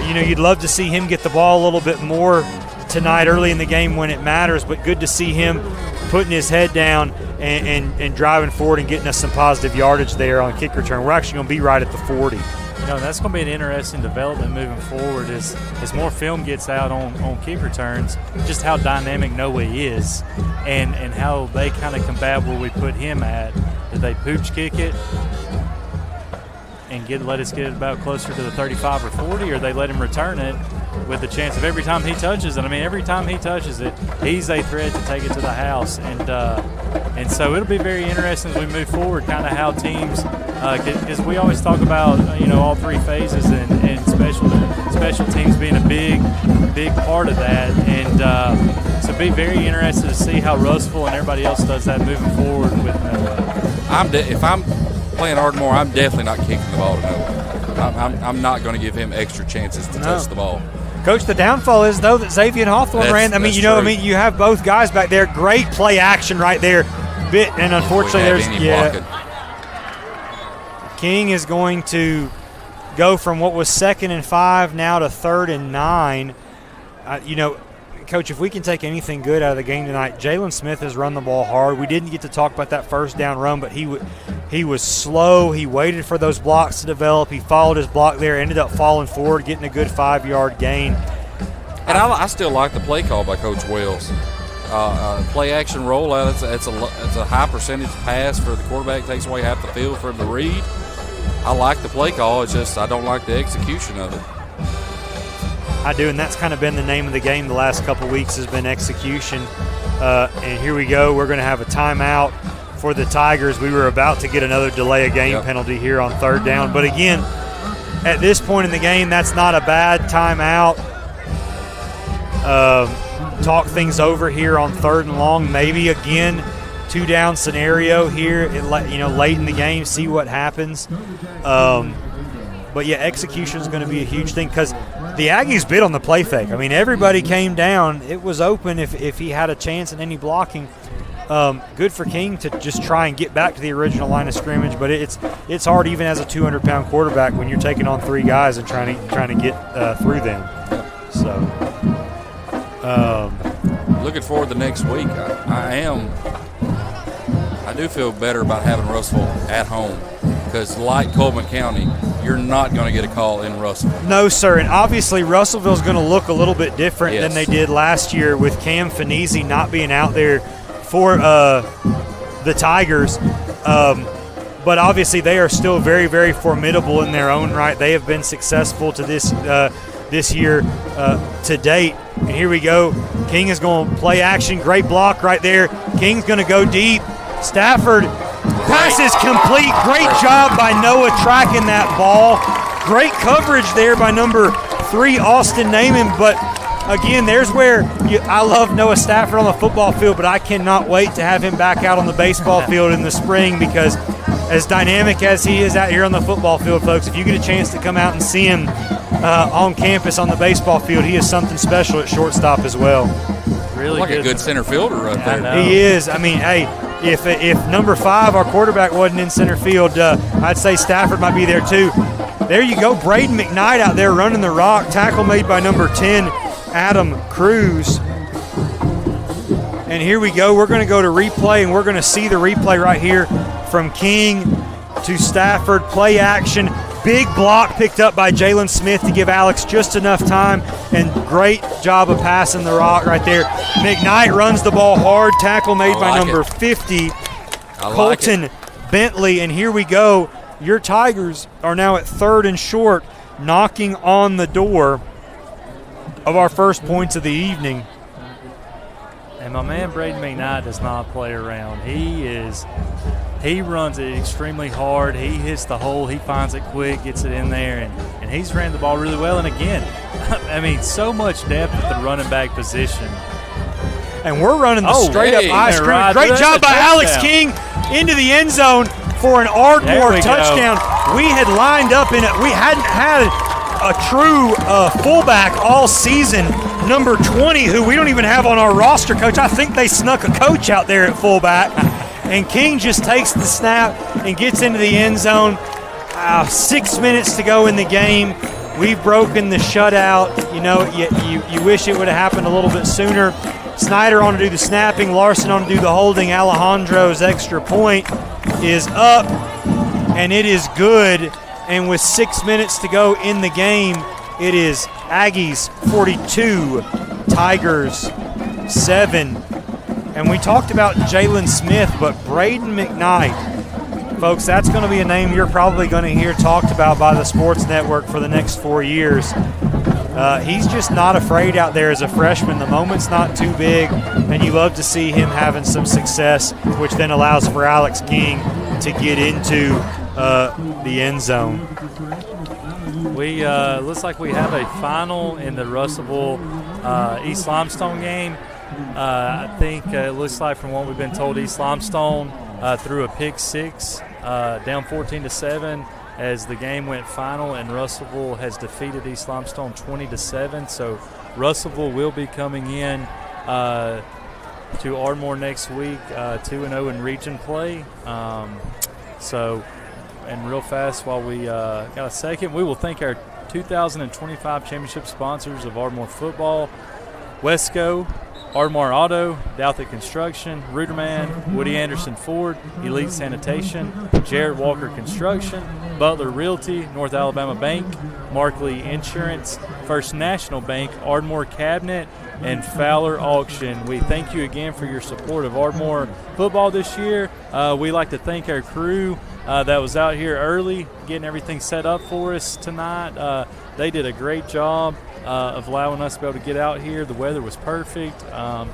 You'd love to see him get the ball a little bit more tonight early in the game when it matters, but good to see him putting his head down and driving forward and getting us some positive yardage there on kick return. We're actually going to be right at the 40.
That's going to be an interesting development moving forward as more film gets out on kick returns, just how dynamic Noah is and how they kind of combat where we put him at. Did they pooch kick it and let us get it about closer to the 35 or 40, or they let him return it with the chance of every time he touches it? Every time he touches it, he's a threat to take it to the house. And so it'll be very interesting as we move forward, kind of how teams, because we always talk about, all three phases and special teams being a big part of that. And so be very interested to see how Russell and everybody else does that moving forward with Noah.
If I'm playing Ardmore, I'm definitely not kicking the ball to Noah. I'm not going to give him extra chances to touch the ball.
Coach, the downfall is, though, that Xavier Hawthorne ran. You have both guys back there. Great play action right there. And unfortunately, King is going to go from what was 2nd and 5 now to 3rd and 9. Coach, if we can take anything good out of the game tonight, Jalen Smith has run the ball hard. We didn't get to talk about that first down run, but he was slow. He waited for those blocks to develop. He followed his block there, ended up falling forward, getting a good 5-yard gain.
And I still like the play call by Coach Wells. Play action rollout, it's a high percentage pass for the quarterback, takes away half the field for him to read. I like the play call. It's just I don't like the execution of it.
I do, and that's kind of been the name of the game the last couple weeks has been execution. And here we go. We're going to have a timeout for the Tigers. We were about to get another delay of game penalty here on 3rd down. But again, at this point in the game, that's not a bad timeout. Talk things over here on 3rd and long. Maybe again, 2-down scenario here. Late in the game, see what happens. But yeah, execution is going to be a huge thing because the Aggies bid on the play fake. Everybody came down. It was open if he had a chance in any blocking. Good for King to just try and get back to the original line of scrimmage, but it's hard even as a 200-pound quarterback when you're taking on 3 guys and trying to get through them. So,
looking forward to next week. I do feel better about having Russell at home because, like Coleman County, you're not going to get a call in Russell.
No, sir. And obviously, Russellville's going to look a little bit different than they did last year with Cam Finese not being out there for the Tigers. But but obviously they are still very, very formidable in their own right. They have been successful to this year to date. And here we go. King is going to play action. Great block right there. King's going to go deep. Stafford passes complete. Great job by Noah tracking that ball. Great coverage there by number 3, Austin Naaman. But again, there's where I love Noah Stafford on the football field, but I cannot wait to have him back out on the baseball field in the spring, because as dynamic as he is out here on the football field, folks, if you get a chance to come out and see him on campus on the baseball field, he is something special at shortstop as well.
Really
like
good.
a good center fielder right there.
He is. I mean, hey, if number 5, our quarterback, wasn't in center field, I'd say Stafford might be there too. There you go, Braden McKnight out there running the rock. Tackle made by number 10, Adam Cruz. And here we go. We're going to go to replay, and we're going to see the replay right here from King to Stafford. Play action. Big block picked up by Jalen Smith to give Alex just enough time, and great job of passing the rock right there. McKnight runs the ball hard. Tackle made by number 50, Colton Bentley. And here we go. Your Tigers are now at 3rd and short, knocking on the door of our first points of the evening.
And my man Braden McKnight does not play around. He runs it extremely hard. He hits the hole. He finds it quick, gets it in there, and he's ran the ball really well. And again, I mean, so much depth at the running back position.
And we're running the straight-up ice cream. Great job by Alex King into the end zone for an Ardmore touchdown. We had lined up in it. We hadn't had a true fullback all season. Number 20, who we don't even have on our roster, Coach. I think they snuck a coach out there at fullback. And King just takes the snap and gets into the end zone. 6 minutes to go in the game. We've broken the shutout. You know, you wish it would have happened a little bit sooner. Snyder on to do the snapping. Larson on to do the holding. Alejandro's extra point is up, and it is good. And with 6 minutes to go in the game, it is Aggies 42, Tigers 7. And we talked about Jalen Smith, but Braden McKnight, folks, that's going to be a name you're probably going to hear talked about by the Sports Network for the next 4 years. He's just not afraid out there as a freshman. The moment's not too big, and you love to see him having some success, which then allows for Alex King to get into the end zone.
We looks like we have a final in the Russellville East Limestone game. I think it looks like, from what we've been told, East Limestone threw a pick 6 down 14-7 as the game went final, and Russellville has defeated East Limestone 20-7. So Russellville will be coming in to Ardmore next week, 2-0 in region play. And real fast, while we got a second, we will thank our 2025 championship sponsors of Ardmore football: Wesco, Ardmore Auto, Douthit Construction, Ruderman, Woody Anderson Ford, Elite Sanitation, Jarrett Walker Construction, Butler Realty, North Alabama Bank, Markley Insurance, First National Bank, Ardmore Cabinet, and Fowler Auction. We thank you again for your support of Ardmore football this year. We like to thank our crew that was out here early getting everything set up for us tonight. They did a great job of allowing us to be able to get out here. The weather was perfect. And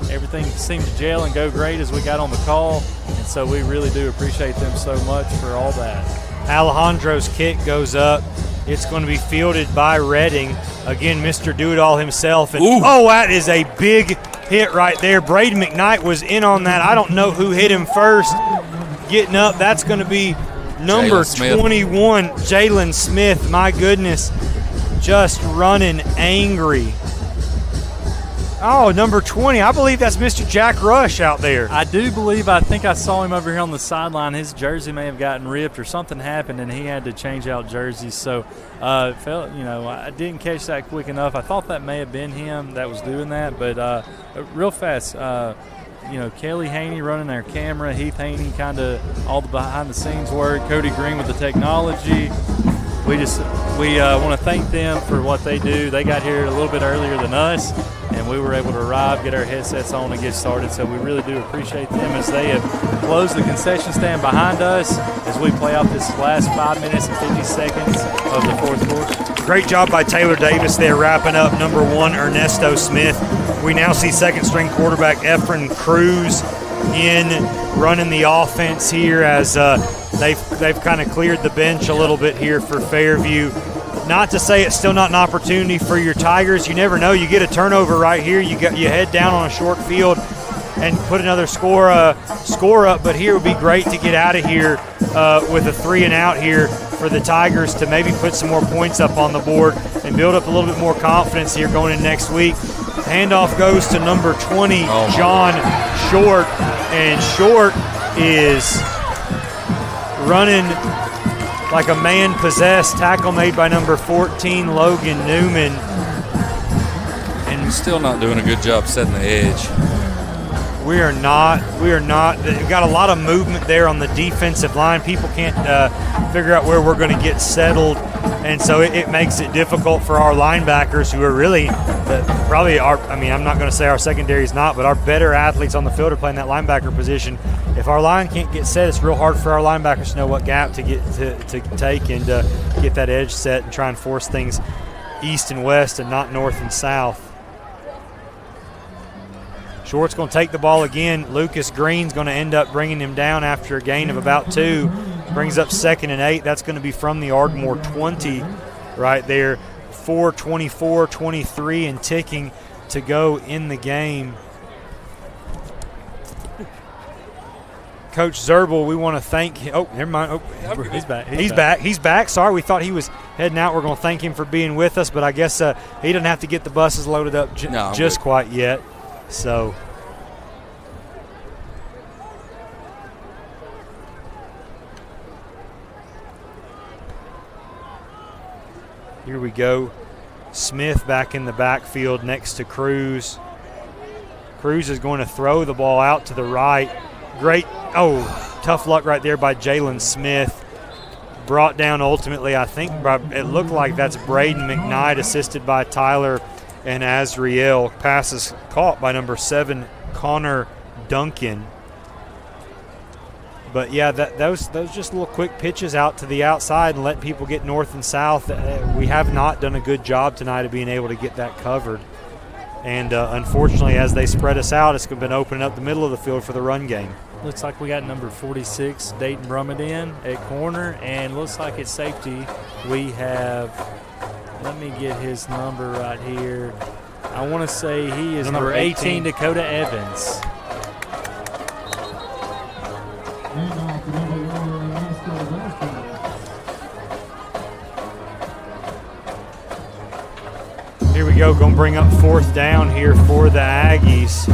everything seemed to gel and go great as we got on the call. And so we really do appreciate them so much for all that.
Alejandro's kick goes up. It's going to be fielded by Redding. Again, Mr. Do-It-All himself. And, that is a big hit right there. Braden McKnight was in on that. I don't know who hit him first. Getting up, that's going to be number 21, Jalen Smith. My goodness, just running angry. Oh, number 20, I believe that's Mr. Jack Rush out there.
I do believe, I think I saw him over here on the sideline. His jersey may have gotten ripped or something happened, and he had to change out jerseys. So, I didn't catch that quick enough. I thought that may have been him that was doing that, but real fast, Kelly Haney running our camera, Heath Haney kind of all the behind-the-scenes work, Cody Green with the technology. We want to thank them for what they do. They got here a little bit earlier than us, and we were able to arrive, get our headsets on, and get started. So we really do appreciate them as they have closed the concession stand behind us as we play out this last 5 minutes and 50 seconds of the fourth quarter.
Great job by Taylor Davis there, wrapping up number 1, Ernesto Smith. We now see second-string quarterback Efren Cruz in running the offense here as they've kind of cleared the bench a little bit here for Fairview. Not to say it's still not an opportunity for your Tigers. You never know. You get a turnover right here. You head down on a short field and put another score up. But here would be great to get out of here with a 3-and-out here for the Tigers to maybe put some more points up on the board and build up a little bit more confidence here going in next week. Handoff goes to number 20, John Short, and Short is running like a man possessed. Tackle made by number 14, Logan Newman.
And we're still not doing a good job setting the edge.
We are not. We've got a lot of movement there on the defensive line. People can't figure out where we're going to get settled, and so it makes it difficult for our linebackers, who are really probably our. I mean, I'm not going to say our secondary is not, but our better athletes on the field are playing that linebacker position. If our line can't get set, it's real hard for our linebackers to know what gap to get to take and get that edge set and try and force things east and west and not north and south. Short's going to take the ball again. Lucas Green's going to end up bringing him down after a gain of about 2. Brings up 2nd and 8. That's going to be from the Ardmore 20 right there. 4:24, 23 and ticking to go in the game. Coach Zerbel, we want to thank him. Oh, never mind. Oh,
He's back.
He's back. Sorry, we thought he was heading out. We're going to thank him for being with us, but I guess he doesn't have to get the buses loaded up just quite yet. So here we go. Smith back in the backfield next to Cruz. Cruz is going to throw the ball out to the right. Great. Oh, tough luck right there by Jalen Smith. Brought down ultimately, I think, it looked like that's Braden McKnight, assisted by Tyler and Azriel. Passes caught by number 7, Connor Duncan. But yeah, those just little quick pitches out to the outside and let people get north and south. We have not done a good job tonight of being able to get that covered. And unfortunately, as they spread us out, it's been opening up the middle of the field for the run game.
Looks like we got number 46, Dayton Brummett at corner, and looks like at safety we have, let me get his number right here. I want to say he is number 18, Dakota Evans.
Here we go, going to bring up 4th down here for the Aggies.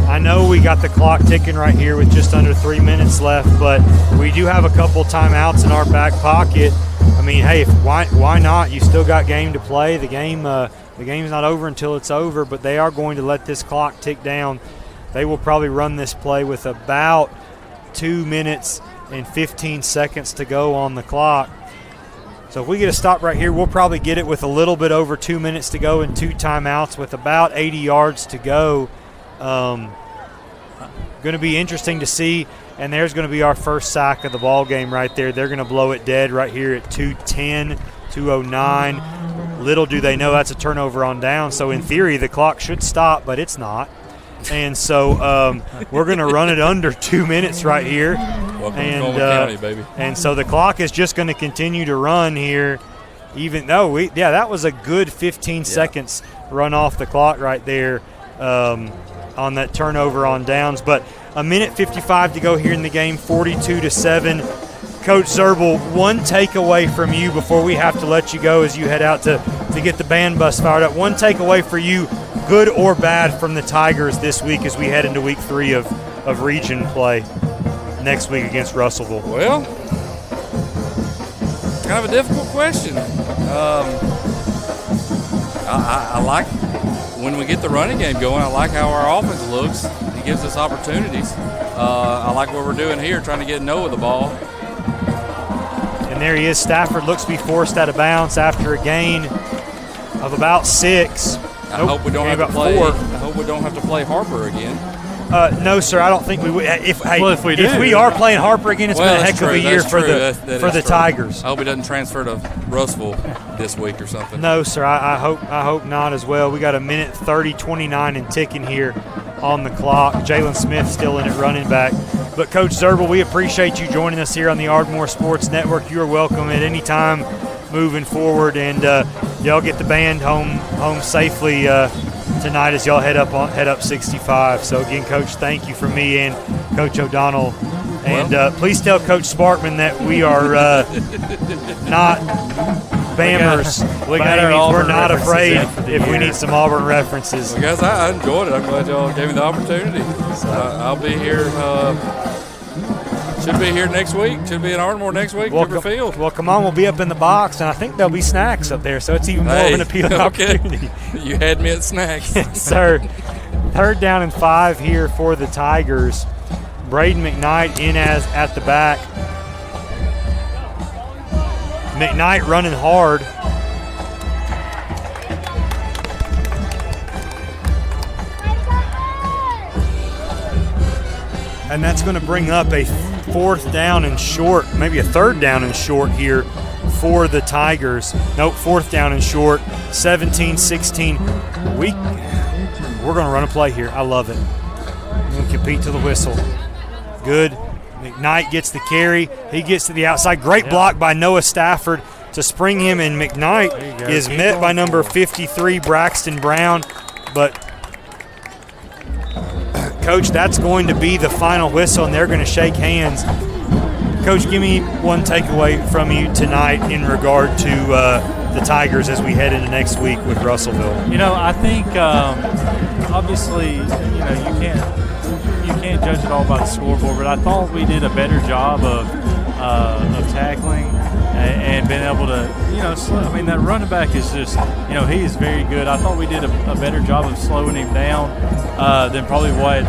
I know we got the clock ticking right here with just under 3 minutes left, but we do have a couple timeouts in our back pocket. I mean, hey, why not? You still got game to play. The game's not over until it's over, but they are going to let this clock tick down. They will probably run this play with about 2 minutes and 15 seconds to go on the clock. So if we get a stop right here, we'll probably get it with a little bit over 2 minutes to go and 2 timeouts with about 80 yards to go. Going to be interesting to see, and there's going to be our first sack of the ball game right there. They're going to blow it dead right here at 2:10, 2:09. Little do they know that's a turnover on down. So in theory, the clock should stop, but it's not. And so we're going to run it under 2 minutes right here.
Welcome to Coleman County, baby.
And so the clock is just going to continue to run here, even though that was a good 15 seconds run off the clock right there. On that turnover on downs, but a minute 55 to go here in the game, 42-7. Coach Zerbel, one takeaway from you before we have to let you go as you head out to get the band bus fired up. One takeaway for you, good or bad, from the Tigers this week as we head into week 3 of region play next week against Russellville.
Well, kind of a difficult question. I like when we get the running game going. I like how our offense looks. It gives us opportunities. I like what we're doing here, trying to get Noah the ball.
And there he is. Stafford looks to be forced out of bounds after a gain of about 6.
I hope we don't have to play. I hope we don't have to play Harper again.
No, sir. I don't think we would. If we are playing Harper again, it's been a heck of a year for the Tigers.
I hope he doesn't transfer to Russellville this week or something.
No, sir. I hope not as well. We got a minute 30:29 and ticking here on the clock. Jalen Smith still in at running back. But Coach Zerbel, we appreciate you joining us here on the Ardmore Sports Network. You are welcome at any time moving forward, and y'all get the band home safely tonight as y'all head up 65. So again, Coach, thank you from me and Coach O'Donnell, and please tell Coach Sparkman that we are not Bammers. We're not afraid if we need some Auburn references.
Well, guys, I enjoyed it. I'm glad y'all gave me the opportunity. I'll be here. Should be here next week. Should be in Ardmore next week. River Field.
Well, come on. We'll be up in the box, and I think there'll be snacks up there, so it's even more of an appealing opportunity.
You had me at snacks.
Yes, sir. 3rd down and 5 here for the Tigers. Braden McKnight in as at the back. McKnight running hard. And that's going to bring up a 4th down and short, maybe a 3rd down and short here for the Tigers. Nope, 4th down and short, 17-16. We're going to run a play here. I love it. We're going to compete to the whistle. Good. McKnight gets the carry. He gets to the outside. Great block by Noah Stafford to spring him, and McKnight is met by number 53, Braxton Brown. But, Coach, that's going to be the final whistle, and they're going to shake hands. Coach, give me one takeaway from you tonight in regard to the Tigers as we head into next week with Russellville.
I think obviously, you can't judge it all by the scoreboard, but I thought we did a better job of tackling and being able to, that running back is just, he is very good. I thought we did a better job of slowing him down than probably what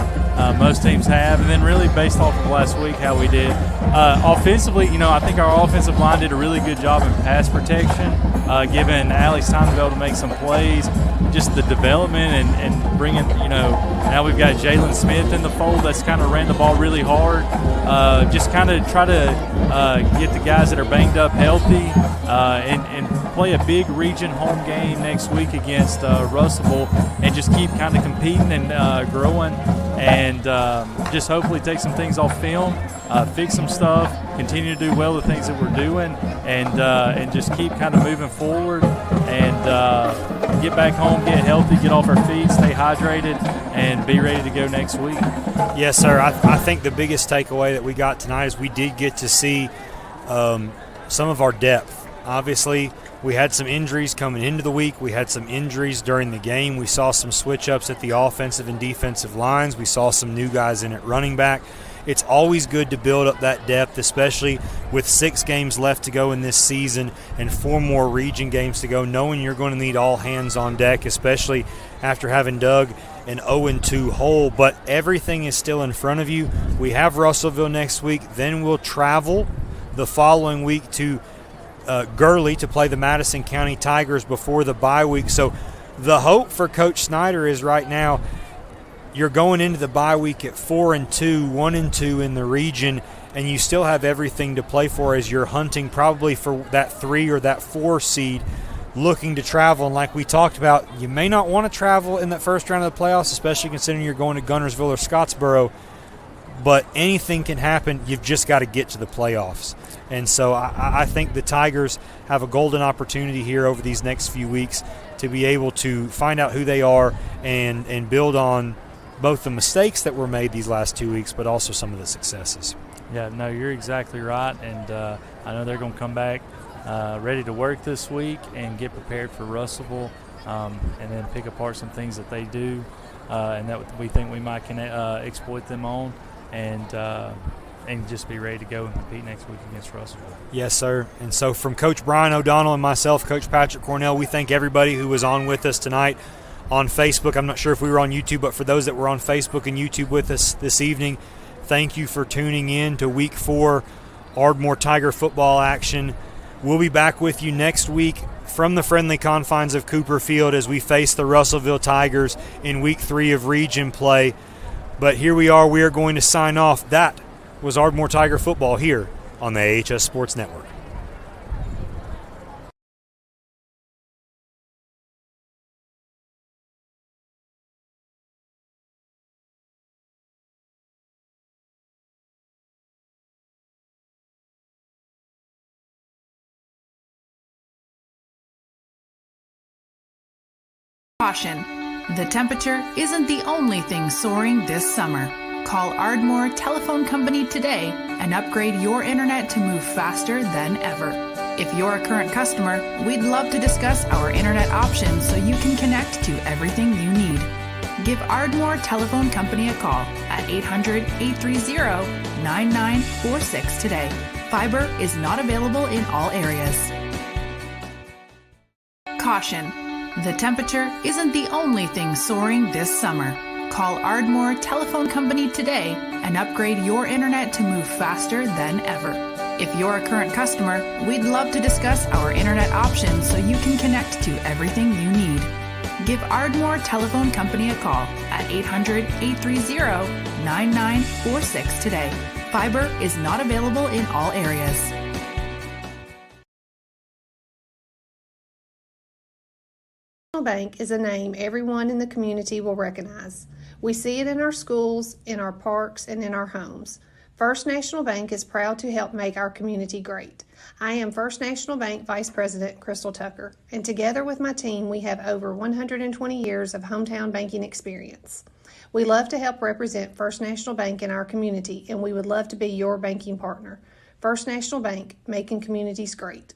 most teams have. And then really based off of last week, how we did. Offensively, I think our offensive line did a really good job in pass protection, giving Alex time to be able to make some plays. Just the development and bringing, now we've got Jalen Smith in the fold that's kind of ran the ball really hard. Just kind of try to get the guys that are banged up healthy and play a big region home game next week against Russellville and just keep kind of competing and growing and just hopefully take some things off film, fix some stuff, continue to do well the things that we're doing, and just keep kind of moving forward and get back home, get healthy, get off our feet, stay hydrated, and be ready to go next week.
Yes, sir. I think the biggest takeaway that we got tonight is we did get to see some of our depth. Obviously, we had some injuries coming into the week. We had some injuries during the game. We saw some switch-ups at the offensive and defensive lines. We saw some new guys in at running back. It's always good to build up that depth, especially with 6 games left to go in this season and 4 more region games to go, knowing you're going to need all hands on deck, especially after having dug an 0-2 hole. But everything is still in front of you. We have Russellville next week. Then we'll travel the following week to Gurley to play the Madison County Tigers before the bye week. So the hope for Coach Snyder is right now you're going into the bye week at 4-2, 1-2 in the region, and you still have everything to play for as you're hunting probably for that 3 or that 4 seed, looking to travel. And like we talked about, you may not want to travel in that first round of the playoffs, especially considering you're going to Guntersville or Scottsboro, but anything can happen. You've just got to get to the playoffs. And so I think the Tigers have a golden opportunity here over these next few weeks to be able to find out who they are and build on both the mistakes that were made these last 2 weeks, but also some of the successes.
Yeah, no, you're exactly right. And I know they're going to come back ready to work this week and get prepared for Russellville and then pick apart some things that they do and that we think we might exploit them on. And just be ready to go and compete next week against Russellville.
Yes, sir. And so from Coach Brian O'Donnell and myself, Coach Patrick Cornell, we thank everybody who was on with us tonight on Facebook. I'm not sure if we were on YouTube, but for those that were on Facebook and YouTube with us this evening, thank you for tuning in to Week 4 Ardmore Tiger football action. We'll be back with you next week from the friendly confines of Cooper Field as we face the Russellville Tigers in Week 3 of region play. But here we are. We are going to sign off. That was Ardmore Tiger football here on the AHS Sports Network.
Caution. The temperature isn't the only thing soaring this summer. Call Ardmore Telephone Company today and upgrade your internet to move faster than ever. If you're a current customer, we'd love to discuss our internet options so you can connect to everything you need. Give Ardmore Telephone Company a call at 800-830-9946 today. Fiber is not available in all areas. Caution. The temperature isn't the only thing soaring this summer. Call Ardmore Telephone Company today and upgrade your internet to move faster than ever. If you're a current customer, we'd love to discuss our internet options so you can connect to everything you need. Give Ardmore Telephone Company a call at 800-830-9946 today. Fiber is not available in all areas.
Bank is a name everyone in the community will recognize. We see it in our schools, in our parks, and in our homes. First National Bank is proud to help make our community great. I am First National Bank Vice President Crystal Tucker, and together with my team, we have over 120 years of hometown banking experience. We love to help represent First National Bank in our community, and we would love to be your banking partner. First National Bank, making communities great.